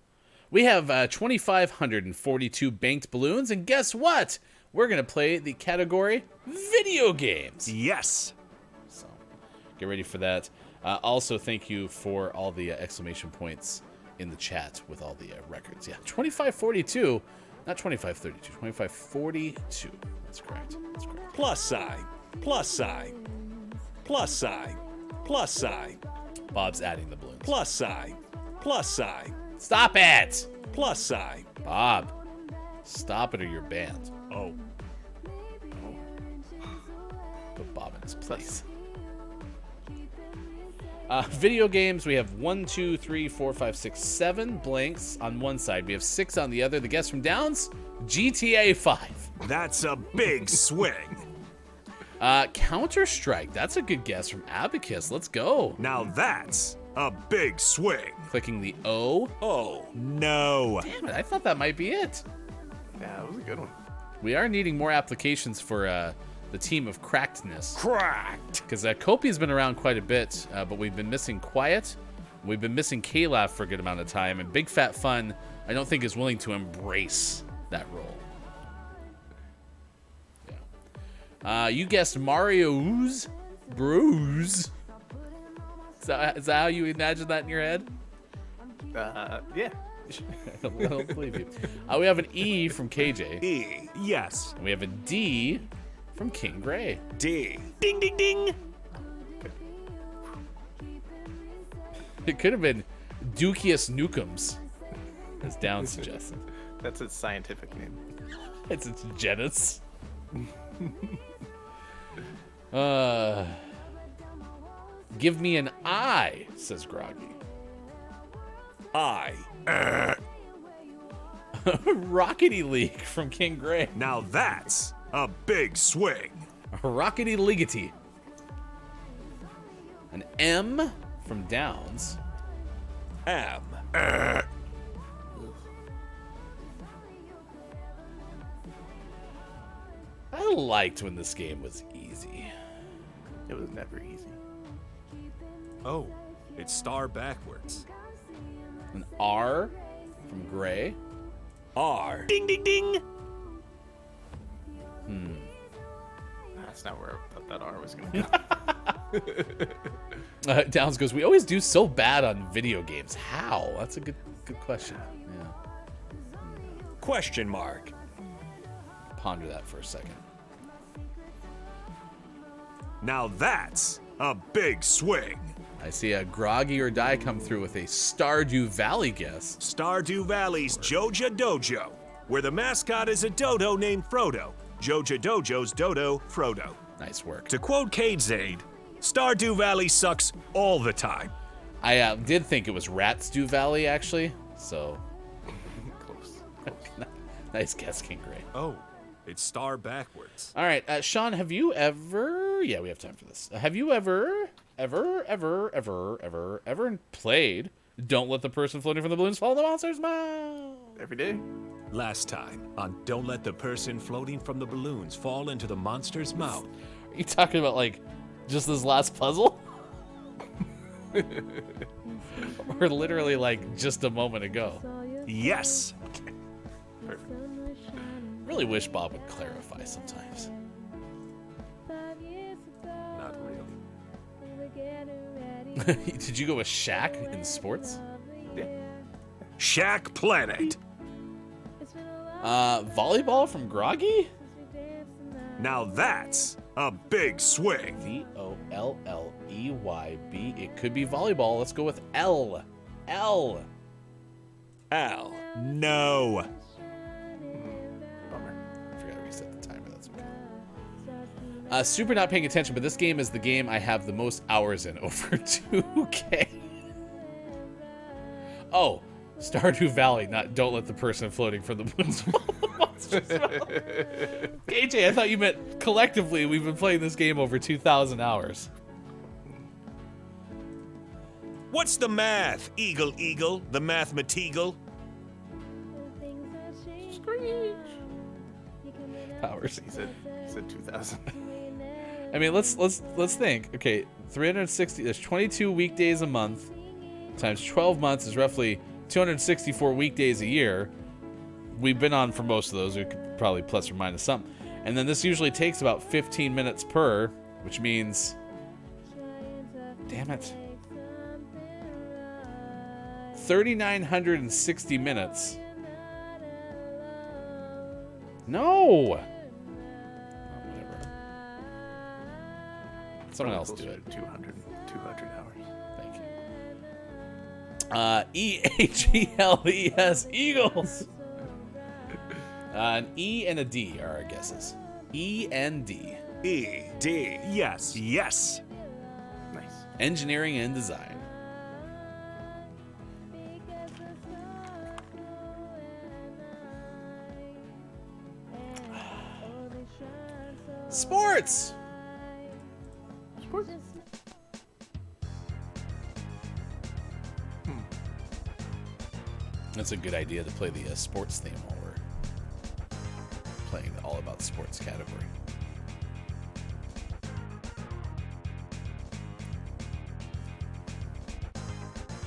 We have 2,542 banked balloons, and guess what? We're going to play the category video games. Yes. So get ready for that. Also, thank you for all the exclamation points in the chat with all the records. Yeah, 2,542, not 2,532, 2,542. That's correct. Plus sign, plus sign, plus sign, plus sign. Bob's adding the balloons. Plus sign, plus sign. Stop it! Plus sign. Bob, stop it or you're banned. Oh. Put Bob in his place. Video games, we have 1, 2, 3, 4, 5, 6, 7 blanks on one side. We have 6 on the other. The guess from Downs, GTA 5. That's a big swing. Counter-Strike, that's a good guess from Abacus. Let's go. Now that's a big swing. Clicking the O. Oh, no. Damn it, I thought that might be it. Yeah, that was a good one. We are needing more applications for the team of Crackedness. Cracked. Because Kopi's been around quite a bit, but we've been missing Quiet. We've been missing Calaf for a good amount of time. And Big Fat Fun, I don't think, is willing to embrace that role. Yeah. You guessed Mario's Brews. Is that how you imagine that in your head? Yeah. I don't believe you. We have an E from KJ. E. Yes. And we have a D from King Gray. D. Ding, ding, ding. It could have been Dukius Nukums, as Down suggested. That's its scientific name. It's its genus. Give me an I, says Groggy. I. Rockety League from King Gray. Now that's a big swing. Rockety Leaguety. An M from Downs. M. I liked when this game was easy. It was never easy. Oh, it's star backwards. An R from Gray. R. Ding, ding, ding. That's not where I thought that R was going to go. Downs goes, we always do so bad on video games. How? That's a good question. Yeah. Question mark. Ponder that for a second. Now that's a big swing. I see a Groggy or Die come through with a Stardew Valley guess. Stardew Valley's Joja Dojo, where the mascot is a dodo named Frodo. Joja Dojo's Dodo Frodo. Nice work. To quote Cade Zaid, Stardew Valley sucks all the time. I did think it was Ratstew Valley, actually. So, Close. nice guess, King Gray. Oh, it's star backwards. All right, Sean, have you ever... Yeah, we have time for this. Have you ever played Don't Let the Person Floating from the Balloons Fall in the Monster's Mouth? Every day. Last time on Don't Let the Person Floating from the Balloons Fall into the Monster's Mouth. Are you talking about, like, just this last puzzle? Or literally, like, just a moment ago? Yes! Really wish Bob would clarify sometimes. Not really. Did you go with Shaq in sports? Shack Planet! Volleyball from Groggy? Now that's a big swing. V-O-L-L-E-Y-B. It could be volleyball. Let's go with L. L. Al. No. Bummer. I forgot to reset the timer. That's okay. Super not paying attention, but this game is the game I have the most hours in, over 2K. Oh, Stardew Valley, not Don't Let the Person Floating from the Balloons Fall in the Monster's Mouth. KJ, I thought you meant collectively we've been playing this game over 2,000 hours. What's the math, Eagle Eagle, the mathemateagle? Powers. He said 2,000. I mean, let's think. Okay, 360. There's 22 weekdays a month times 12 months is roughly 264 weekdays a year. We've been on for most of those. We could probably plus or minus something. And then this usually takes about 15 minutes per, which means, damn it, 3,960 minutes. No. Whatever. Someone else do it. 200 hours. Thank you. E-H-E-L-E-S, Eagles. An E and a D are our guesses. E and D. E, D, yes, yes. Nice. Engineering and design. Sports. Sports. That's a good idea to play the sports theme while we're playing the all about sports category.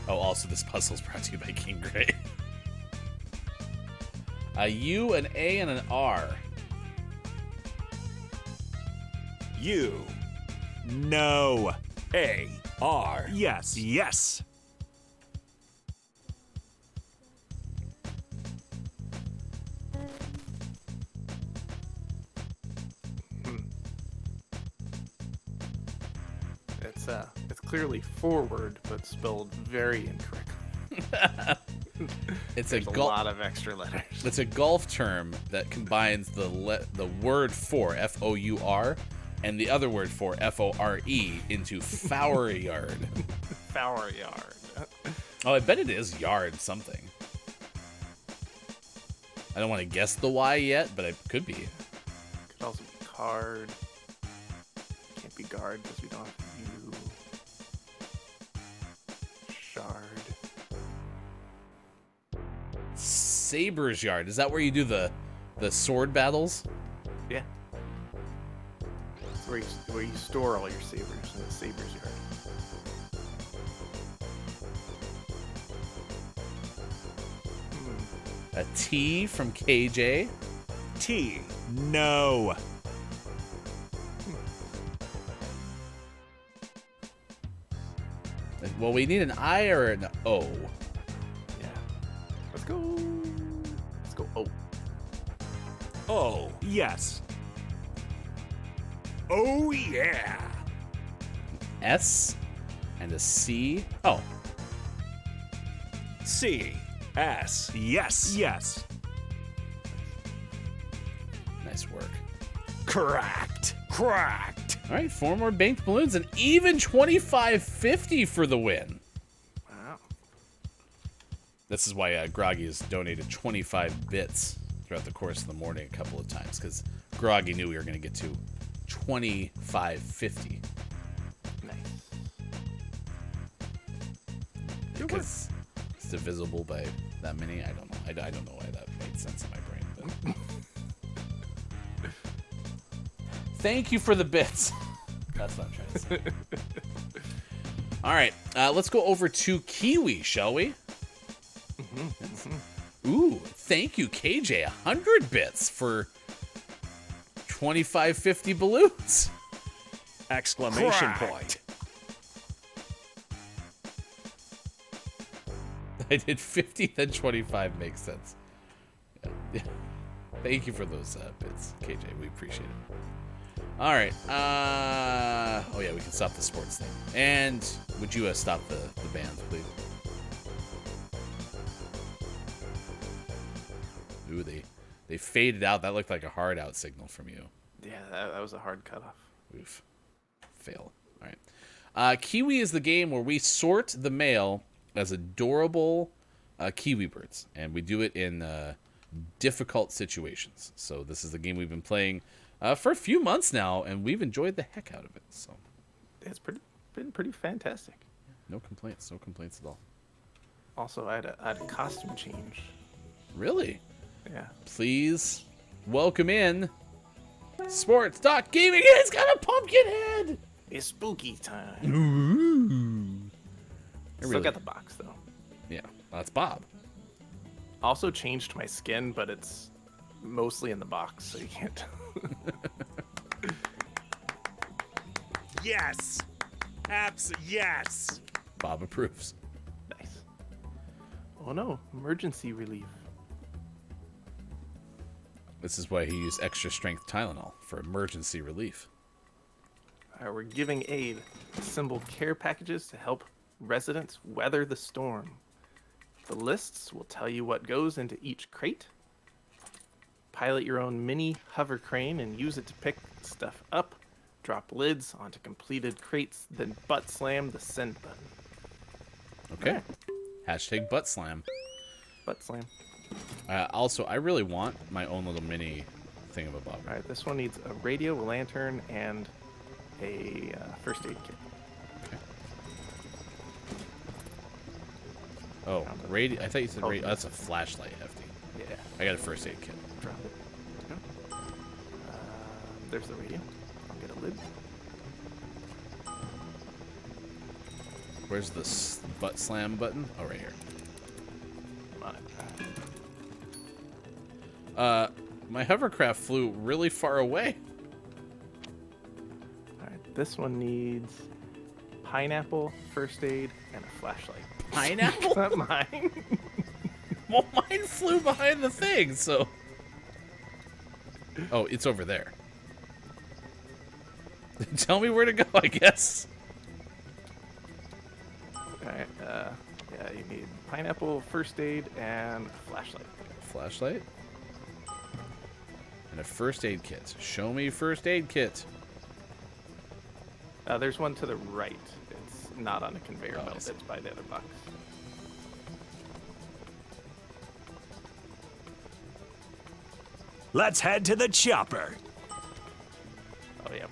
Oh, also this puzzle is brought to you by King Gray. A U, an A, and an R. U. No. A. R. Yes, yes. It's clearly forward, but spelled very incorrectly. It's There's a lot of extra letters. It's a golf term that combines the word for, F-O-U-R, and the other word for, F-O-R-E, into flower yard. Flower yard. Oh, I bet it is yard something. I don't want to guess the Y yet, but it could be. Could also be card. Can't be guard because we don't have U. Shard. Saber's yard. Is that where you do the sword battles? Yeah. It's where you store all your sabers in the saber's yard. A T from KJ. T. No. Well, we need an I or an O. Yeah. Let's go. Let's go. Oh. O. Yes. Oh, yeah. S and a C. Oh. C. S. Yes, yes. Nice work. Cracked. Cracked. All right, 4 more banked balloons, and even 25.50 for the win. Wow. This is why Groggy has donated 25 bits throughout the course of the morning a couple of times, because Groggy knew we were going to get to 25.50. Nice. Because it's divisible by that many. I don't know. I don't know why that made sense in my brain. But... Thank you for the bits. That's what I'm trying to say. All right, let's go over to Kiwi, shall we? Ooh, thank you, KJ. 100 bits for 2550 balloons. Exclamation point. I did 50, then 25 makes sense. Yeah. Thank you for those bits, KJ. We appreciate it. All right. Oh, yeah, we can stop the sports thing. And would you stop the bands, please? Ooh, they faded out. That looked like a hard out signal from you. Yeah, that was a hard cutoff. Oof. Fail. All right. Kiwi is the game where we sort the mail as adorable kiwi birds, and we do it in difficult situations. So this is the game we've been playing for a few months now, and we've enjoyed the heck out of it. So It's been pretty fantastic. no complaints at all. Also, I had a costume change. Really? Yeah. Please welcome in Sports Doc Gaming. It's got a pumpkin head. It's spooky time. Ooh. Still Really? got the box though. Yeah, that's Bob. Also changed my skin, but it's mostly in the box, so you can't. Yes. Yes. Bob approves. Nice. Oh no, emergency relief. This is why he used extra strength Tylenol for emergency relief. We're giving aid. Assemble care packages to help residents weather the storm. The lists will tell you what goes into each crate. Pilot your own mini hover crane and use it to pick stuff up. Drop lids onto completed crates, then butt slam the send button. Okay. Hashtag butt slam. Butt slam. Also, I really want my own little mini thingamabob. All right, this one needs a radio, a lantern, and a first aid kit. Okay. Oh, radio. I thought you said radio. Oh, that's a flashlight, Hefty. Yeah. I got a first aid kit. Drop it. Let's go. There's the radio. I'll get a lid. Where's the butt slam button? Oh, right here. Come on. My hovercraft flew really far away. Alright, this one needs pineapple, first aid, and a flashlight. Pineapple? Not mine. Well, mine flew behind the thing, so... Oh, it's over there. Tell me where to go, I guess. Alright, yeah, you need pineapple, first aid, and a flashlight. Flashlight? And a first aid kit. Show me first aid kit. There's one to the right. It's not on a conveyor Oh, I belt. see. It's by the other box. Let's head to the chopper. Oh, yeah.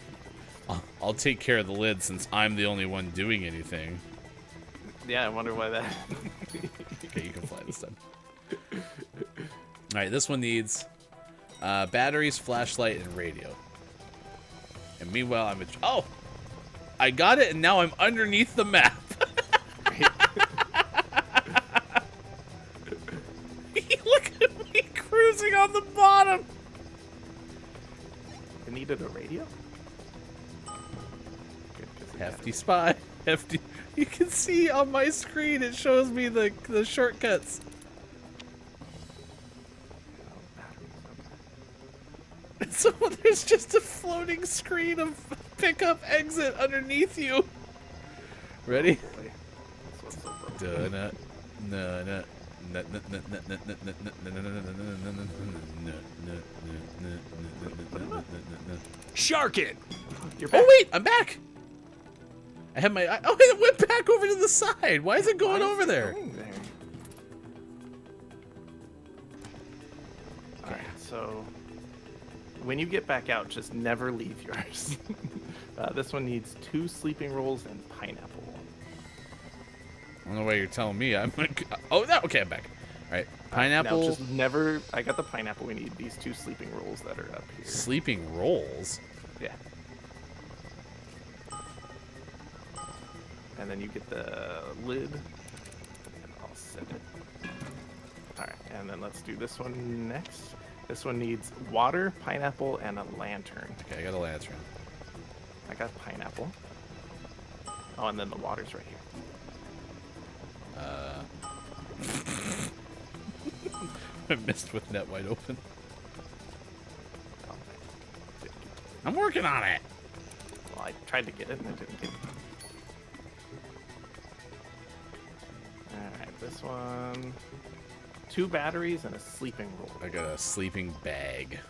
I'll take care of the lid since I'm the only one doing anything. Yeah, I wonder why that... Okay, you can fly this time. Alright, this one needs batteries, flashlight, and radio. And meanwhile, Oh! I got it, and now I'm underneath the map. Look at me cruising on the bottom. You needed a radio? Good, 'cause it Hefty spy. Hefty. You can see on my screen, it shows me the shortcuts. So there's just a floating screen of pickup exit underneath you. Ready? Boy, this one's so broken. Dun na na Shark it. You're back. Oh wait, I'm back. I have my. Oh, it went back over to the side. Why is it going Why is over it there? going there? Alright, so when you get back out, just never leave yours. This one needs 2 sleeping rolls and pineapple. I don't know why you're telling me. I'm like, oh, no. Okay, I'm back. All right. Pineapple. Now just never. I got the pineapple. We need these 2 sleeping rolls that are up here. Sleeping rolls? Yeah. And then you get the lid. And I'll set it. Alright, and then let's do this one next. This one needs water, pineapple, and a lantern. Okay, I got a lantern. I got pineapple. Oh, and then the water's right here. I missed with net wide open. Oh, I didn't get it. I'm working on it. Well, I tried to get it and I didn't get it. Alright, this one. 2 batteries and a sleeping roll. I got a sleeping bag.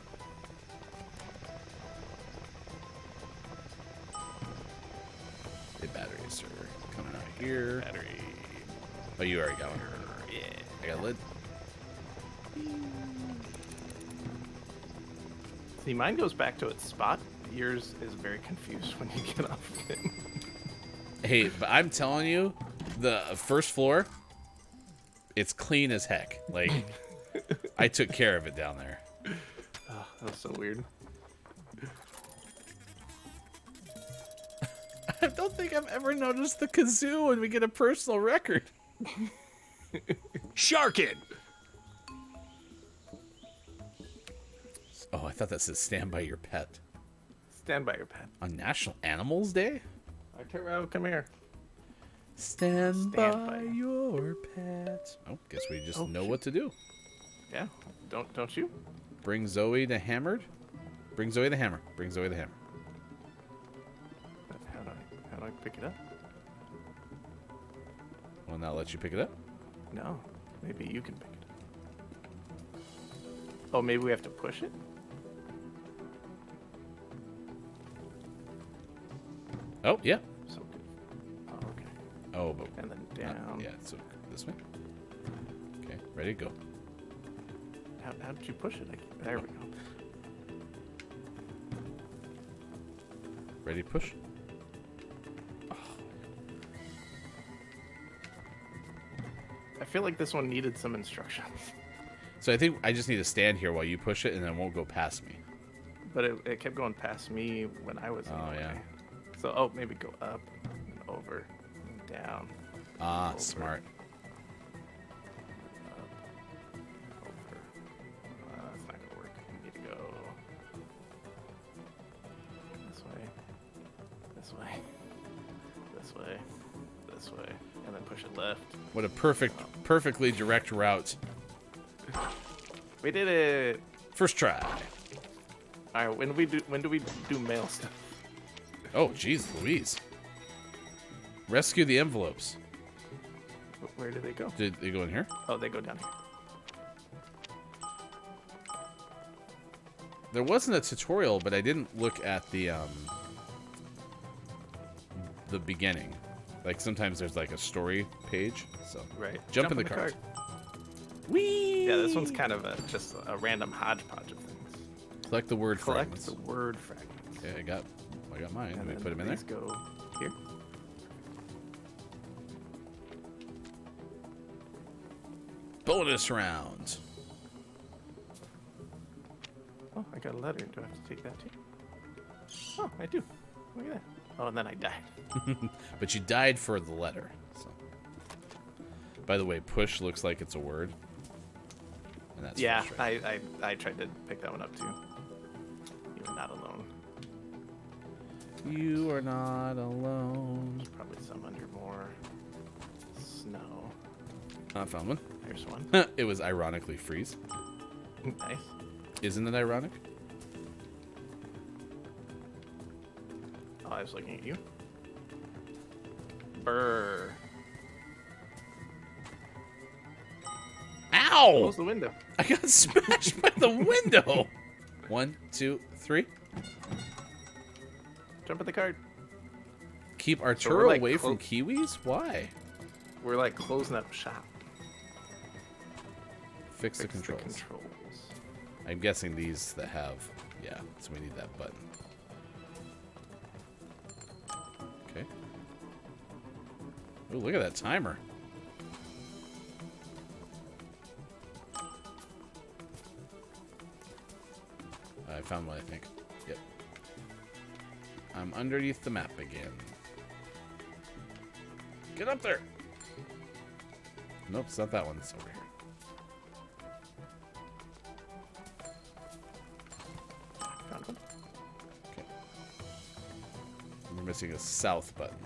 The batteries are coming out here. Battery. Oh, you already got one. Yeah. I got a lid. See, mine goes back to its spot. Yours is very confused when you get off of it. Hey, but I'm telling you, the first floor, it's clean as heck. Like, I took care of it down there. Oh, that was so weird. I don't think I've ever noticed the kazoo when we get a personal record. Sharkin! Oh, I thought that said stand by your pet. Stand by your pet. On National Animals Day? Arturo, come here. Stand by by your pet. Oh, guess we just know shoot. what to do. Yeah, don't you? Bring Zoe to hammered. Bring Zoe the hammer. Bring Zoe the hammer. How do I pick it up? Will not let you pick it up? No, maybe you can pick it up. Oh, maybe we have to push it? Oh, yeah. So good. Oh, okay. Oh, but And then down. yeah, so this way. Okay, ready to go. How did you push it? There we go. Ready to push? I feel like this one needed some instructions. So I think I just need to stand here while you push it, and then it won't go past me. But it kept going past me when I was in Oh, the yeah. way. So, maybe go up and over and down. Ah, Over. smart. Over. That's not gonna work. We need to go this way, this way, this way, this way, and then push it left. What a perfectly direct route. We did it! First try. All right, when do we do mail stuff? Oh, jeez, Louise. Rescue the envelopes. Where do they go? Did they go in here? Oh, they go down here. There wasn't a tutorial, but I didn't look at the beginning. Like sometimes there's like a story page. So Right. Jump in the cart. Whee! Yeah, this one's kind of just a random hodgepodge of things. Collect the word Collect fragments. the word fragments. Okay, I got mine. And Let me then put them in there. these go here. Bonus round. Oh, I got a letter. Do I have to take that too? Oh, I do. Look at that. Oh, and then I died. But you died for the letter. So. By the way, push looks like it's a word. And that's Yeah, frustrating. I tried to pick that one up too. You are not alone. You are not alone. There's probably some under more snow. I found one. There's one. It was ironically freeze. Nice. Isn't it ironic? Oh, I was looking at you. Brr. Ow! Close the window. I got smashed by the window. 1, 2, 3. Jump in the cart. Keep we're, Arturo like, away from kiwis? Why? We're like closing up shop. Fix the Fix controls. The controls. I'm guessing these that have. Yeah, so we need that button. Okay. Oh, look at that timer. I found one, I think. Yep. I'm underneath the map again. Get up there! Nope, it's not that one. It's over here. Found one. Okay. We're missing a south button.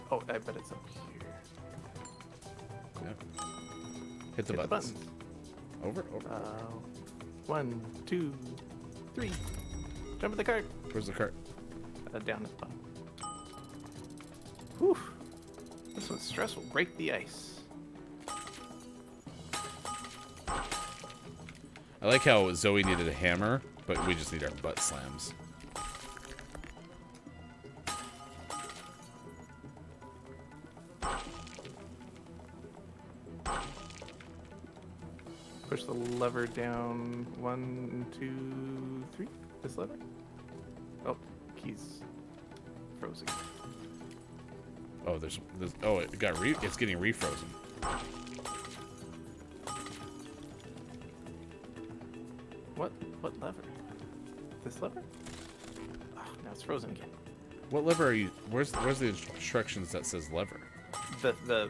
Oh, I bet it's up here. Yeah. Hit the Hit buttons. the buttons. Over. 1, 2, 3. Jump in the cart. Where's the cart? Down at the bottom. Whew. This one's stressful. Break the ice. I like how Zoe needed a hammer, but we just need our butt slams. Push the lever down. 1, 2, 3. This lever. Oh, keys frozen. Oh, there's oh, it got it's getting refrozen. What lever? This lever? Oh, now it's frozen again. What lever are you? Where's the instructions that says lever? The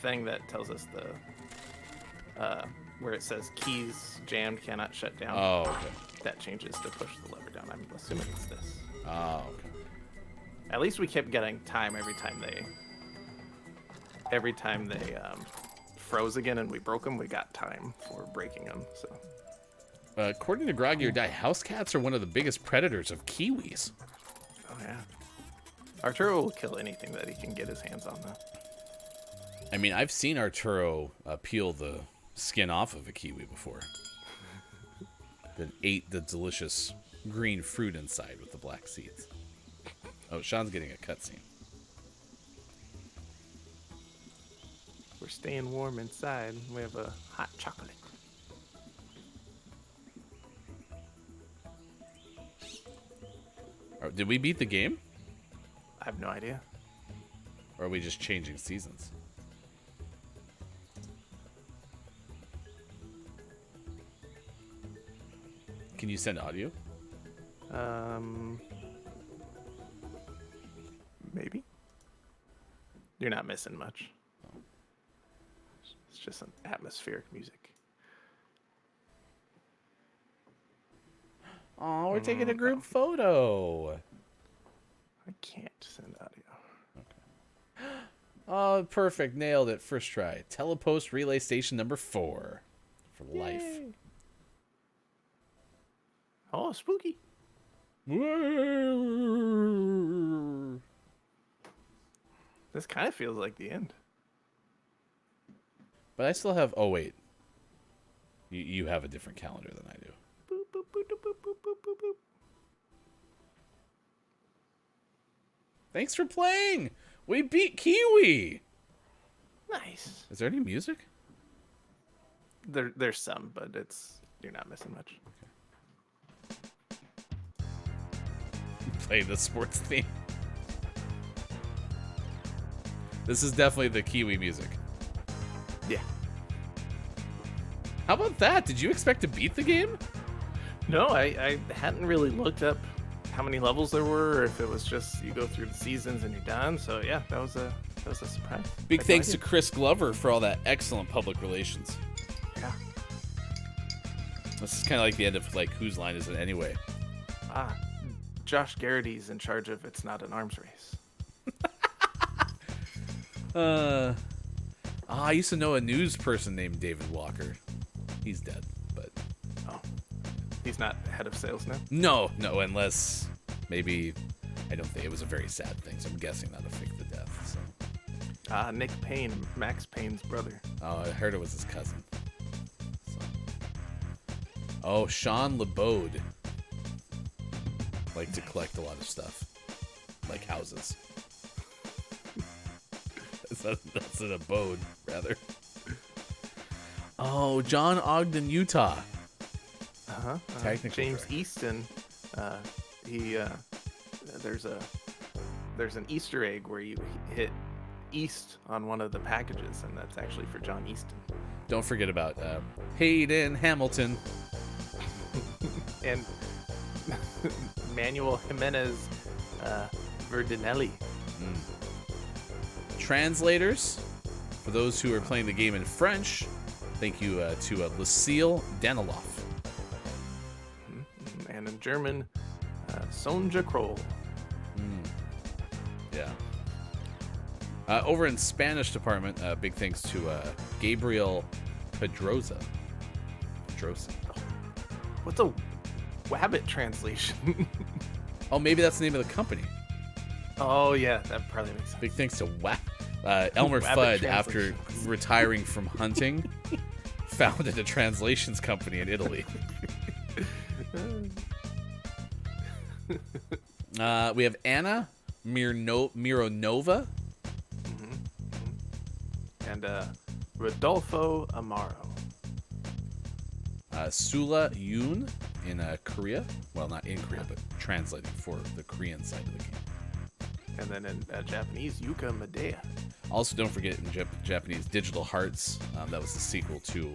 thing that tells us the where it says keys jammed, cannot shut down. Oh, okay. That changes to push the lever down. I'm assuming it's this. Oh, okay. At least we kept getting time every time they froze again and we broke them. We got time for breaking them. So. According to Groggy or Die, house cats are one of the biggest predators of kiwis. Oh yeah. Arturo will kill anything that he can get his hands on, though. I mean, I've seen Arturo peel the skin off of a kiwi before. Then ate the delicious green fruit inside with the black seeds. Oh, Sean's getting a cutscene. We're staying warm inside. We have a hot chocolate. Oh, did we beat the game? I have no idea. Or are we just changing seasons? Can you send audio? Maybe. You're not missing much. It's just some atmospheric music. Oh, we're taking a group photo. I can't send audio. Oh, perfect. Nailed it. First try. Telepost relay station number 4. For life. Yay. Oh, spooky. This kind of feels like the end. But I still have... Oh, wait. You have a different calendar than I do. Boop, boop, boop, boop, boop, boop, boop, boop. Thanks for playing. We beat Kiwi. Nice. Is there any music? There's some, but you're not missing much. Play the sports theme. This is definitely the Kiwi music. Yeah. How about that? Did you expect to beat the game? No, I hadn't really looked up how many levels there were, or if it was just you go through the seasons and you're done. So yeah, that was a surprise. Big I had no thanks to idea. Chris Glover for all that excellent public relations. Yeah. This is kind of like the end of like whose line is it anyway? Josh Garrity's in charge of It's Not an Arms Race. I used to know a news person named David Walker. He's dead, but Oh, he's not head of sales now. no, unless maybe I don't think it was a very sad thing. So I'm guessing that'll fake the death. So. Nick Payne, Max Payne's brother. Oh, I heard it was his cousin. So. Oh, Sean LeBode. Like to collect a lot of stuff, like houses. That's an abode, rather. Oh, John Ogden, Utah. Technical James director. Easton. There's an Easter egg where you hit East on one of the packages, and that's actually for John Easton. Don't forget about Hayden Hamilton. and Manuel Jimenez Verdinelli. Translators, for those who are playing the game in French, thank you to Lucille Daniloff. And in German, Sonja Kroll. Yeah. Over in Spanish department, big thanks to Gabriel Pedroza. What's a Wabbit translation? Oh, maybe that's the name of the company. Oh, yeah, that probably makes sense. Big thanks to Elmer Wabbit Fudd, after retiring from hunting, founded a translations company in Italy. We have Anna Mironova. And Rodolfo Amaro. Sula Yoon in Korea. Well, not in Korea, but translating for the Korean side of the game. And then in Japanese, Yuka Medea. Also, don't forget in Japanese, Digital Hearts. That was the sequel to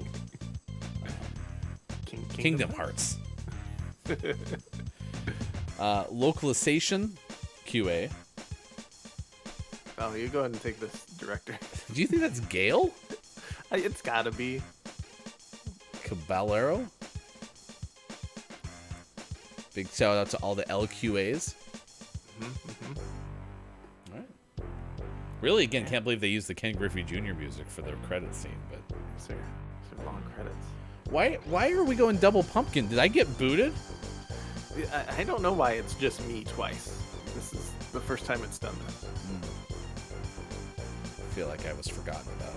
Kingdom Hearts. Localization, QA. Oh, you go ahead and take this, director. Do you think that's Gale? It's gotta be. Caballero. Big shout out to all the LQAs. All right. Really, again, can't believe they used the Ken Griffey Jr. music for their credit scene, but Sir, long credits. why are we going double pumpkin? Did I get booted? I don't know why it's just me twice. This is the first time it's done this. I feel like I was forgotten about.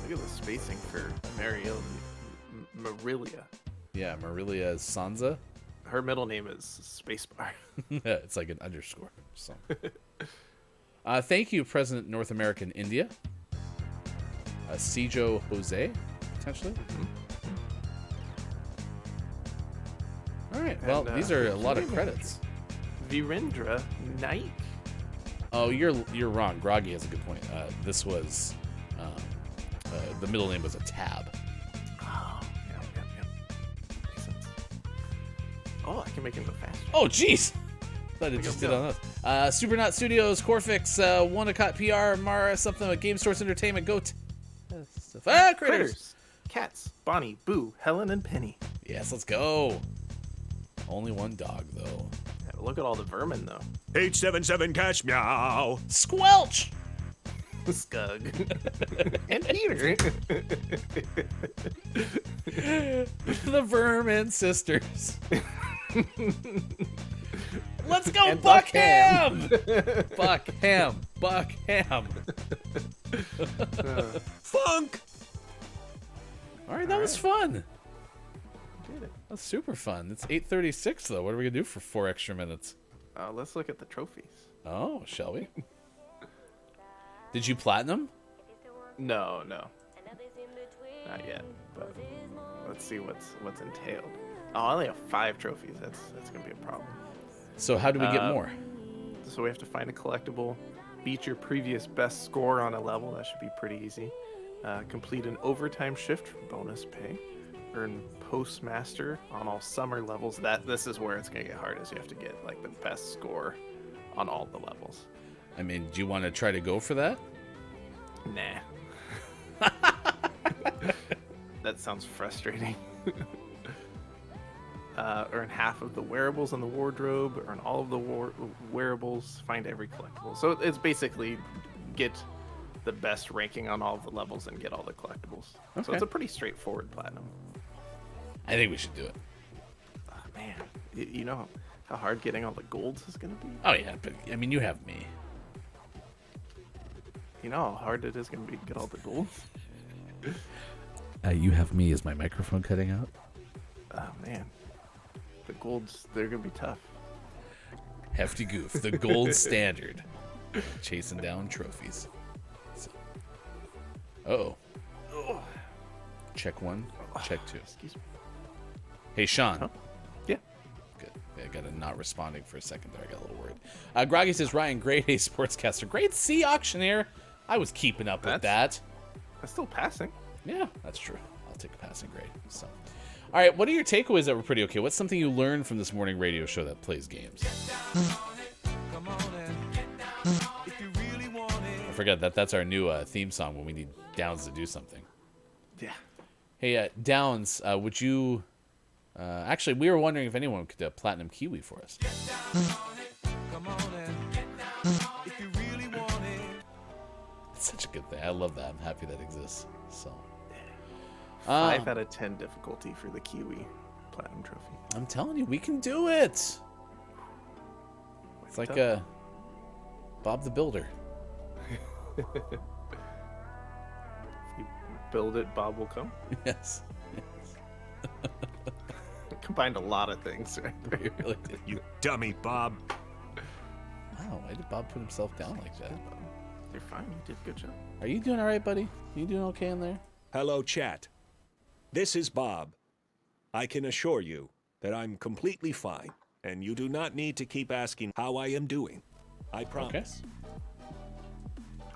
Look at the spacing for Marilia. Yeah, Marilia Sanza. Her middle name is Spacebar. It's like an underscore. So. Thank you, President North America and India. Sijo Jose, potentially. All right. Well, these are a lot of credits. Virendra Naik. Oh, you're wrong. Groggy has a good point. This was the middle name was a tab. Oh, yeah. Makes sense. Oh, I can make him go faster. Oh, jeez. Thought it just did on us. Supernaut Studios, Corfix, Wannacott PR, Mara, something like Game Source Entertainment, Goat. Critters. Cats, Bonnie, Boo, Helen, and Penny. Yes, let's go. Only one dog, though. Yeah, but look at all the vermin, though. 877 cash meow. Squelch! Scug. And Peter. The Vermin Sisters. Let's go, And Buckham! Buckham. Funk! All right, that was fun. That's super fun. It's 8:36 though. What are we gonna do for 4 extra minutes? Let's look at the trophies. Oh, shall we? Did you platinum? No. Not yet. But let's see what's entailed. Oh, I only have 5 trophies. That's gonna be a problem. So how do we get more? So we have to find a collectible, beat your previous best score on a level. That should be pretty easy. Complete an overtime shift for bonus pay. Earn postmaster on all summer levels. This is where it's gonna get hard. Is you have to get like the best score on all the levels. I mean, do you want to try to go for that? Nah. That sounds frustrating. Earn half of the wearables in the wardrobe. Earn all of the wearables. Find every collectible. So it's basically get the best ranking on all of the levels and get all the collectibles. Okay. So it's a pretty straightforward platinum. I think we should do it. Oh, man, you know how hard getting all the golds is going to be? Oh yeah, but I mean, you have me. You know how hard it is going to be to get all the golds? You have me. Is my microphone cutting out? Oh, man. The golds, they're going to be tough. Hefty Goof, the gold standard. Chasing down trophies. So. Uh-oh. Check 1, check 2. Excuse me. Hey, Sean. Huh? Yeah. Good. I got a not responding for a second there. I got a little worried. Groggy says, Ryan, grade A sportscaster. Grade C auctioneer. I was keeping up with that. That's still passing. Yeah, that's true. take a passing grade. So, all right, what are your takeaways that were pretty okay? What's something you learned from this morning radio show that plays games? I forgot that's our new theme song when we need Downs to do something. Yeah. Hey, Downs, would you... actually, we were wondering if anyone could Platinum Kiwi for us. It's such a good thing. I love that. I'm happy that exists. So, 5 out of 10 difficulty for the Kiwi Platinum Trophy. I'm telling you, we can do it. It's like Bob the Builder. If you build it, Bob will come. Yes. Combined a lot of things, right? We really did. You dummy, Bob. Wow, why did Bob put himself down like that? You're fine. You did a good job. Are you doing all right, buddy? You doing okay in there? Hello, chat. This is Bob. I can assure you that I'm completely fine, and you do not need to keep asking how I am doing. I promise.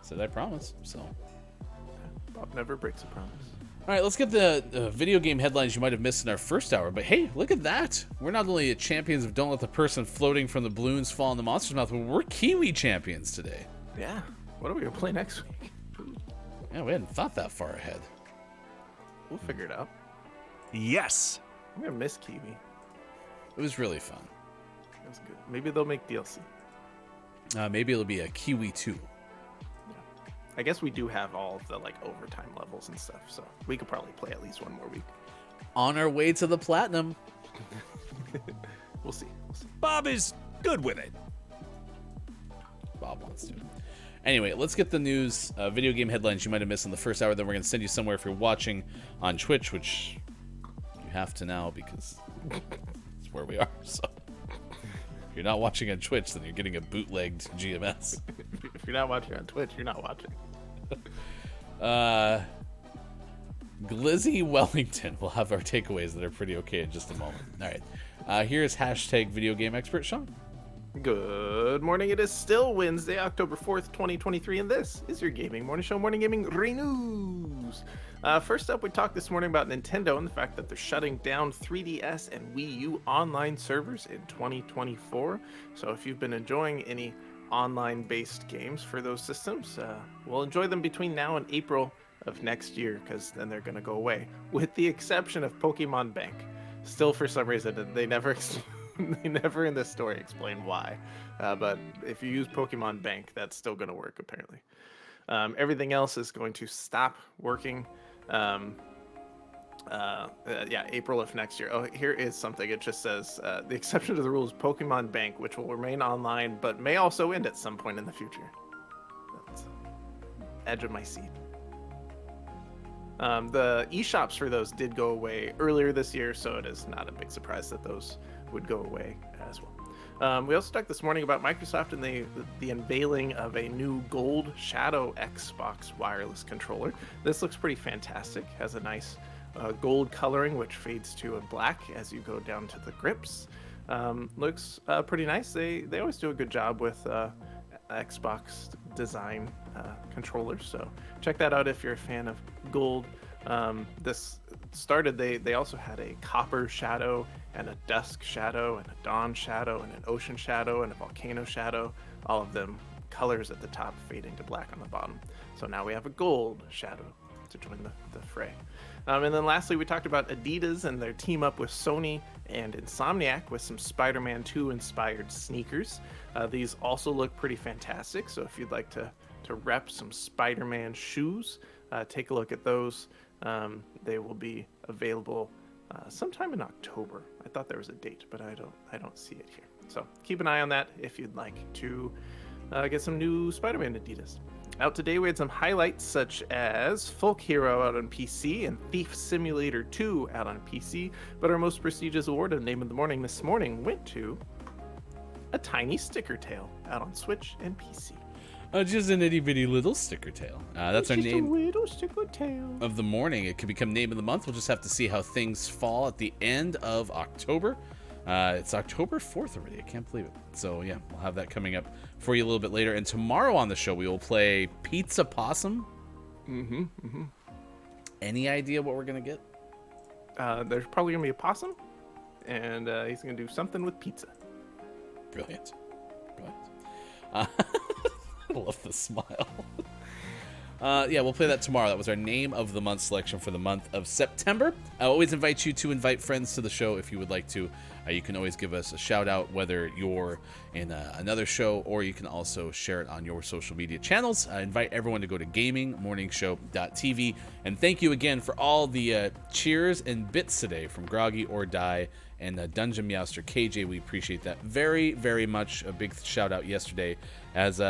Said I promise, so. Bob never breaks a promise. All right, let's get the video game headlines you might have missed in our first hour. But hey, look at that. We're not only champions of Don't Let the Person Floating from the Balloons Fall in the Monster's Mouth, but we're Kiwi champions today. Yeah. What are we going to play next week? Yeah, we hadn't thought that far ahead. We'll figure it out. Yes. I'm going to miss Kiwi. It was really fun. It was good. Maybe they'll make DLC. Maybe it'll be a Kiwi 2. I guess we do have all of the like overtime levels and stuff, so we could probably play at least one more week. On our way to the platinum. We'll see. Bob is good with it. Bob wants to. Anyway, let's get the news, video game headlines you might have missed in the first hour. Then we're going to send you somewhere if you're watching on Twitch, which you have to now because it's where we are. So if you're not watching on Twitch, then you're getting a bootlegged GMS. If you're not watching on Twitch, you're not watching. Glizzy Wellington will have our takeaways that are pretty okay in just a moment. All right. Here's hashtag video game expert Sean. Good morning. It is still Wednesday, October 4th, 2023, and this is your Gaming Morning Show, Morning Gaming News. First up, we talked this morning about Nintendo and the fact that they're shutting down 3DS and Wii U online servers in 2024. So if you've been enjoying any online-based games for those systems, we'll enjoy them between now and April of next year, because then they're going to go away, with the exception of Pokemon Bank. Still, for some reason, they never in this story explain why, but if you use Pokemon Bank, that's still going to work apparently. Everything else is going to stop working. April of next year. Oh, here is something. It just says the exception to the rules: Pokemon Bank, which will remain online but may also end at some point in the future. That's edge of my seat. The eShops for those did go away earlier this year, so it is not a big surprise that those would go away as well. We also talked this morning about Microsoft and the unveiling of a new Gold Shadow Xbox wireless controller. This looks pretty fantastic. Has a nice gold coloring, which fades to a black as you go down to the grips. Looks pretty nice. They always do a good job with Xbox design controllers, so check that out if you're a fan of gold. This started, they also had a copper shadow and a dusk shadow and a dawn shadow and an ocean shadow and a volcano shadow, all of them colors at the top fading to black on the bottom. So now we have a gold shadow to join the fray. And then lastly, we talked about Adidas and their team up with Sony and Insomniac with some Spider-Man 2 inspired sneakers. These also look pretty fantastic, so if you'd like to rep some Spider-Man shoes, take a look at those. They will be available sometime in October. I thought there was a date, but I don't see it here. So keep an eye on that if you'd like to get some new Spider-Man Adidas. Out today, we had some highlights such as Folk Hero out on PC and Thief Simulator 2 out on PC, but our most prestigious award of Name of the Morning this morning went to A Tiny Sticker Tale out on Switch and PC. Just an itty bitty little sticker tail. That's our name A little sticker tail of the morning. It could become name of the month. We'll just have to see how things fall at the end of October. It's October 4th already. I can't believe it. So yeah, we'll have that coming up for you a little bit later. And tomorrow on the show, we will play Pizza Possum. Any idea what we're gonna get? There's probably gonna be a possum, and he's gonna do something with pizza. Brilliant. I love the smile. Yeah, we'll play that tomorrow. That was our name of the month selection for the month of September. I always invite you to invite friends to the show if you would like to. You can always give us a shout out, whether you're in another show, or you can also share it on your social media channels. I invite everyone to go to gamingmorningshow.tv. And thank you again for all the cheers and bits today from Groggy or Die and Dungeon Meowster KJ. We appreciate that very, very much. A big shout out yesterday as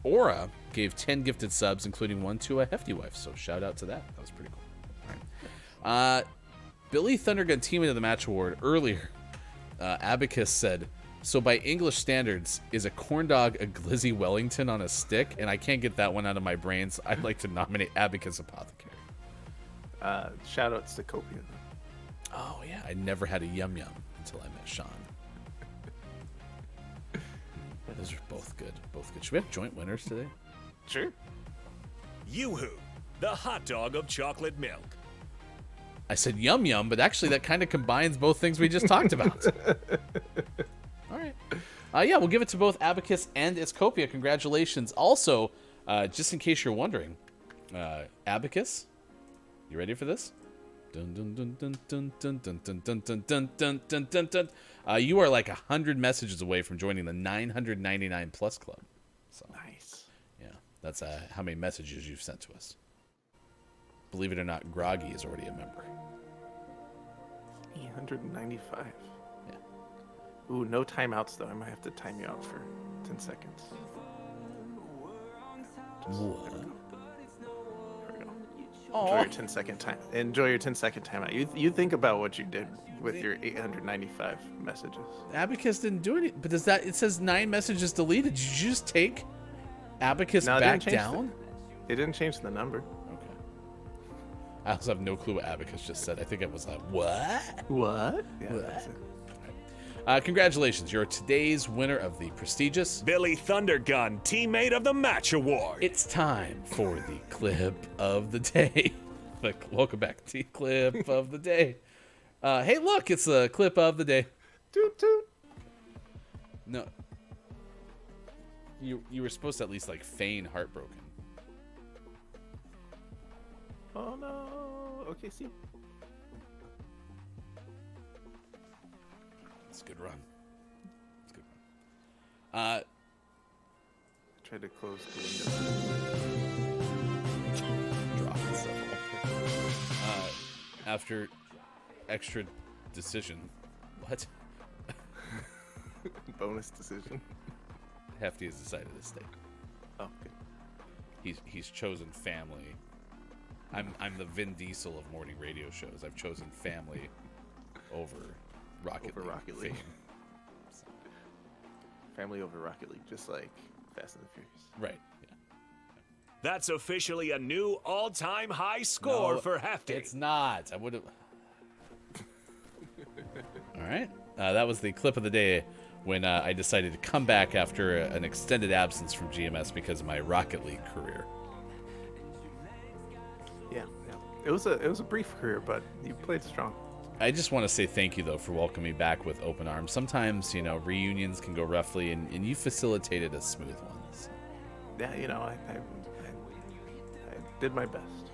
Aura gave 10 gifted subs, including one to a Hefty Wife. So shout out to that. That was pretty cool. All right. Billy Thundergun Team of the Match Award earlier. Abacus said, so by English standards, is a corn dog a glizzy Wellington on a stick? And I can't get that one out of my brain, so I'd like to nominate Abacus Apothecary. Shout outs to Copia. Oh, yeah. I never had a yum yum until I met Sean. Those are both good. Both good. Should we have joint winners today? Sure. Yoo-hoo, the hot dog of chocolate milk. I said yum yum, but actually that kind of combines both things we just talked about. All right. Yeah, we'll give it to both Abacus and Iscopia. Congratulations. Also, just in case you're wondering, Abacus, you ready for this? Dun, dun, dun, dun, dun, dun, dun, dun, dun, dun, dun, dun, dun, dun, dun. You are like 100 messages away from joining the 999 plus club. So, Nice. yeah, that's how many messages you've sent to us. Believe it or not, Groggy is already a member. 895. Yeah. Ooh, no timeouts though. I might have to time you out for 10 seconds. What? There we go. Enjoy your 10-second time. Enjoy your 10-second timeout. You think about what you did with your 895 messages. Abacus didn't do anything, but does that? It says 9 messages deleted. Did you just take Abacus No, it back didn't change down? It didn't change the number. Okay. I also have no clue what Abacus just said. I think it was what? What? Yeah, What? that's it. Congratulations, you're today's winner of the prestigious Billy Thundergun Teammate of the Match Award. It's time for the clip of the day. Welcome back to the clip of the day. Hey, look, it's a clip of the day. Toot toot. No. You were supposed to at least like feign heartbroken. Oh no. Okay, see. It's a good run. It's a good run. Try to close the window. Dropping stuff all. After extra decision. What? Bonus decision. Hefty has decided to stay. Oh, good. He's chosen family. I'm the Vin Diesel of morning radio shows. I've chosen family over Rocket League. Fame. So. Family over Rocket League, just like Fast and the Furious. Right. Yeah. That's officially a new all-time high score No, for Hefty. It's not. I would have. All right. That was the clip of the day when I decided to come back after an extended absence from GMS because of my Rocket League career. Yeah. It was a brief career, but you played strong. I just want to say thank you, though, for welcoming me back with open arms. Sometimes, reunions can go roughly, and you facilitated a smooth one. So. Yeah, I did my best.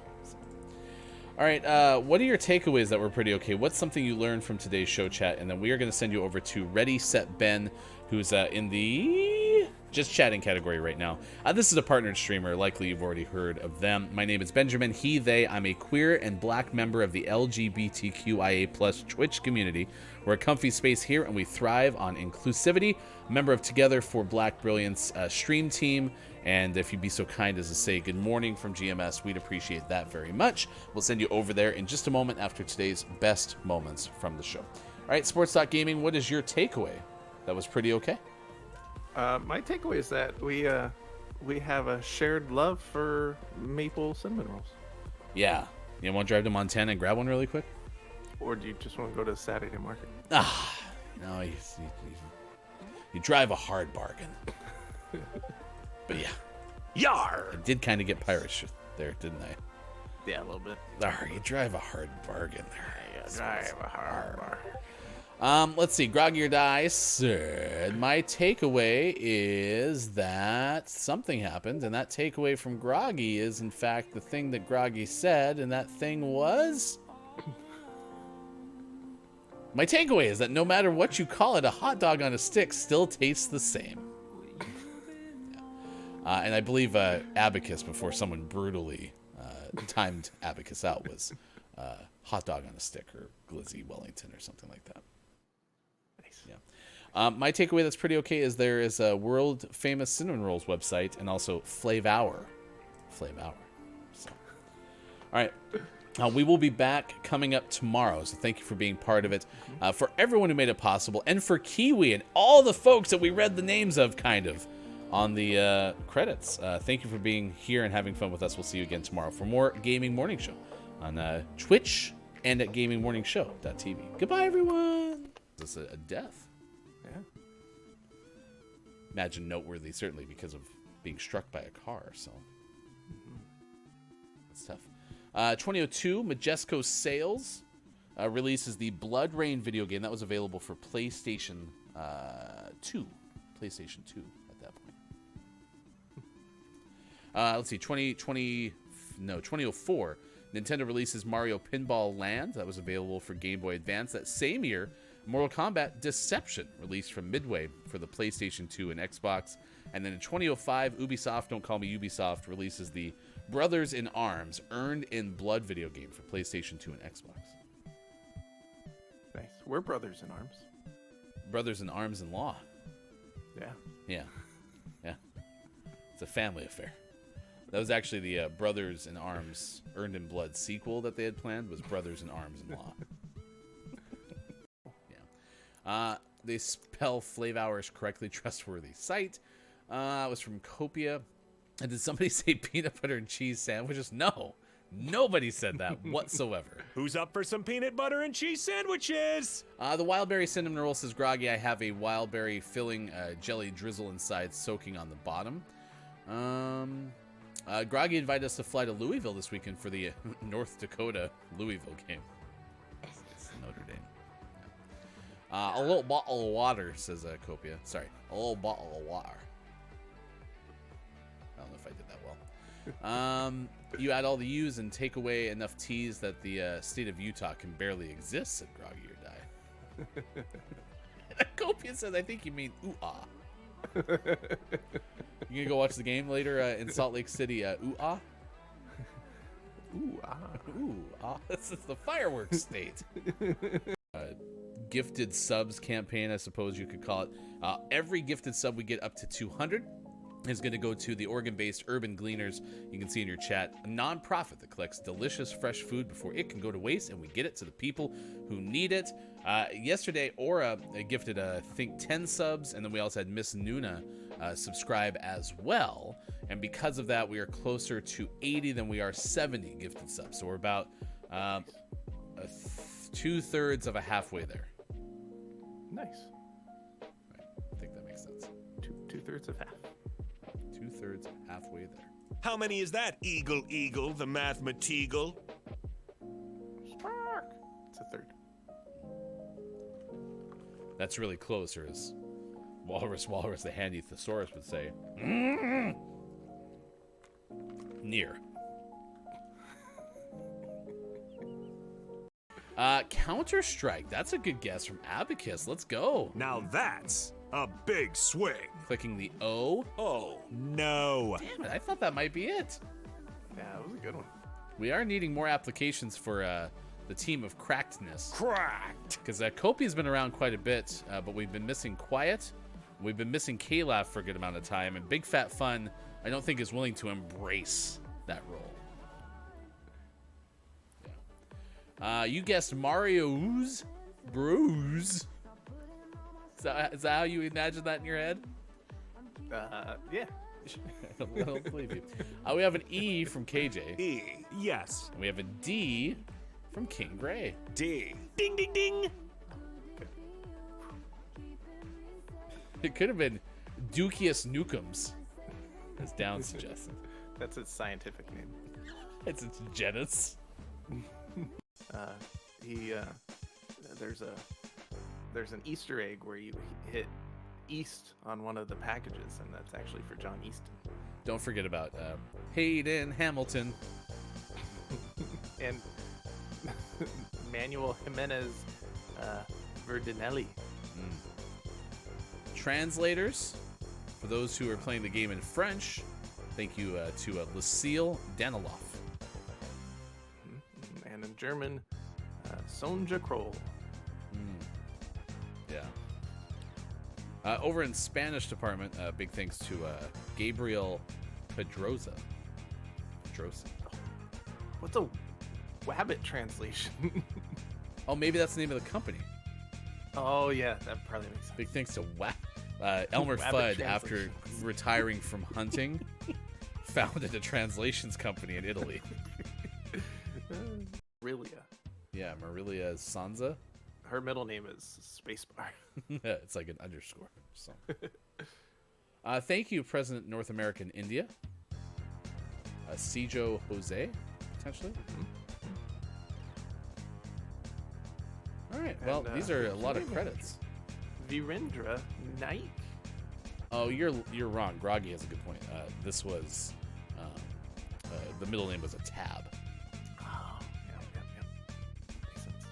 All right, what are your takeaways that were pretty okay? What's something you learned from today's show chat? And then we are going to send you over to Ready, Set, Ben, who's in the just chatting category right now. This is a partnered streamer. Likely you've already heard of them. My name is Benjamin, he, they. I'm a queer and black member of the LGBTQIA plus Twitch community. We're a comfy space here, and we thrive on inclusivity. A member of Together for Black Brilliance stream team. And if you'd be so kind as to say good morning from GMS, we'd appreciate that very much. We'll send you over there in just a moment after today's best moments from the show. All right, Sports Talk Gaming, what is your takeaway? That was pretty okay. My takeaway is that we have a shared love for maple cinnamon rolls. Yeah. You want to drive to Montana and grab one really quick? Or do you just want to go to Saturday market? No, you drive a hard bargain. But yeah. Yar! I did kind of get Pirates there, didn't I? Yeah, a little bit. You drive a hard bargain there. Let's see. Groggy or Die said, my takeaway is that something happened, and that takeaway from Groggy is, in fact, the thing that Groggy said, and that thing was... My takeaway is that no matter what you call it, a hot dog on a stick still tastes the same. Yeah. And I believe Abacus, before someone brutally timed Abacus out, was hot dog on a stick or Glizzy Wellington or something like that. Nice. Yeah. My takeaway that's pretty okay is there is a world famous cinnamon rolls website and also Flavor. So, all right. We will be back coming up tomorrow, so thank you for being part of it. For everyone who made it possible, and for Kiwi and all the folks that we read the names of, kind of, on the credits. Thank you for being here and having fun with us. We'll see you again tomorrow for more Gaming Morning Show on Twitch and at gamingmorningshow.tv. Goodbye, everyone. This is a death. Yeah. Imagine noteworthy, certainly, because of being struck by a car, so... That's tough. 2002, Majesco Sales releases the Blood Rain video game. That was available for PlayStation 2. PlayStation 2 at that point. Let's see, 2004, Nintendo releases Mario Pinball Land. That was available for Game Boy Advance. That same year, Mortal Kombat Deception released from Midway for the PlayStation 2 and Xbox. And then in 2005, Ubisoft, don't call me Ubisoft, releases the Brothers in Arms Earned in Blood video game for PlayStation 2 and Xbox. Nice. We're brothers in arms. Brothers in Arms in Law. Yeah. Yeah. Yeah. It's a family affair. That was actually the Brothers in Arms Earned in Blood sequel that they had planned, was Brothers in Arms in Law. Yeah. They spell Flavors correctly. Trustworthy site. It was from Copia. And did somebody say peanut butter and cheese sandwiches? No. Nobody said that whatsoever. Who's up for some peanut butter and cheese sandwiches? The Wildberry Cinnamon Roll says, Groggy, I have a Wildberry filling jelly drizzle inside soaking on the bottom. Groggy invited us to fly to Louisville this weekend for the North Dakota Louisville game. It's Notre Dame. A little bottle of water, says Copia. Sorry, a little bottle of water. I don't know if I did that well. You add all the U's and take away enough T's that the state of Utah can barely exist, said Groggy or Die. Copia says, I think you mean ooh-ah. You gonna go watch the game later in Salt Lake City, ooh-ah? Ooh-ah. Ooh-ah. This is the fireworks state. Gifted subs campaign, I suppose you could call it. Every gifted sub we get up to 200 is going to go to the Oregon-based Urban Gleaners. You can see in your chat, a nonprofit that collects delicious fresh food before it can go to waste, and we get it to the people who need it. Yesterday, Aura gifted, I think, 10 subs, and then we also had Miss Nuna subscribe as well. And because of that, we are closer to 80 than we are 70 gifted subs. So we're about 2/3 of a halfway there. Nice. Right. I think that makes sense. Two-thirds of half. 2/3 halfway there. How many is that, Eagle, the mathematical? Spark. It's a third. That's really close, or as Walrus, the handy thesaurus would say. Near. Counter-Strike. That's a good guess from Abacus. Let's go. Now that's a big swing. Clicking the O. Oh, no. Damn it, I thought that might be it. Yeah, that was a good one. We are needing more applications for the team of Crackedness. Cracked. Because Kopi's been around quite a bit, but we've been missing Quiet. We've been missing Kalaf for a good amount of time. And Big Fat Fun, I don't think, is willing to embrace that role. You guessed Mario's Bros. Is that how you imagine that in your head? Yeah. I don't believe you. We have an E from KJ. E, yes. And we have a D from King Gray. D. Ding, ding, ding. It could have been Dukius Nukums, as Down suggested. That's its scientific name. It's its genus. There's an Easter egg where you hit East on one of the packages, and that's actually for John Easton. Don't forget about Hayden Hamilton. And Manuel Jimenez Verdinelli. Translators, for those who are playing the game in French, thank you to Lucille Daniloff. And in German, Sonja Kroll. Yeah. Over in Spanish department, big thanks to Gabriel Pedroza. What's a Wabbit translation? Oh, maybe that's the name of the company. Oh, yeah, that probably makes sense. Big thanks to Elmer Wabbit Fudd, after retiring from hunting, founded a translations company in Italy. Marilia. Yeah, Marilia Sanza. Her middle name is Spacebar. It's like an underscore. So. Thank you, President North American India. Sijo Jose, potentially. All right. Well, And, these are a lot of credits. Virendra Naik. Oh, you're wrong. Groggy has a good point. This was the middle name was a tab. Oh, yeah. Makes sense.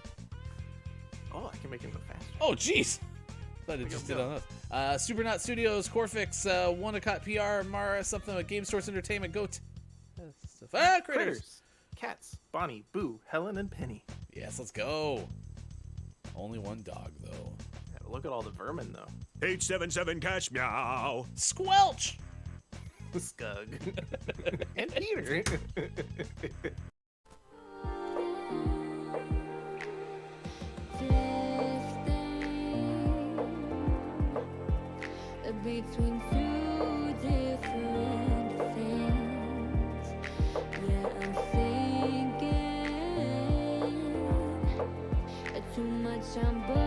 Oh, I can make him go faster. Oh, jeez. Thought it just did on us. Supernaut Studios, Corfix, Wannacott PR, Mara, something like Game Source Entertainment, Goat. Critters. Cats, Bonnie, Boo, Helen, and Penny. Yes, let's go. Only one dog, though. Yeah, look at all the vermin, though. 877 Cash Meow. Squelch! Skug. And Peter. Between two different things. Yeah, I'm thinking too much. I'm bored.